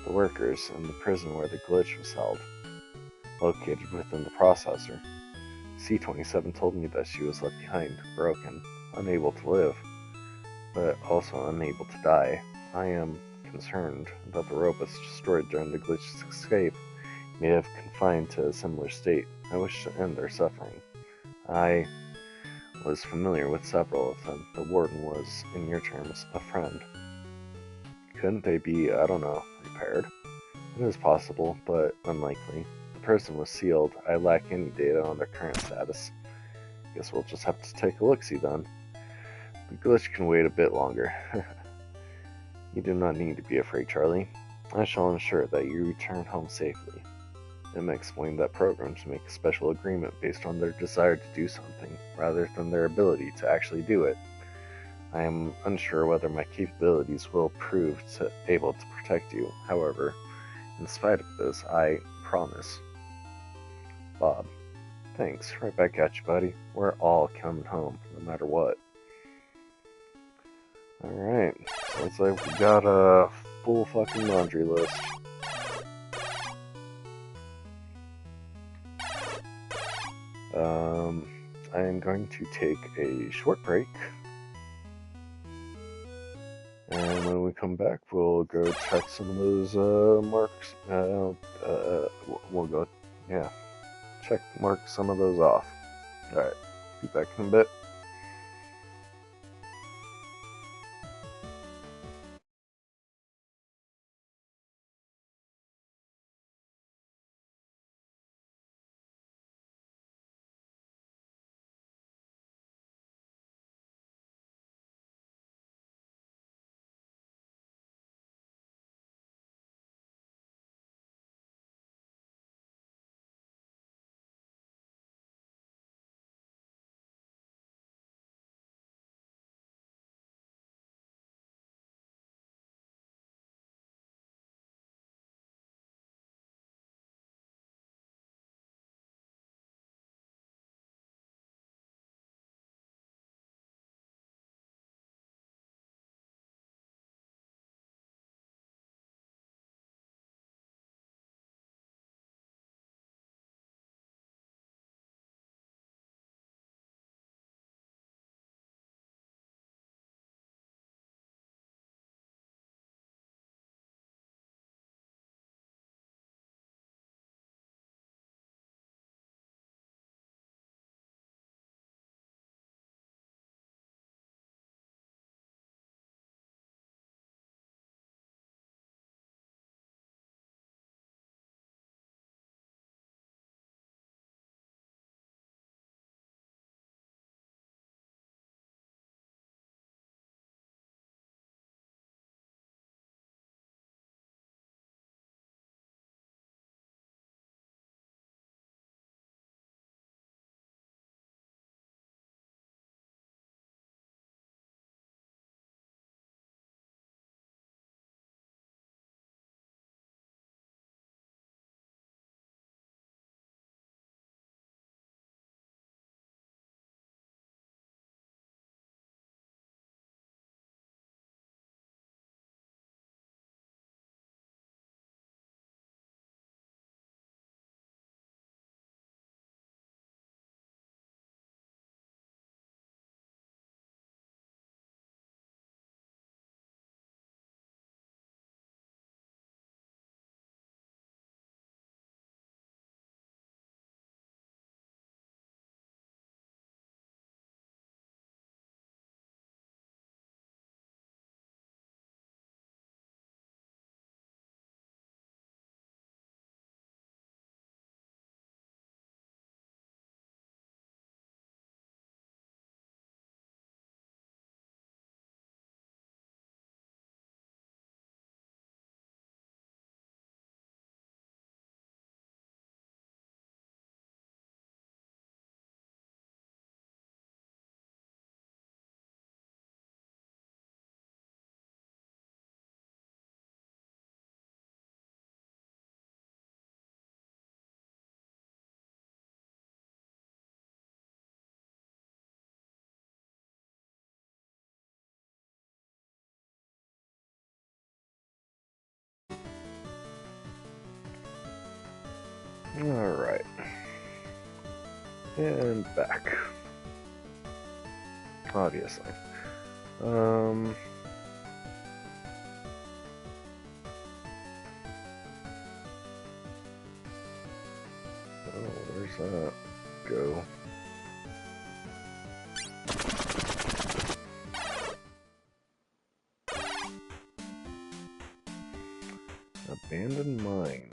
The workers in the prison where the glitch was held, located within the processor. C-27 told me that she was left behind, broken, unable to live, but also unable to die. I am concerned that the robots destroyed during the glitch's escape may have confined to a similar state. I wish to end their suffering. I was familiar with several of them. The warden was, in your terms, a friend. Couldn't they be, I don't know, repaired? It is possible, but unlikely. The prison was sealed. I lack any data on their current status. Guess we'll just have to take a look-see then. The glitch can wait a bit longer. You do not need to be afraid, Charlie. I shall ensure that you return home safely. Emma explained that programs make a special agreement based on their desire to do something, rather than their ability to actually do it. I am unsure whether my capabilities will prove able to protect you. However, in spite of this, I promise. Bob. Thanks. Right back at you, buddy. We're all coming home, no matter what. Alright. So it's like we got a full fucking laundry list. I am going to take a short break. And when we come back, we'll go check some of those marks. We'll go, yeah, mark some of those off. Alright, be back in a bit. Alright. And back. Obviously. Oh, where's that go? Abandoned mine.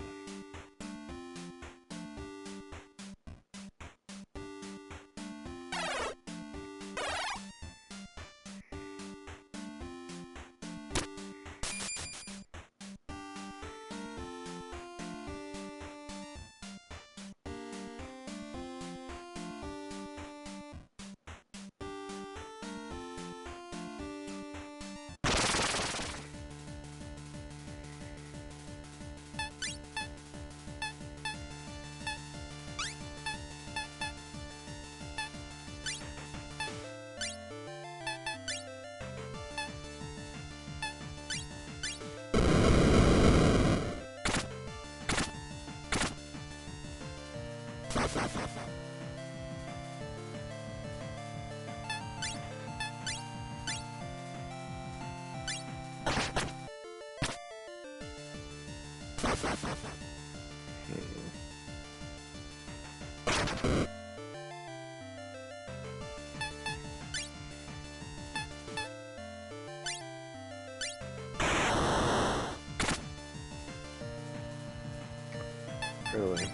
Really?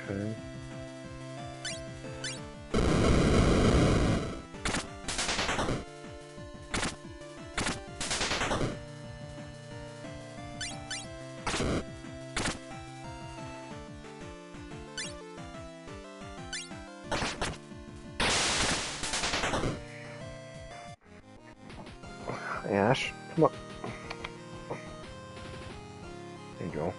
Okay. Ash, come on. There you go.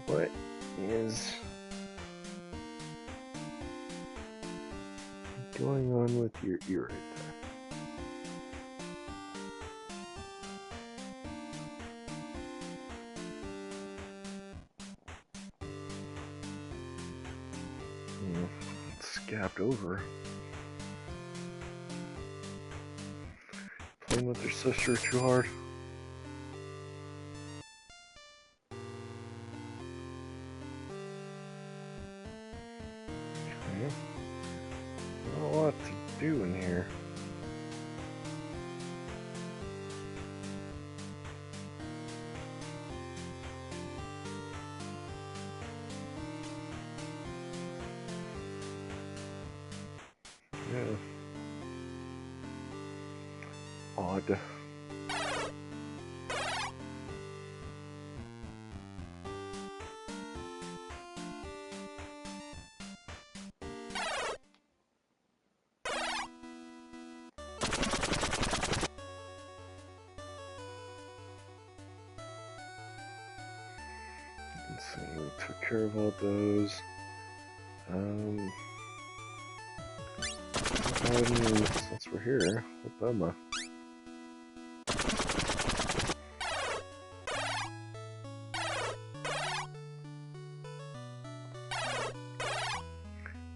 What is going on with your ear right there? Scabbed over. Playing with your sister too hard. Okay. Not a lot to do in here. Yeah. Odd. Let's see, we took care of all those. Since we're here, Obama.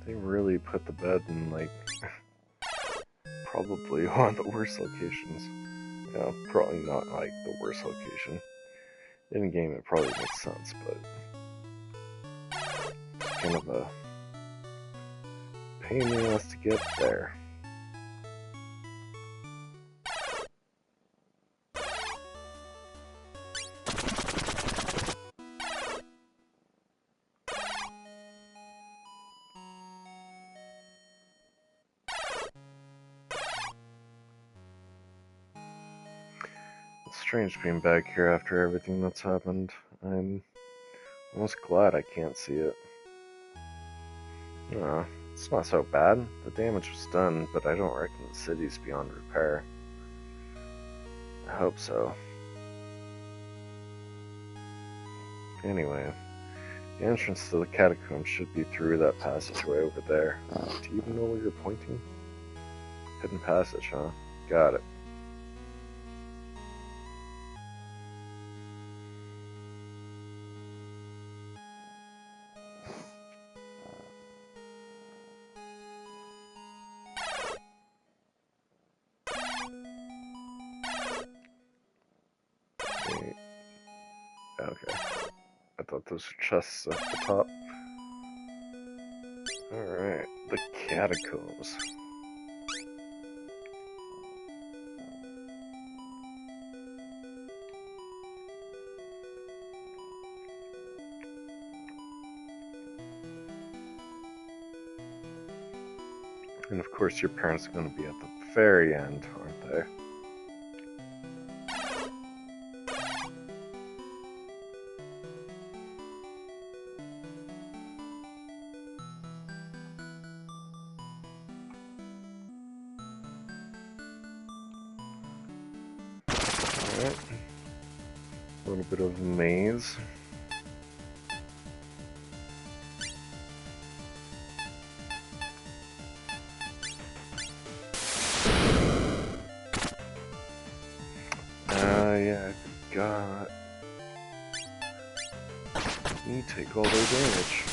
They really put the bed in, like, probably one of the worst locations. Yeah, probably not, like, the worst location. In game, it probably makes sense, but it's kind of a pain in the ass to get there. It's strange being back here after everything that's happened. I'm almost glad I can't see it. It's not so bad. The damage was done, but I don't reckon the city's beyond repair. I hope so. Anyway, the entrance to the catacombs should be through that passageway over there. Do you even know where you're pointing? Hidden passage, huh? Got it. Wait. Okay. I thought those were chests at the top. Alright, the catacombs. And of course your parents are going to be at the very end, aren't they? Alright. A little bit of maze. Yeah, I forgot. You take all their damage.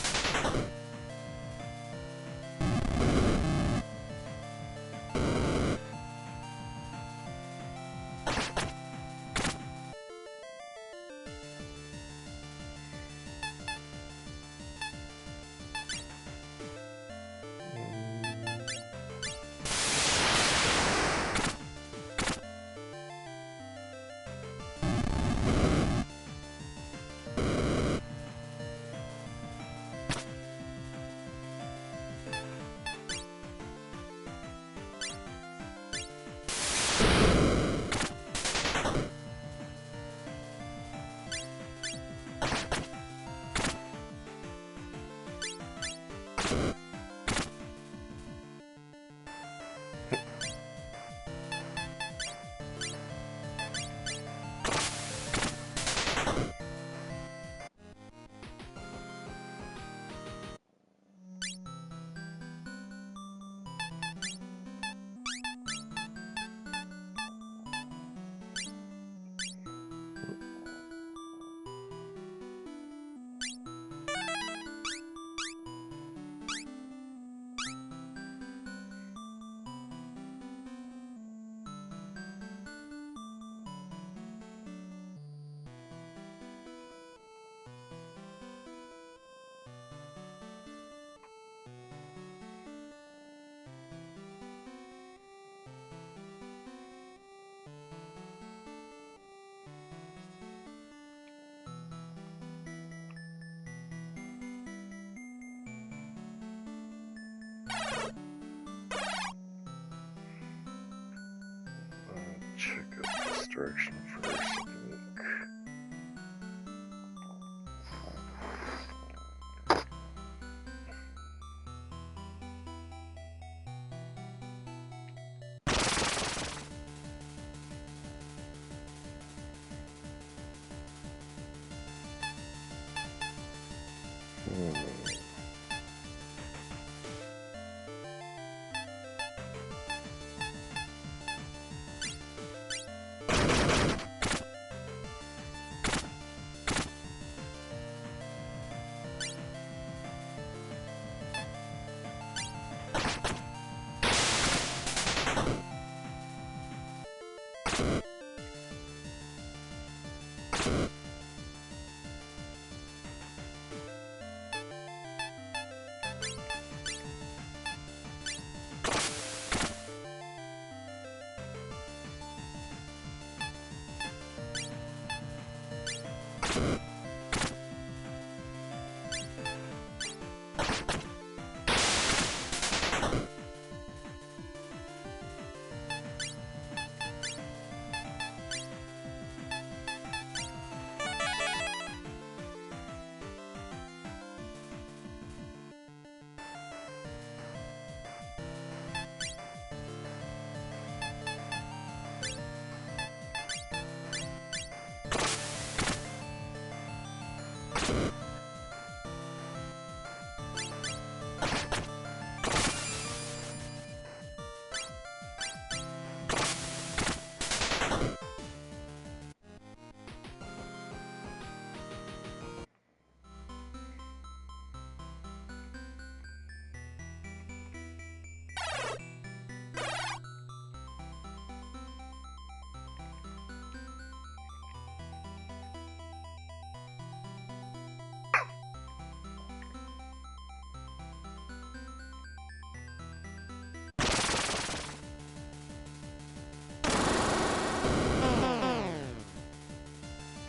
Check out this direction first, I think.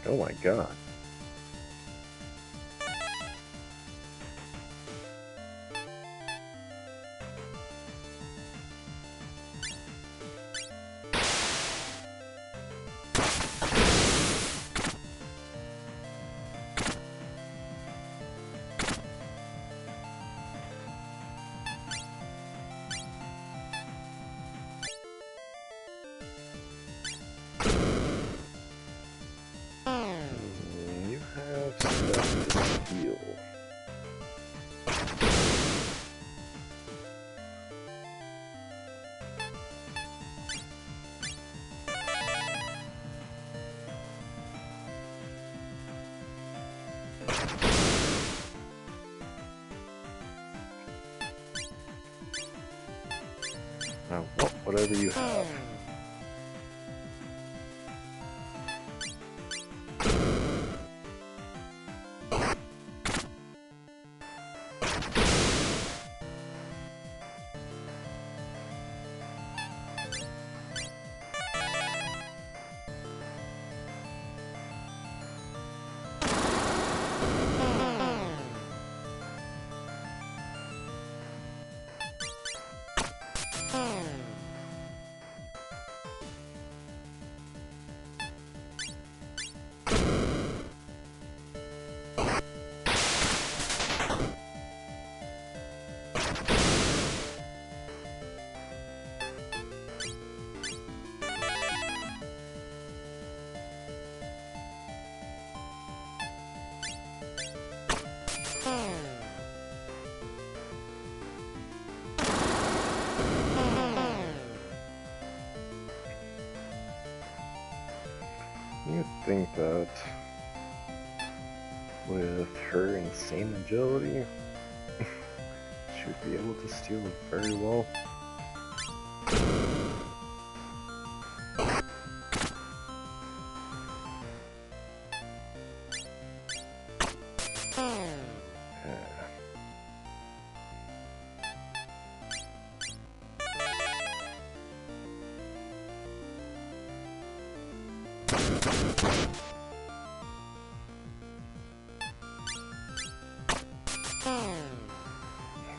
Oh my god. You have stuff to steal. Now, whatever you have. You'd think that with her insane agility, she'd be able to steal very well.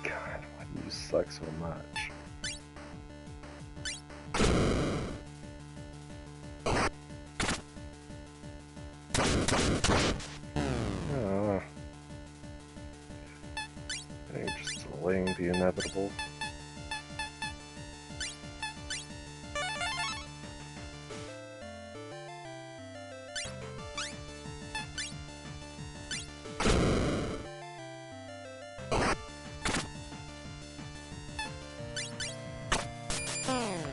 God, why do you suck so much? Oh. You're just delaying the inevitable.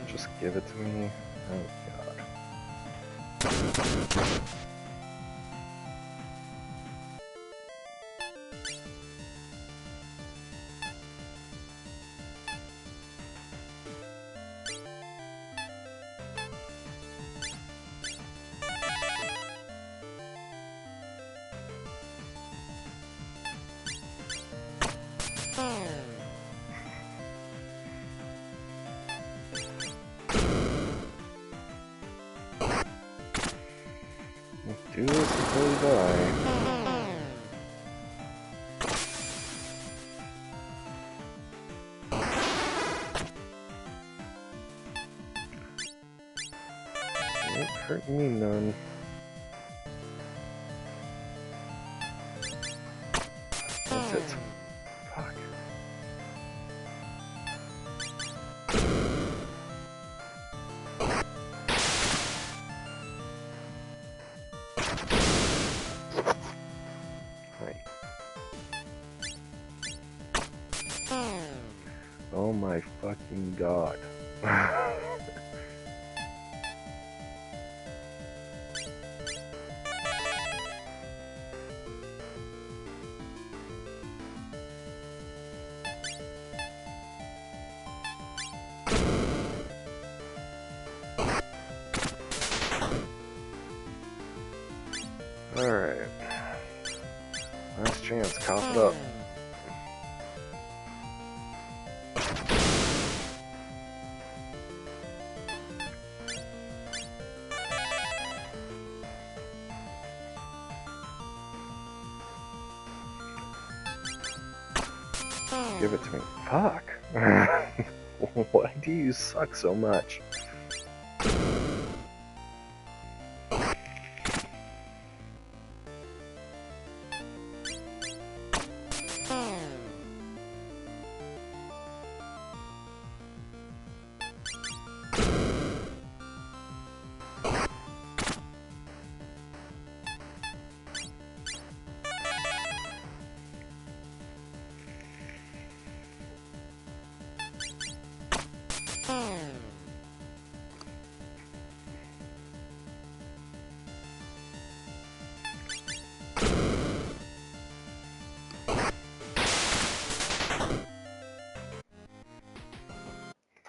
Just give it to me. Oh god. Do this until you die. Ain't hurting me none. That's it. Fuck. Hi. Oh my fucking god. Alright. Last chance, cough it up. Give it to me. Fuck. Why do you suck so much?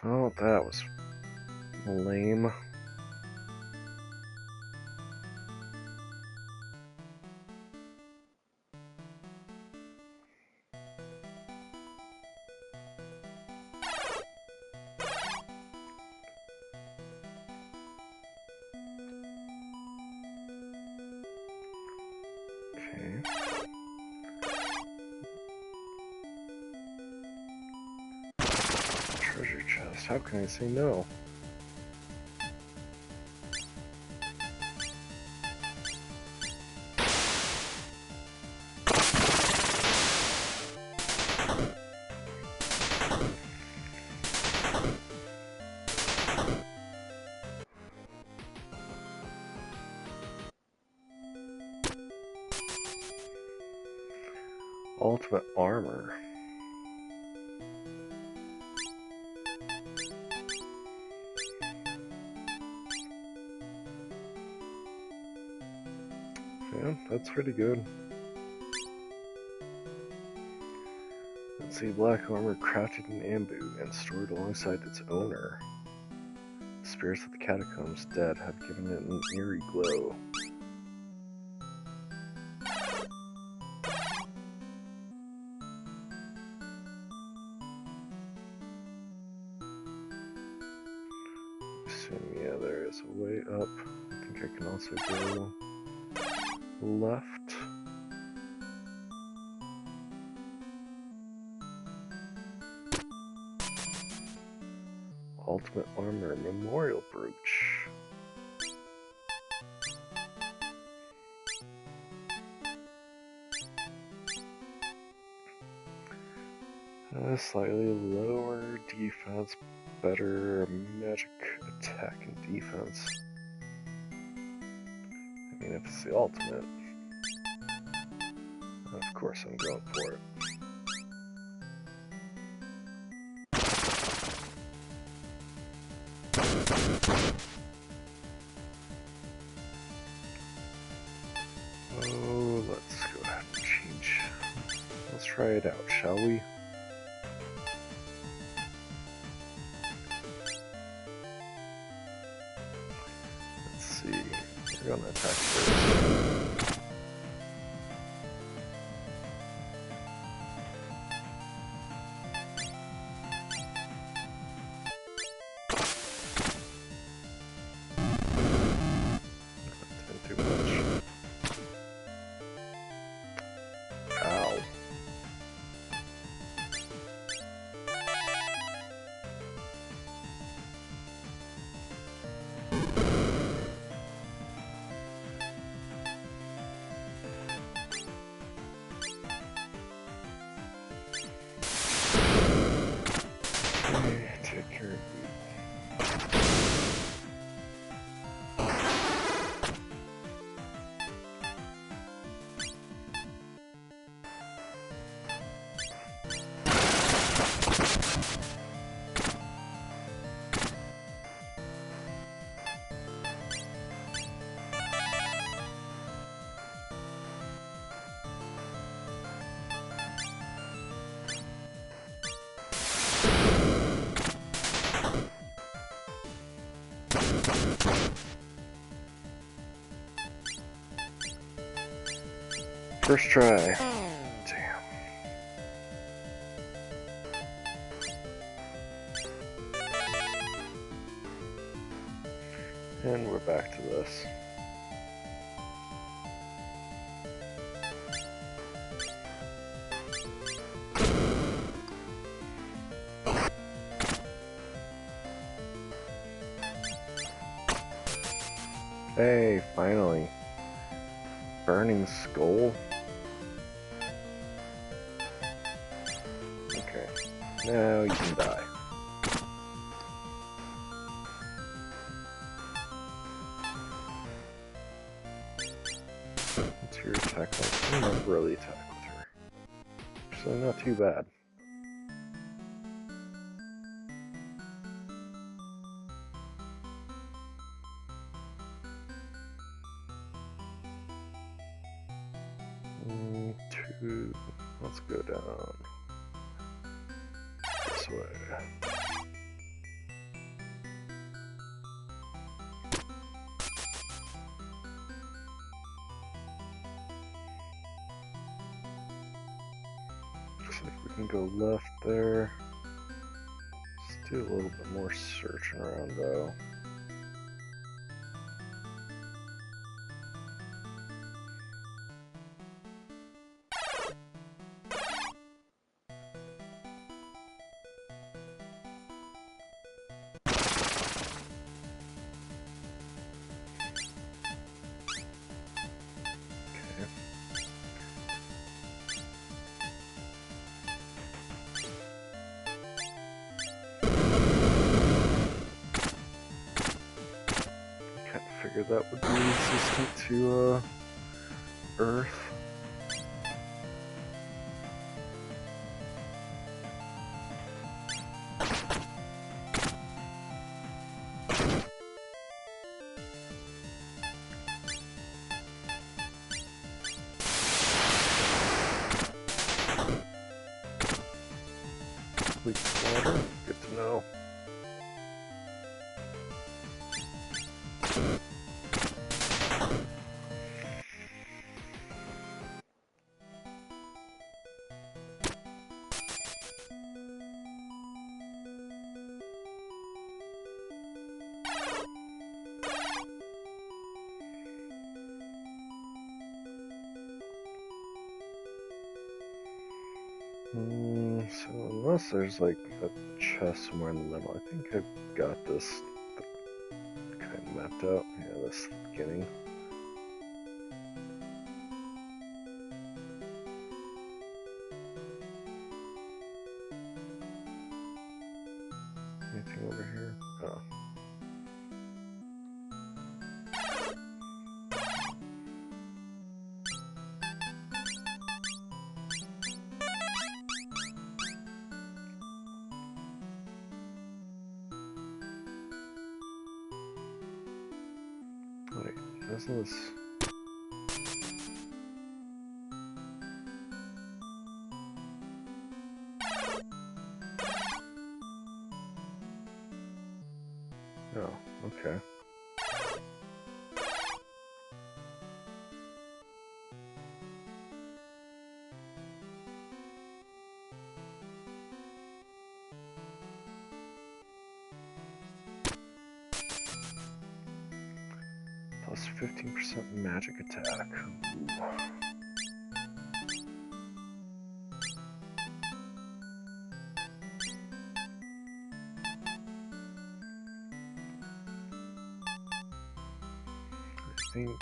Oh, that was lame. Okay. Treasure chest. How can I say no? Ultimate armor. Yeah, that's pretty good. Let's see, black armor crafted in Ambu and stored alongside its owner. The spirits of the catacombs dead have given it an eerie glow. Yeah, there is a way up. I think I can also go left. Ultimate Armor Memorial Brooch. Slightly lower defense, better magic attack and defense. I mean, if it's the ultimate, of course I'm going for it. Oh, let's go ahead and change. Let's try it out, shall we? Let's see. We're gonna attack first. Take care of you. First try. Damn. And we're back to this. Hey, finally. Burning Skull? Okay. Now you can die. What's your attack like? I never really attack with her. So not too bad. Two. Let's go down this way. Looks like we can go left there. Let's do a little bit more searching around though. Figured that would be resistant to Earth. Leaks water, good to know. So unless there's like a chest somewhere in the middle, I think I've got this kind of mapped out. Yeah, this beginning. Anything over here? Oh. Wait, isn't this... Oh, okay. Plus 15% magic attack. Ooh. I think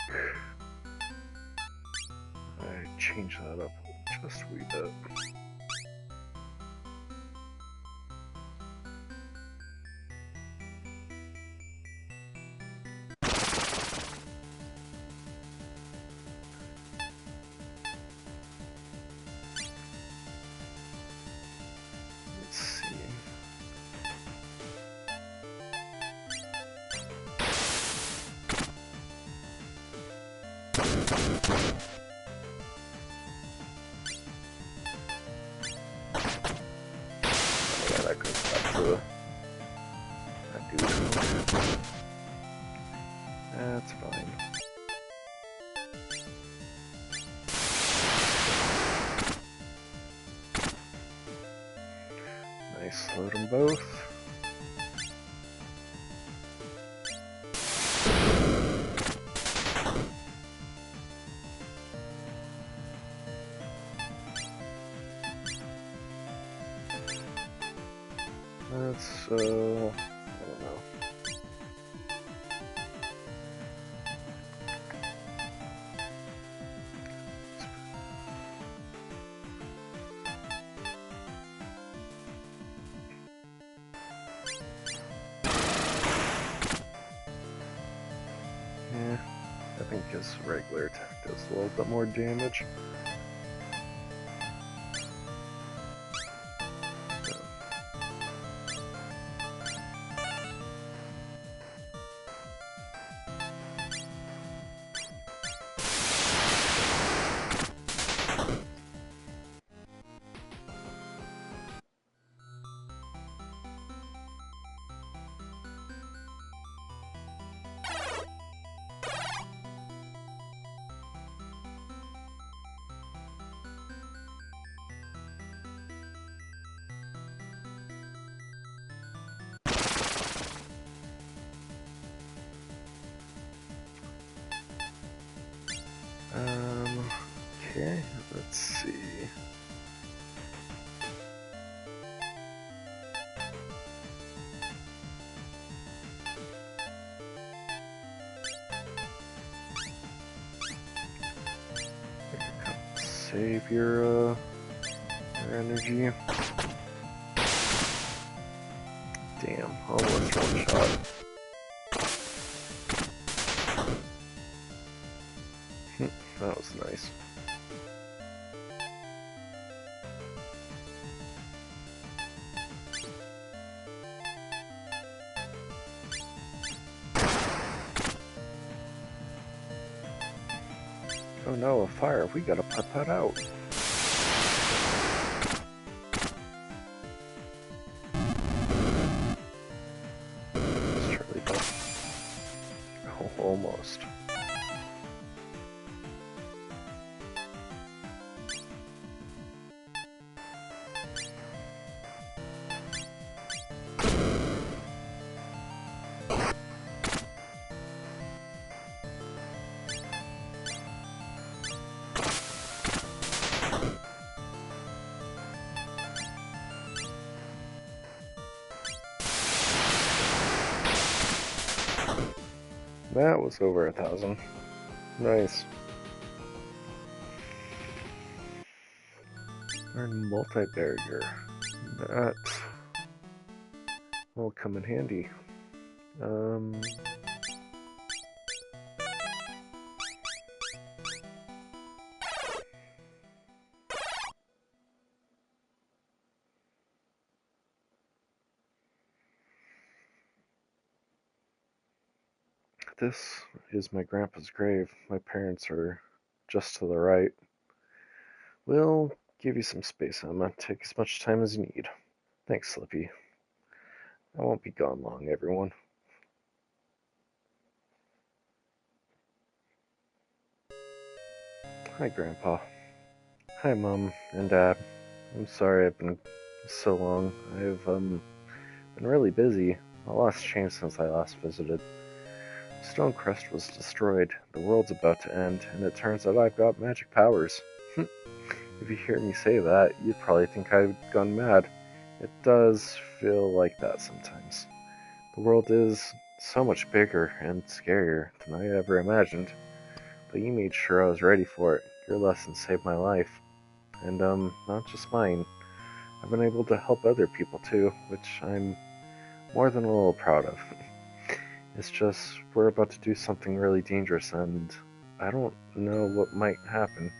I changed that up just a wee bit. Let's see. Yeah, that goes back to that dude. That's fine. Nice, load them both. That's, I don't know. I think his regular attack does a little bit more damage. Okay, let's see. Save your energy. Damn, almost one shot. That was nice. Oh no, a fire. We gotta put that out. Charlie Buck. Oh, almost. That was over 1,000. Nice. Learn multi-barrier. That will come in handy. This is my grandpa's grave. My parents are just to the right. We'll give you some space, Emma. Take as much time as you need. Thanks, Slippy. I won't be gone long, everyone. Hi, Grandpa. Hi, Mom and Dad. I'm sorry I've been so long. I've been really busy. A lot's changed since I last visited. Stonecrest was destroyed, the world's about to end, and it turns out I've got magic powers. If you hear me say that, you'd probably think I've gone mad. It does feel like that sometimes. The world is so much bigger and scarier than I ever imagined, but you made sure I was ready for it. Your lesson saved my life. And, not just mine. I've been able to help other people too, which I'm more than a little proud of. It's just, we're about to do something really dangerous, and I don't know what might happen.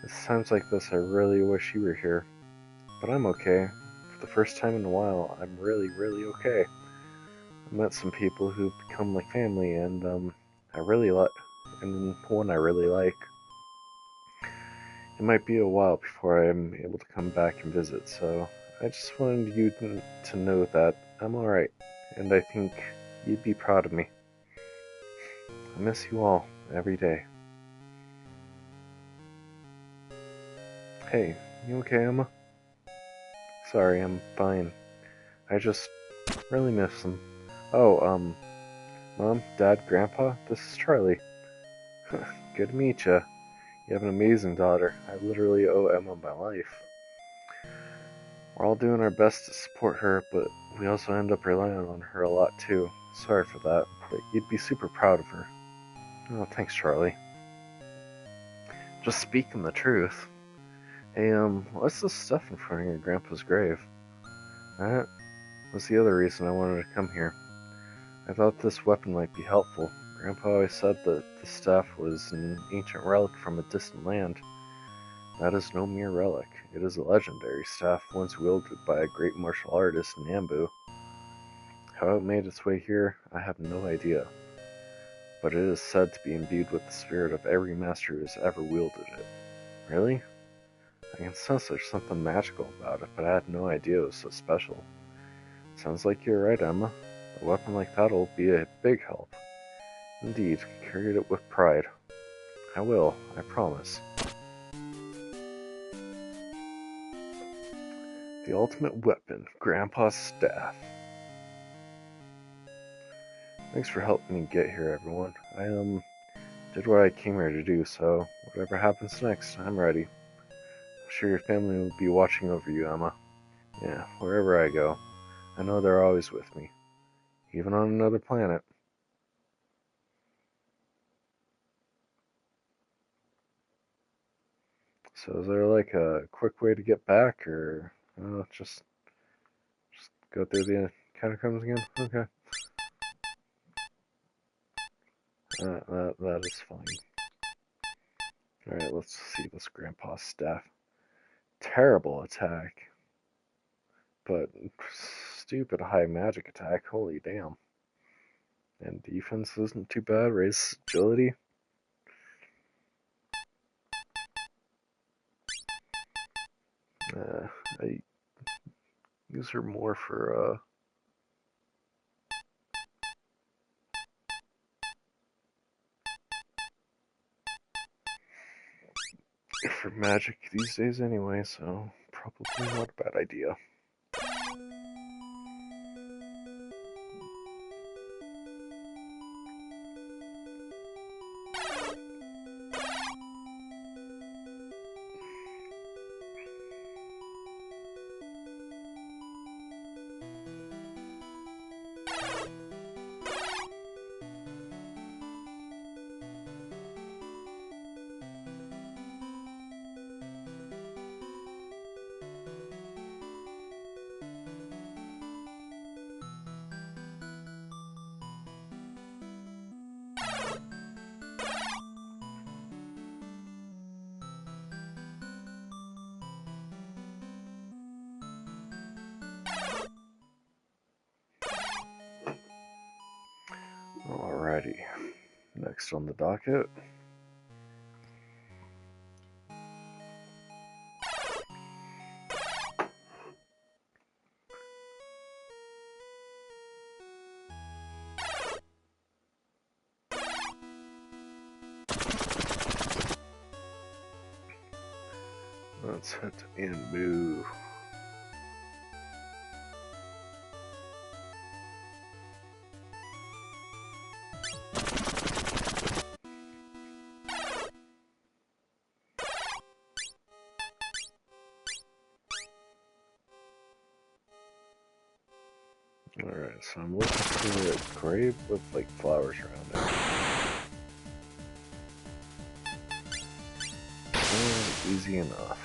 It's times like this I really wish you were here. But I'm okay. For the first time in a while, I'm really, really okay. I met some people who've become like family, and, I really like, and one I really like. It might be a while before I'm able to come back and visit, so I just wanted you to know that I'm alright, and I think you'd be proud of me. I miss you all, every day. Hey, you okay, Emma? Sorry, I'm fine. I just really miss them. Oh, Mom, Dad, Grandpa, this is Charlie. Good to meet ya. You have an amazing daughter. I literally owe Emma my life. We're all doing our best to support her, but we also end up relying on her a lot too. Sorry for that, but you'd be super proud of her. Oh, thanks, Charlie. Just speaking the truth. Hey, what's this stuff in front of your grandpa's grave? That was the other reason I wanted to come here. I thought this weapon might be helpful. Grandpa always said that the staff was an ancient relic from a distant land. That is no mere relic. It is a legendary staff once wielded by a great martial artist, Nambu. How it made its way here, I have no idea. But it is said to be imbued with the spirit of every master who has ever wielded it. Really? I can sense there's something magical about it, but I had no idea it was so special. Sounds like you're right, Emma. A weapon like that'll be a big help. Indeed, carry it with pride. I will, I promise. The ultimate weapon, Grandpa's staff. Thanks for helping me get here, everyone. I, did what I came here to do, so whatever happens next, I'm ready. I'm sure your family will be watching over you, Emma. Yeah, wherever I go, I know they're always with me. Even on another planet. So is there like a quick way to get back, or just go through the catacombs again? Okay. That is fine. Alright, let's see this Grandpa's staff. Terrible attack. But stupid high magic attack, holy damn. And defense isn't too bad, raise agility. I use her more for magic these days anyway, so probably not a bad idea. Alrighty, next on the docket. Let's head to Anbu. Alright, so I'm looking for a grave with like flowers around it. Easy enough.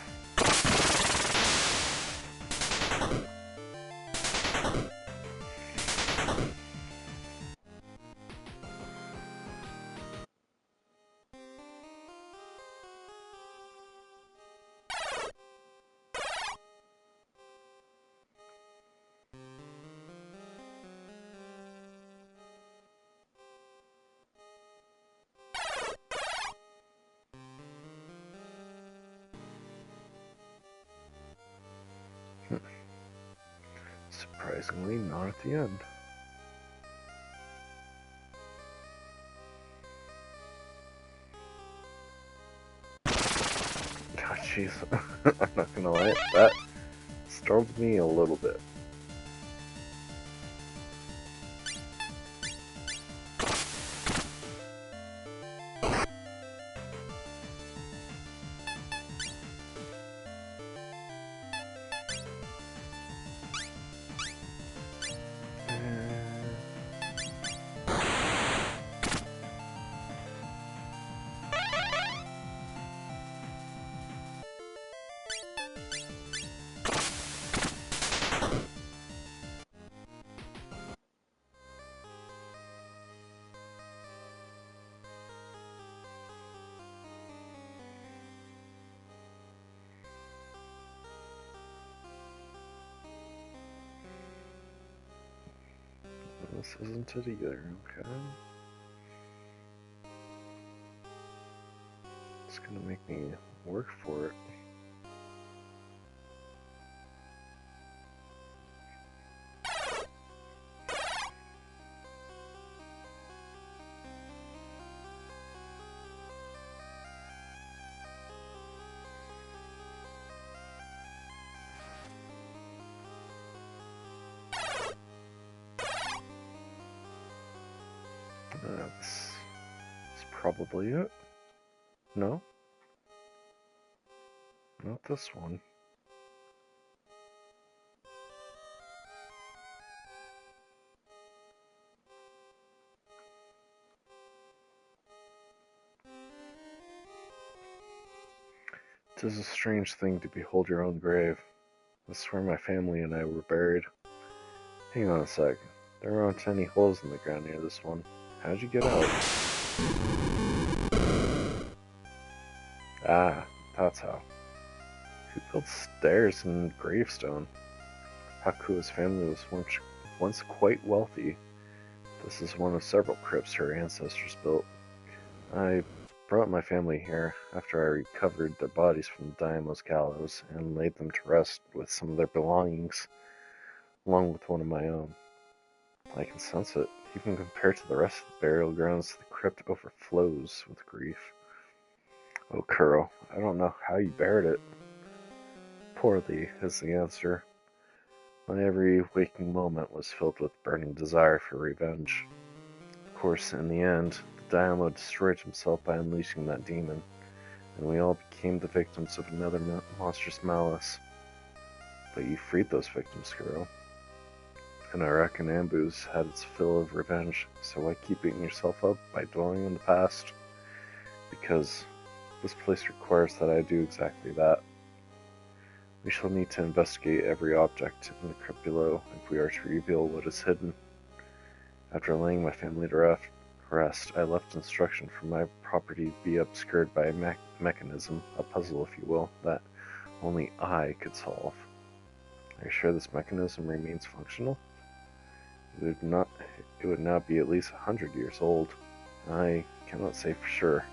Surprisingly, not at the end. Oh, jeez. I'm not gonna lie, that startled me a little bit. This isn't it either, okay. It's gonna make me work for it. This is probably it. No? Not this one. Tis a strange thing to behold your own grave. This is where my family and I were buried. Hang on a sec. There aren't any holes in the ground near this one. How'd you get out? Ah, that's how. Who built stairs in gravestone? Hakuo's family was once quite wealthy. This is one of several crypts her ancestors built. I brought my family here after I recovered their bodies from the Daimo's gallows and laid them to rest with some of their belongings, along with one of my own. I can sense it. Even compared to the rest of the burial grounds, the crypt overflows with grief. Oh, Kuro, I don't know how you bared it. Poorly is the answer. My every waking moment was filled with burning desire for revenge. Of course, in the end, the Daimyo destroyed himself by unleashing that demon, and we all became the victims of another monstrous malice. But you freed those victims, Kuro. And I reckon Anbu's had its fill of revenge, so why keep beating yourself up by dwelling on the past? Because this place requires that I do exactly that. We shall need to investigate every object in the crypt below if we are to reveal what is hidden. After laying my family to rest, I left instruction for my property to be obscured by a mechanism, a puzzle if you will, that only I could solve. Are you sure this mechanism remains functional? It would now be at least 100 years old. I cannot say for sure,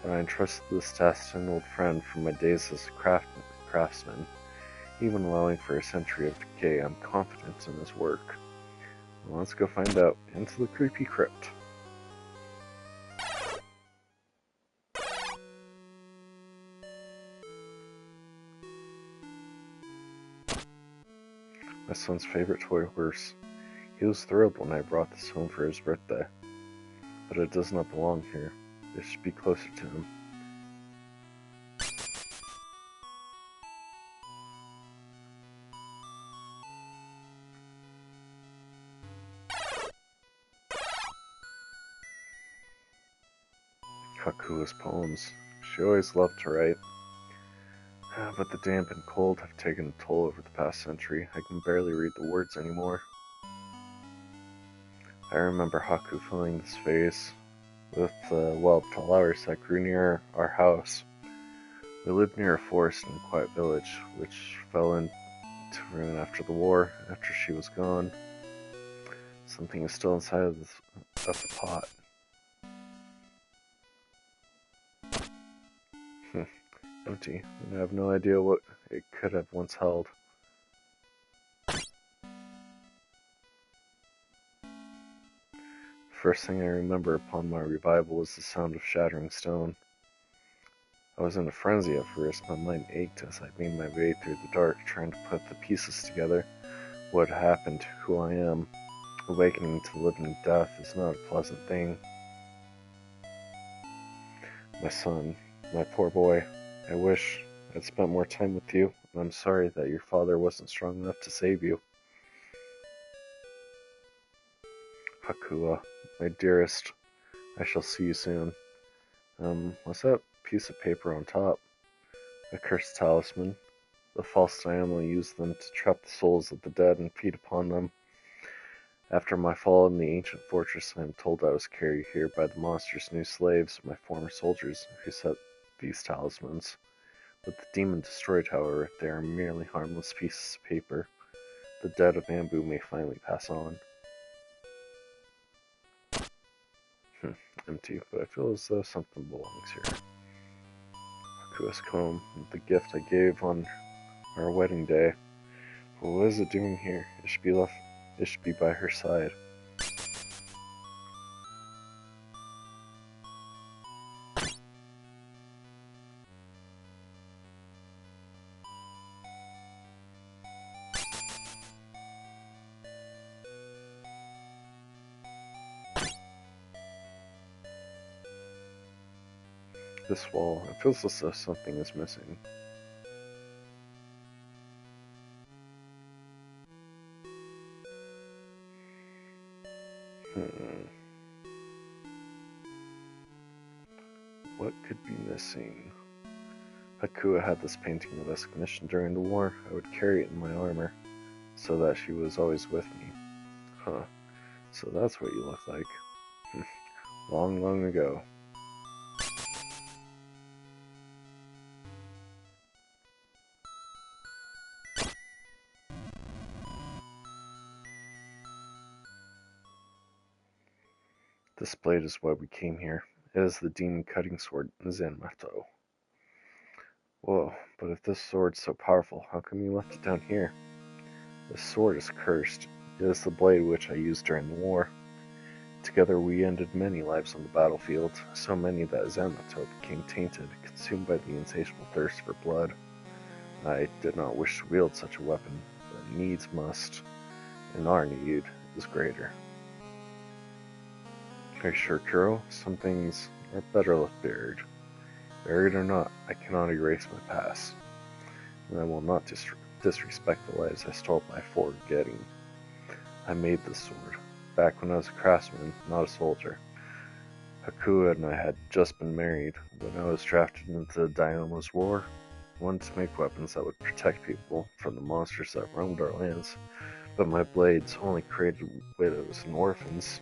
but I entrusted this task to an old friend from my days as a craftsman. Even allowing for a century of decay, I'm confident in his work. Well, let's go find out. Into the creepy crypt. My son's favorite toy horse. He was thrilled when I brought this home for his birthday. But it does not belong here. It should be closer to him. Hakuo's poems. She always loved to write. But the damp and cold have taken a toll over the past century. I can barely read the words anymore. I remember Haku filling this vase with wild flowers that grew near our house. We lived near a forest and quiet village, which fell into ruin after the war. After she was gone, something is still inside of the pot. Empty, and I have no idea what it could have once held. First thing I remember upon my revival was the sound of shattering stone. I was in a frenzy at first. My mind ached as I made my way through the dark, trying to put the pieces together. What happened, who I am. Awakening to living death is not a pleasant thing. My son, my poor boy, I wish I'd spent more time with you, and I'm sorry that your father wasn't strong enough to save you. Hakuo, my dearest, I shall see you soon. What's that piece of paper on top? A cursed talisman. The false Daimyo used them to trap the souls of the dead and feed upon them. After my fall in the ancient fortress, I am told I was carried here by the monstrous new slaves, my former soldiers, who set these talismans. With the demon destroyed, however, they are merely harmless pieces of paper. The dead of Anbu may finally pass on. Empty, but I feel as though something belongs here. Hakua's comb, the gift I gave on our wedding day. But what is it doing here? It should be left. It should be by her side. This wall, it feels as though something is missing. What could be missing? Hakua had this painting of us commissioned during the war. I would carry it in my armor, so that she was always with me. Huh. So that's what you look like. Long, long ago. This blade is why we came here. It is the demon cutting sword, Zanmato. Whoa, but if this sword's so powerful, how come you left it down here? This sword is cursed. It is the blade which I used during the war. Together we ended many lives on the battlefield, so many that Zanmato became tainted, consumed by the insatiable thirst for blood. I did not wish to wield such a weapon, but needs must, and our need is greater. Are you sure, Kuro? Some things are better left buried. Buried or not, I cannot erase my past, and I will not disrespect the lives I stole by forgetting. I made this sword, back when I was a craftsman, not a soldier. Hakua and I had just been married when I was drafted into the Dioma's War. I wanted to make weapons that would protect people from the monsters that roamed our lands, but my blades only created widows and orphans.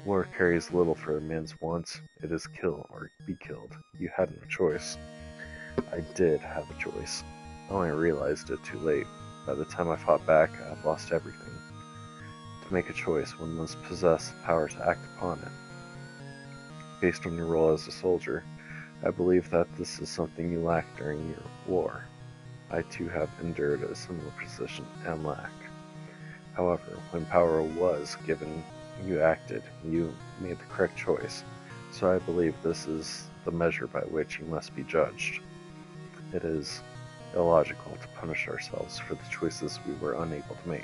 War carries little for a man's wants. It is kill or be killed. You had no choice. I did have a choice. I only realized it too late. By the time I fought back, I had lost everything. To make a choice, one must possess the power to act upon it. Based on your role as a soldier, I believe that this is something you lacked during your war. I too have endured a similar position and lack. However, when power was given, you acted, you made the correct choice, so I believe this is the measure by which you must be judged. It is illogical to punish ourselves for the choices we were unable to make.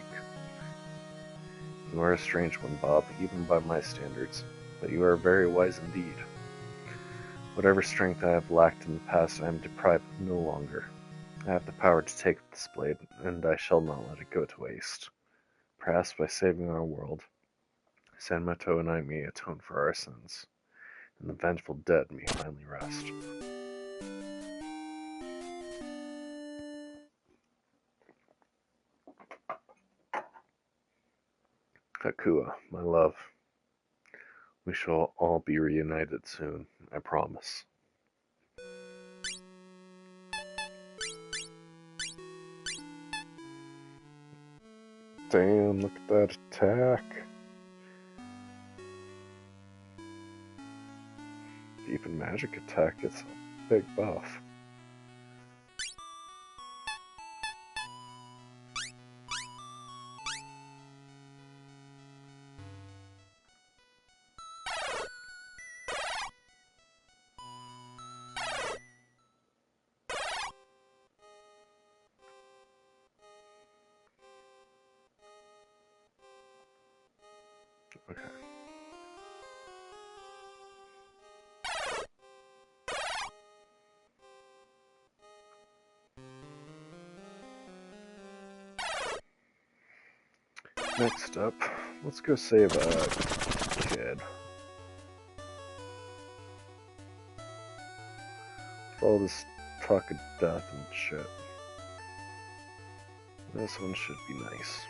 You are a strange one, Bob, even by my standards, but you are very wise indeed. Whatever strength I have lacked in the past, I am deprived of no longer. I have the power to take up this blade, and I shall not let it go to waste. Perhaps by saving our world, Zanmato and I may atone for our sins, and the vengeful dead may finally rest. Hakua, my love, we shall all be reunited soon, I promise. Damn, look at that attack. Even magic attack gets a big buff. Okay. Next up, let's go save a kid. With all this talk of death and shit. This one should be nice.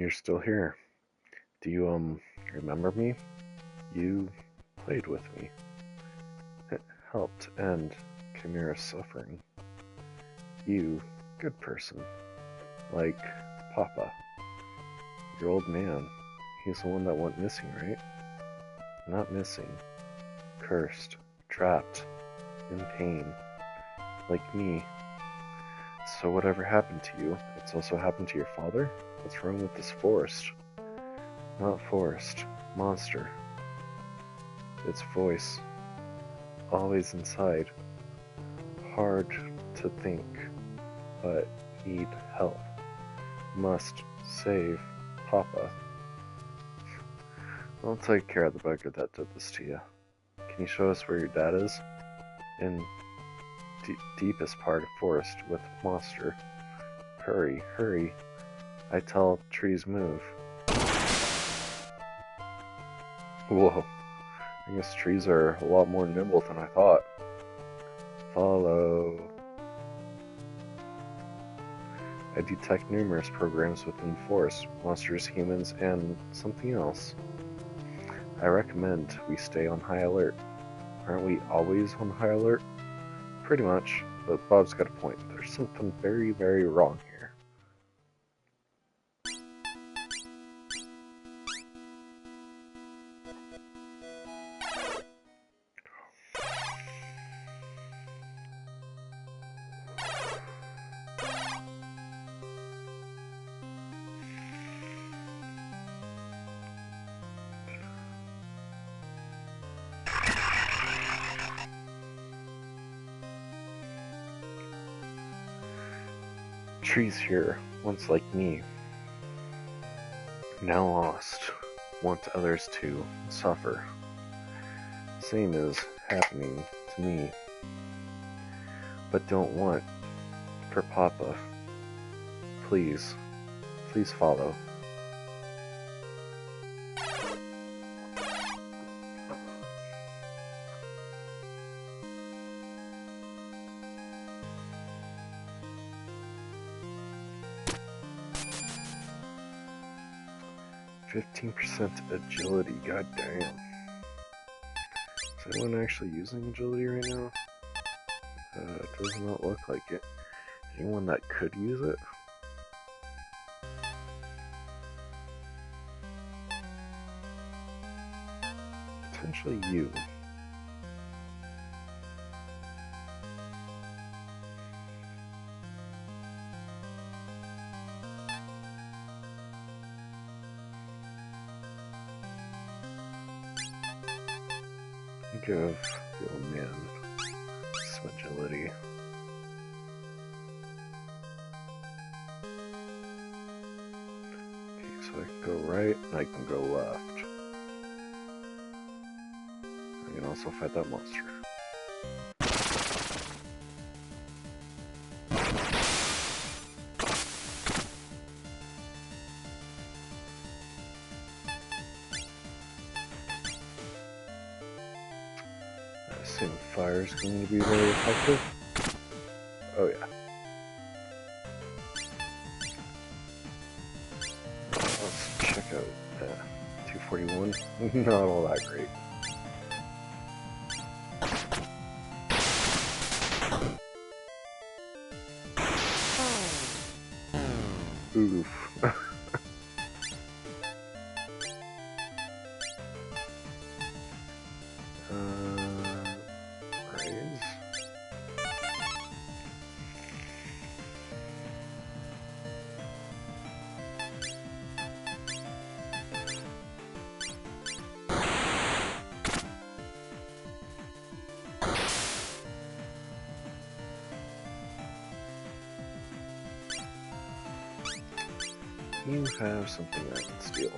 you're still here. Do you, remember me? You played with me. It helped end Chimera's suffering. You, good person. Like Papa. Your old man. He's the one that went missing, right? Not missing. Cursed. Trapped. In pain. Like me. So whatever happened to you, it's also happened to your father? What's wrong with this forest? Not forest. Monster. Its voice. Always inside. Hard to think. But need help. Must save Papa. I'll take care of the bugger that did this to you. Can you show us where your dad is? In deepest part of forest with monster. Hurry, hurry. I tell trees move. Whoa. I guess trees are a lot more nimble than I thought. Follow. I detect numerous programs within the forest. Monsters, humans, and something else. I recommend we stay on high alert. Aren't we always on high alert? Pretty much, but Bob's got a point. There's something very, very wrong here. Trees here, once like me, now lost, want others to suffer. Same is happening to me, but don't want for Papa. Please, please follow. %, agility, god damn. Is anyone actually using agility right now? It does not look like it. Anyone that could use it? Potentially you. Give the old man some agility. Okay, so I can go right and I can go left. I can also fight that monster. Fire is going to be very effective. Oh yeah. Let's check out 241. Not all that great. Oof. You have something I can steal.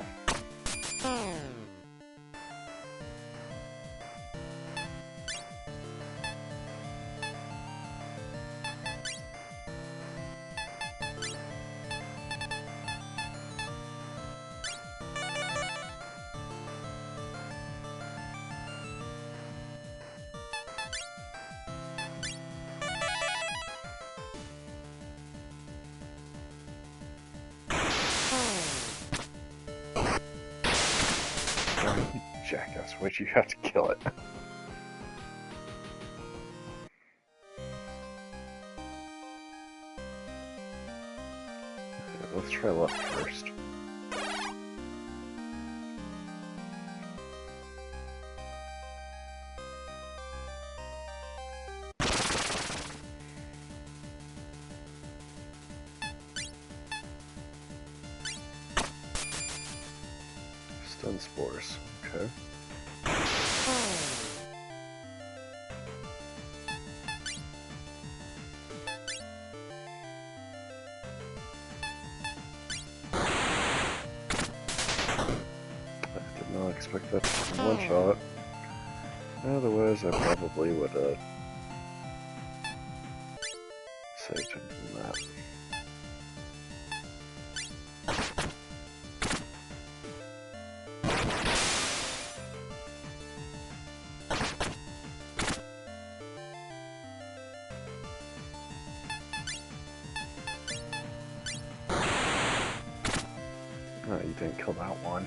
That's what you have to kill it. Let's try left first. Stun spores, okay. I did not expect that to be one shot. Otherwise, I probably would have saved him from that. Oh, you didn't kill that one.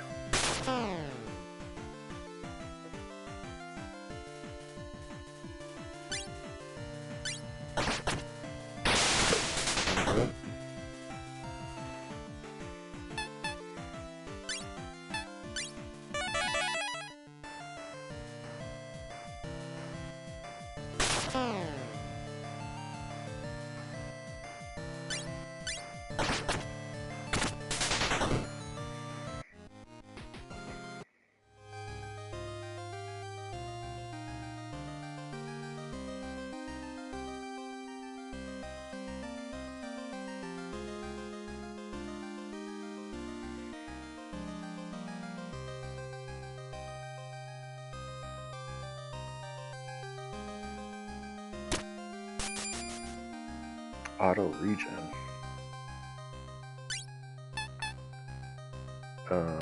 Auto regen. Um,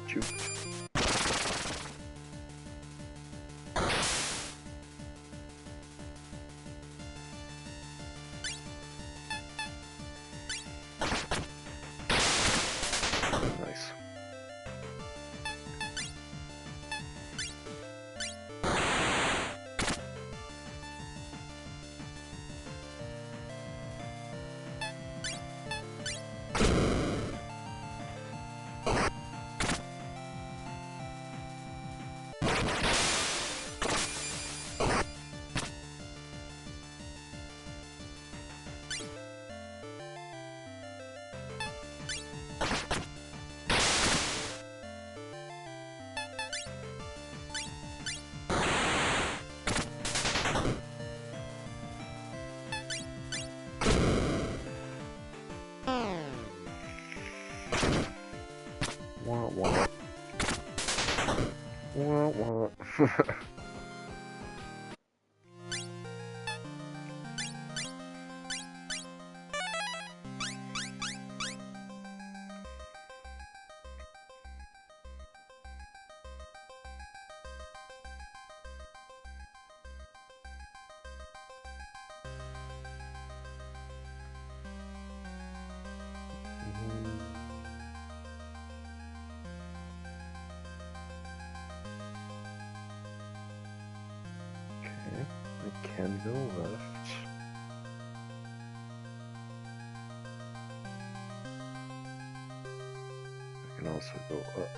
Juked. Nice. Wah wah. Wah wah. Okay, I can go left. I can also go up.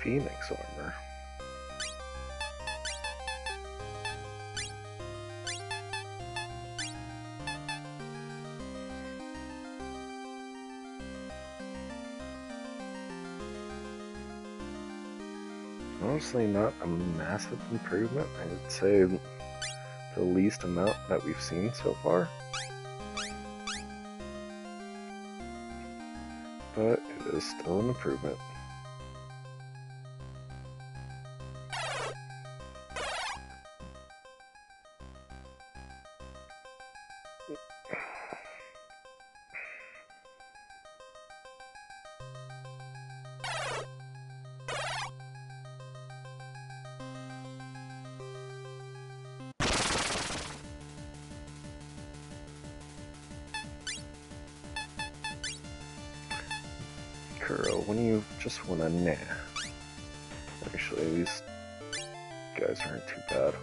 Phoenix armor. Honestly, not a massive improvement. I would say the least amount that we've seen so far. But it is still an improvement. Kuro, when you just want to nah. Actually, these guys aren't too bad.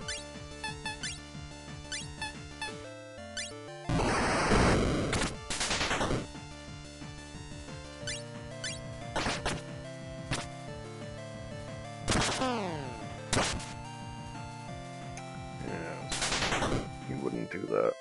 Yeah, you wouldn't do that.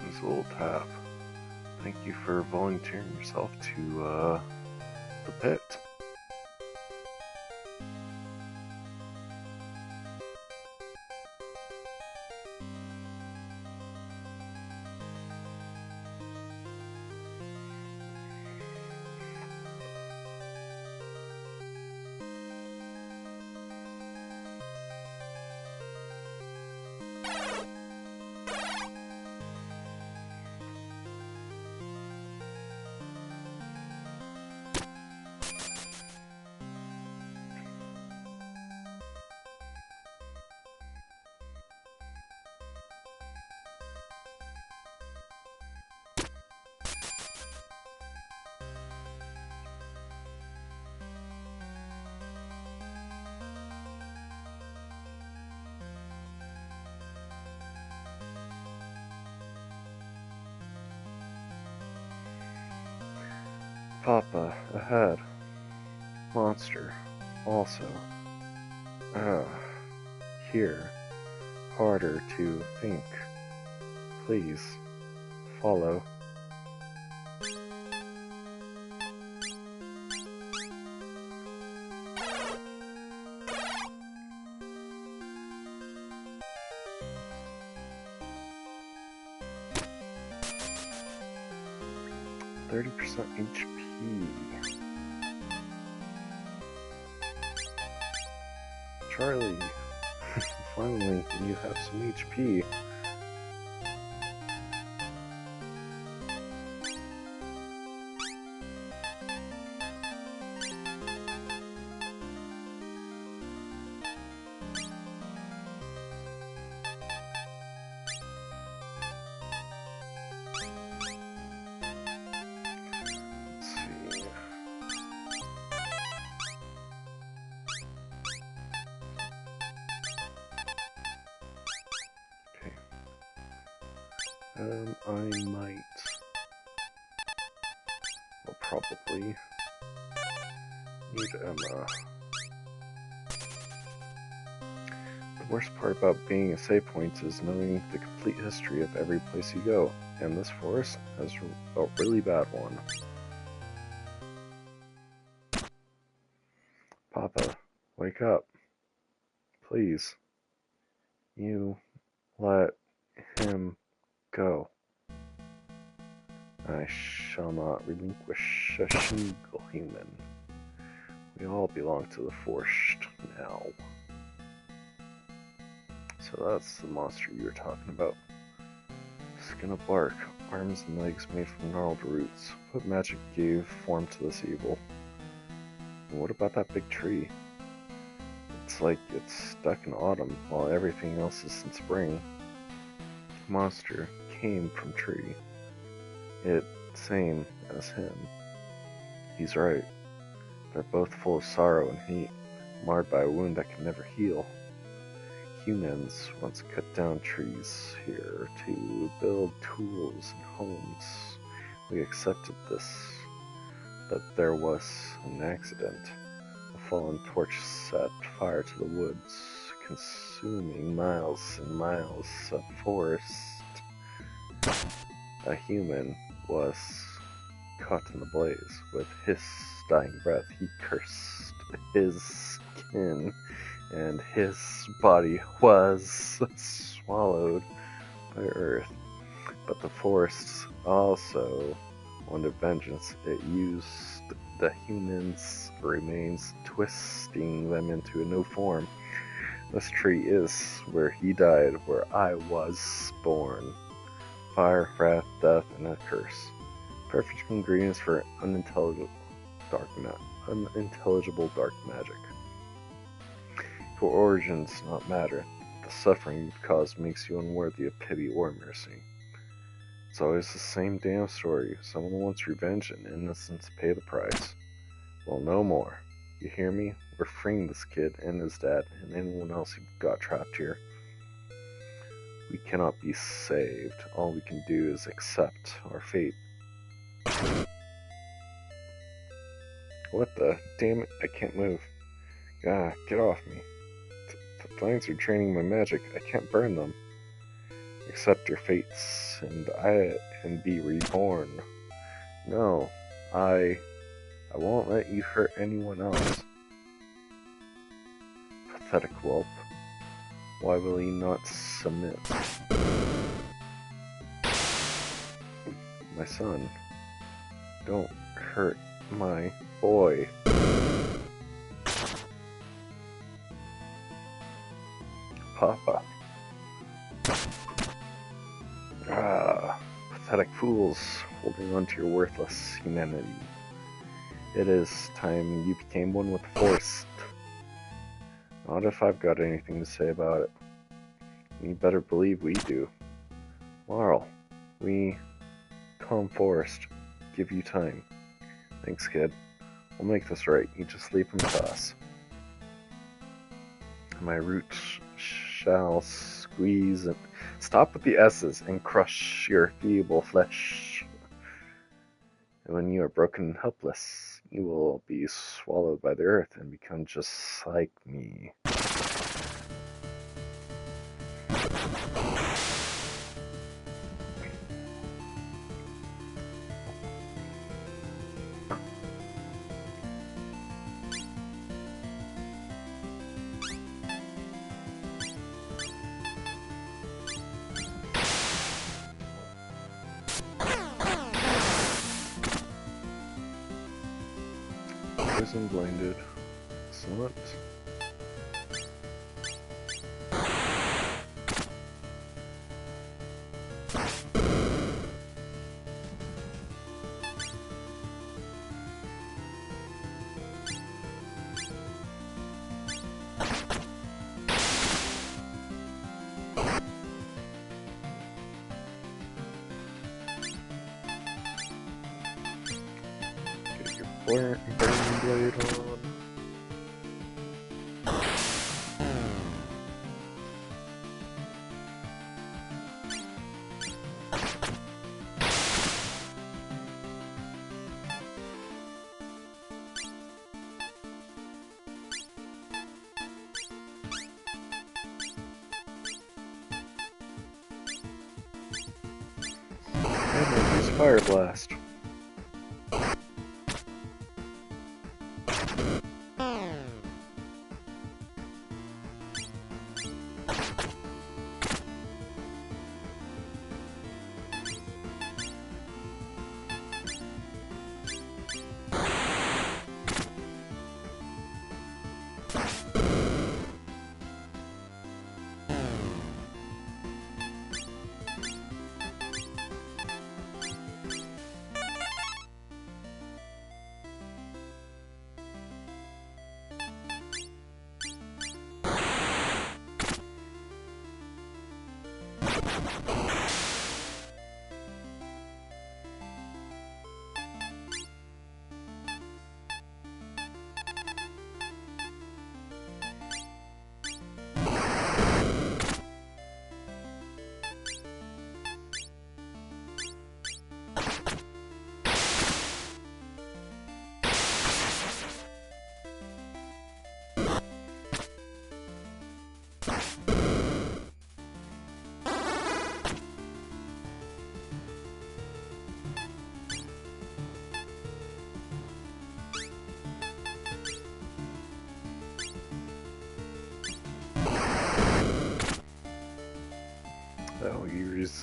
This little tap. Thank you for volunteering yourself to the pit. Papa, ahead. Monster, also. Here. Harder to think. Please, follow. %30 HP. Charlie, finally you have some HP. I might, well, probably need Emma. The worst part about being a save point is knowing the complete history of every place you go, and this forest has a really bad one. Papa, wake up. Please. You let him go. I shall not relinquish a single human. We all belong to the Forest now. So that's the monster you were talking about. Skin of bark, arms and legs made from gnarled roots. What magic gave form to this evil? And what about that big tree? It's like it's stuck in autumn while everything else is in spring. Monster came from tree. It same as him. He's right. They're both full of sorrow and hate, marred by a wound that can never heal. Humans once cut down trees here to build tools and homes. We accepted this, but there was an accident. A fallen torch set fire to the woods, consuming miles and miles of forest. A human was caught in the blaze. With his dying breath, he cursed his skin, and his body was swallowed by earth. But the forests also wanted vengeance. It used the humans' remains, twisting them into a new form. This tree is where he died, where I was born. Fire, wrath, death, and a curse. Perfect ingredients for unintelligible dark magic. Your origins do not matter. The suffering you've caused makes you unworthy of pity or mercy. It's always the same damn story. Someone wants revenge and innocents pay the price. Well, no more. You hear me? We're freeing this kid and his dad and anyone else who got trapped here. We cannot be saved. All we can do is accept our fate. What the? Damn it, I can't move. Ah, get off me. The vines are draining my magic. I can't burn them. Accept your fates and be reborn. No, I won't let you hurt anyone else. Pathetic whelp. Why will he not submit? My son, don't hurt my boy. Papa. Pathetic fools, holding on to your worthless humanity. It is time you became one with the Force. Not if I've got anything to say about it. You better believe we do. Marl, we, Calm Forest, give you time. Thanks, kid. We'll make this right. You just leave him to us. My roots shall squeeze and stop with the S's and crush your feeble flesh. And when you are broken and helpless, you will be swallowed by the earth and become just like me. Poison blinded. Excellent. Burning blade on. And use Fire Blast.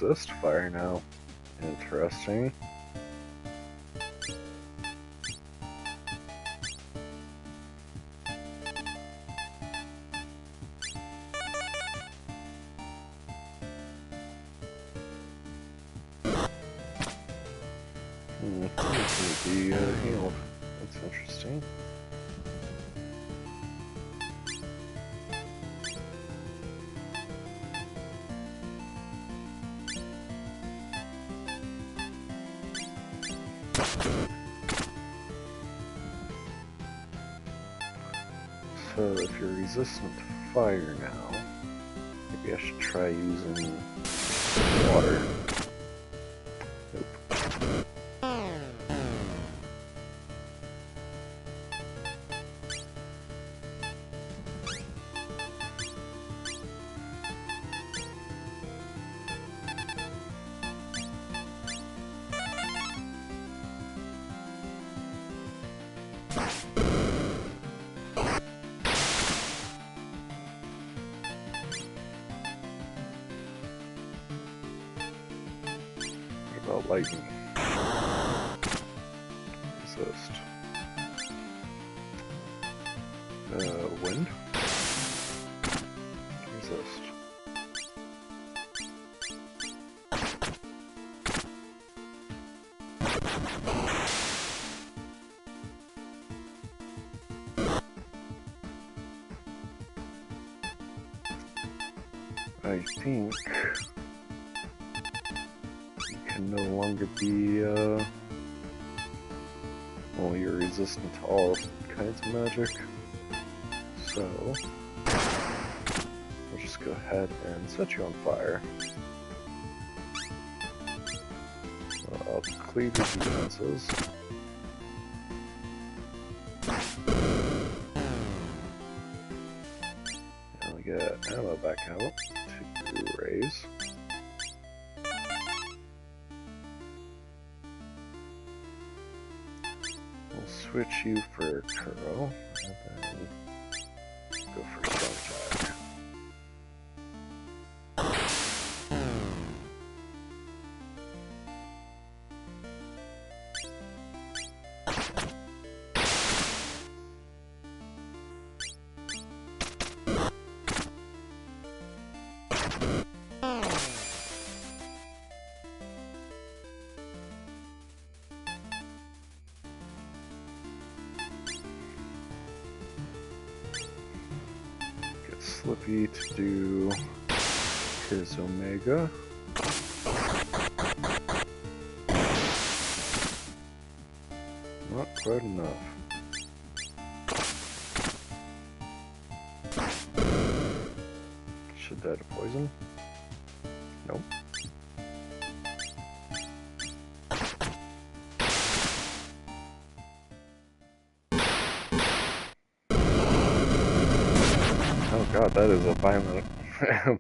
resist fire now. Interesting. Seems to be healed. That's interesting. So if you're resistant to fire now, maybe I should try using water. Nope. What about lightning? Resist. Wind? Resist. I think you can no longer be, well, you're resistant to all kinds of magic. So, I'll just go ahead and set you on fire. I'll cleave your defenses. And we get ammo back out to raise. We'll switch you for Kuro, and then go for Strong Attack. Slippy to do his Omega. Not quite enough. Should die to poison? Nope. Oh god, that is a violent,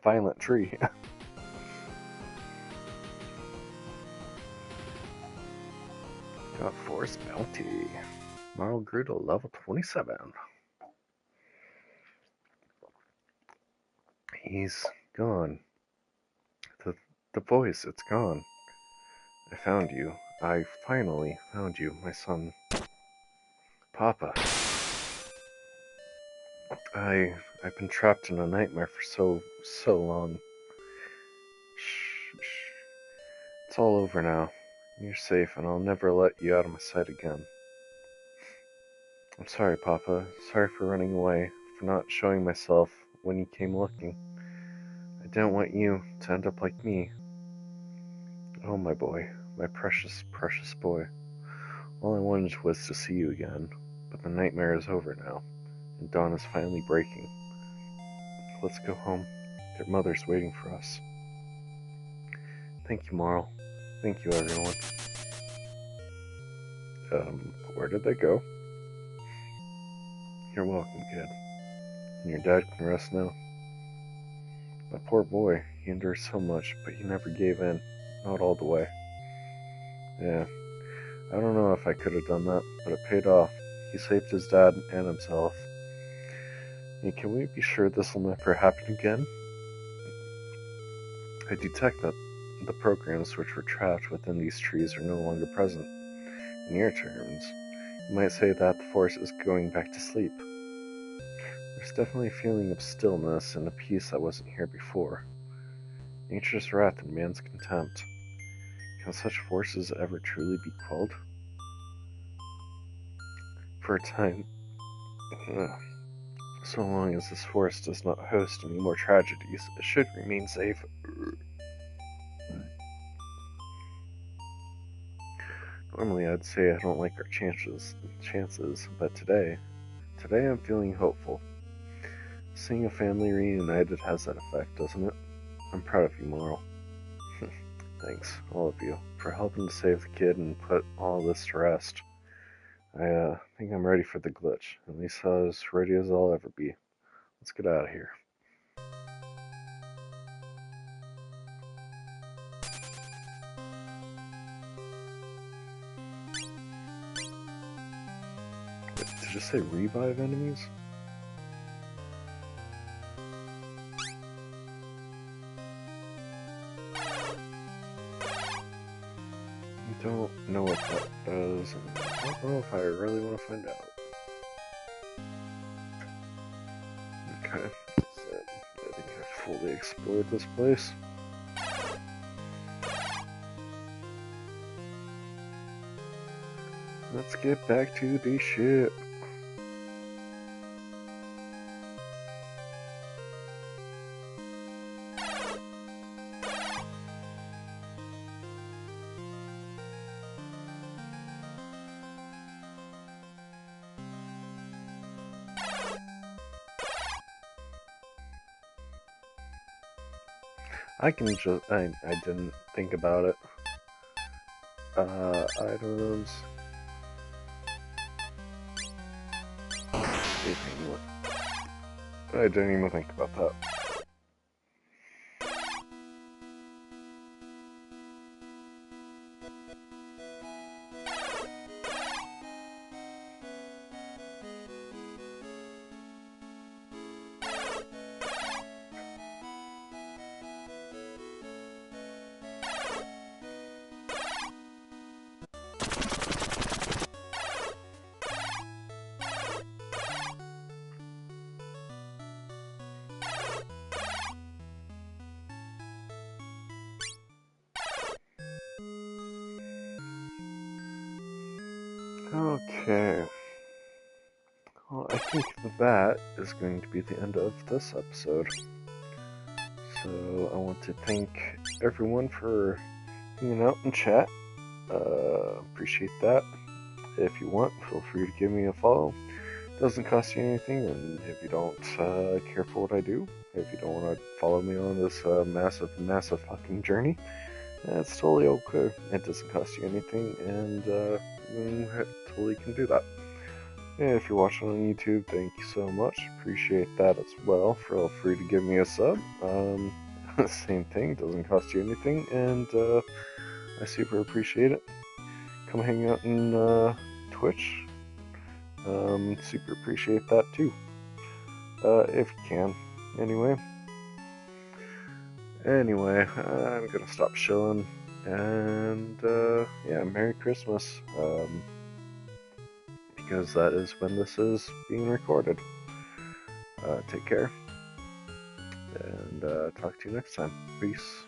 violent tree. Got Force Bounty. Marl grew to level 27. He's gone. The voice, it's gone. I found you. I finally found you, my son. Papa. I've been trapped in a nightmare for so long. Shh. It's all over now. You're safe, and I'll never let you out of my sight again. I'm sorry, Papa. Sorry for running away, for not showing myself when you came looking. I didn't want you to end up like me. Oh, my boy. My precious, precious boy. All I wanted was to see you again, but the nightmare is over now, and dawn is finally breaking. Let's go home. Their mother's waiting for us. Thank you, Marl. Thank you, everyone. Where did they go? You're welcome, kid. And your dad can rest now. My poor boy, he endured so much, but he never gave in. Not all the way. Yeah, I don't know if I could have done that, but it paid off. He saved his dad and himself. Hey, can we be sure this will never happen again? I detect that the programs which were trapped within these trees are no longer present. In your terms, you might say that the forest is going back to sleep. There's definitely a feeling of stillness and a peace that wasn't here before. Nature's wrath and man's contempt. Can such forces ever truly be quelled? For a time, so long as this forest does not host any more tragedies, it should remain safe. Normally I'd say I don't like our chances, but today I'm feeling hopeful. Seeing a family reunited has that effect, doesn't it? I'm proud of you, Marl. Thanks, all of you, for helping to save the kid and put all this to rest. I think I'm ready for the glitch, at least as ready as I'll ever be. Let's get out of here. Wait, did you say revive enemies? I don't know what that does, and I don't know if I really want to find out. Okay, that's it. I think I've fully explored this place. Let's get back to the ship. I didn't think about it. Items. I didn't even think about that. Okay. Well, I think that is going to be the end of this episode. So I want to thank everyone for hanging out in chat. Appreciate that. If you want, feel free to give me a follow. Doesn't cost you anything, and if you don't care for what I do, if you don't want to follow me on this massive fucking journey, that's totally okay. It doesn't cost you anything, and you totally can do that. And if you're watching on YouTube, thank you so much. Appreciate that as well. Feel free to give me a sub. Same thing, doesn't cost you anything, and I super appreciate it. Come hang out in Twitch. Super appreciate that too. If you can. Anyway, I'm gonna stop shilling, and yeah, Merry Christmas. Because that is when this is being recorded. Take care, and talk to you next time. Peace.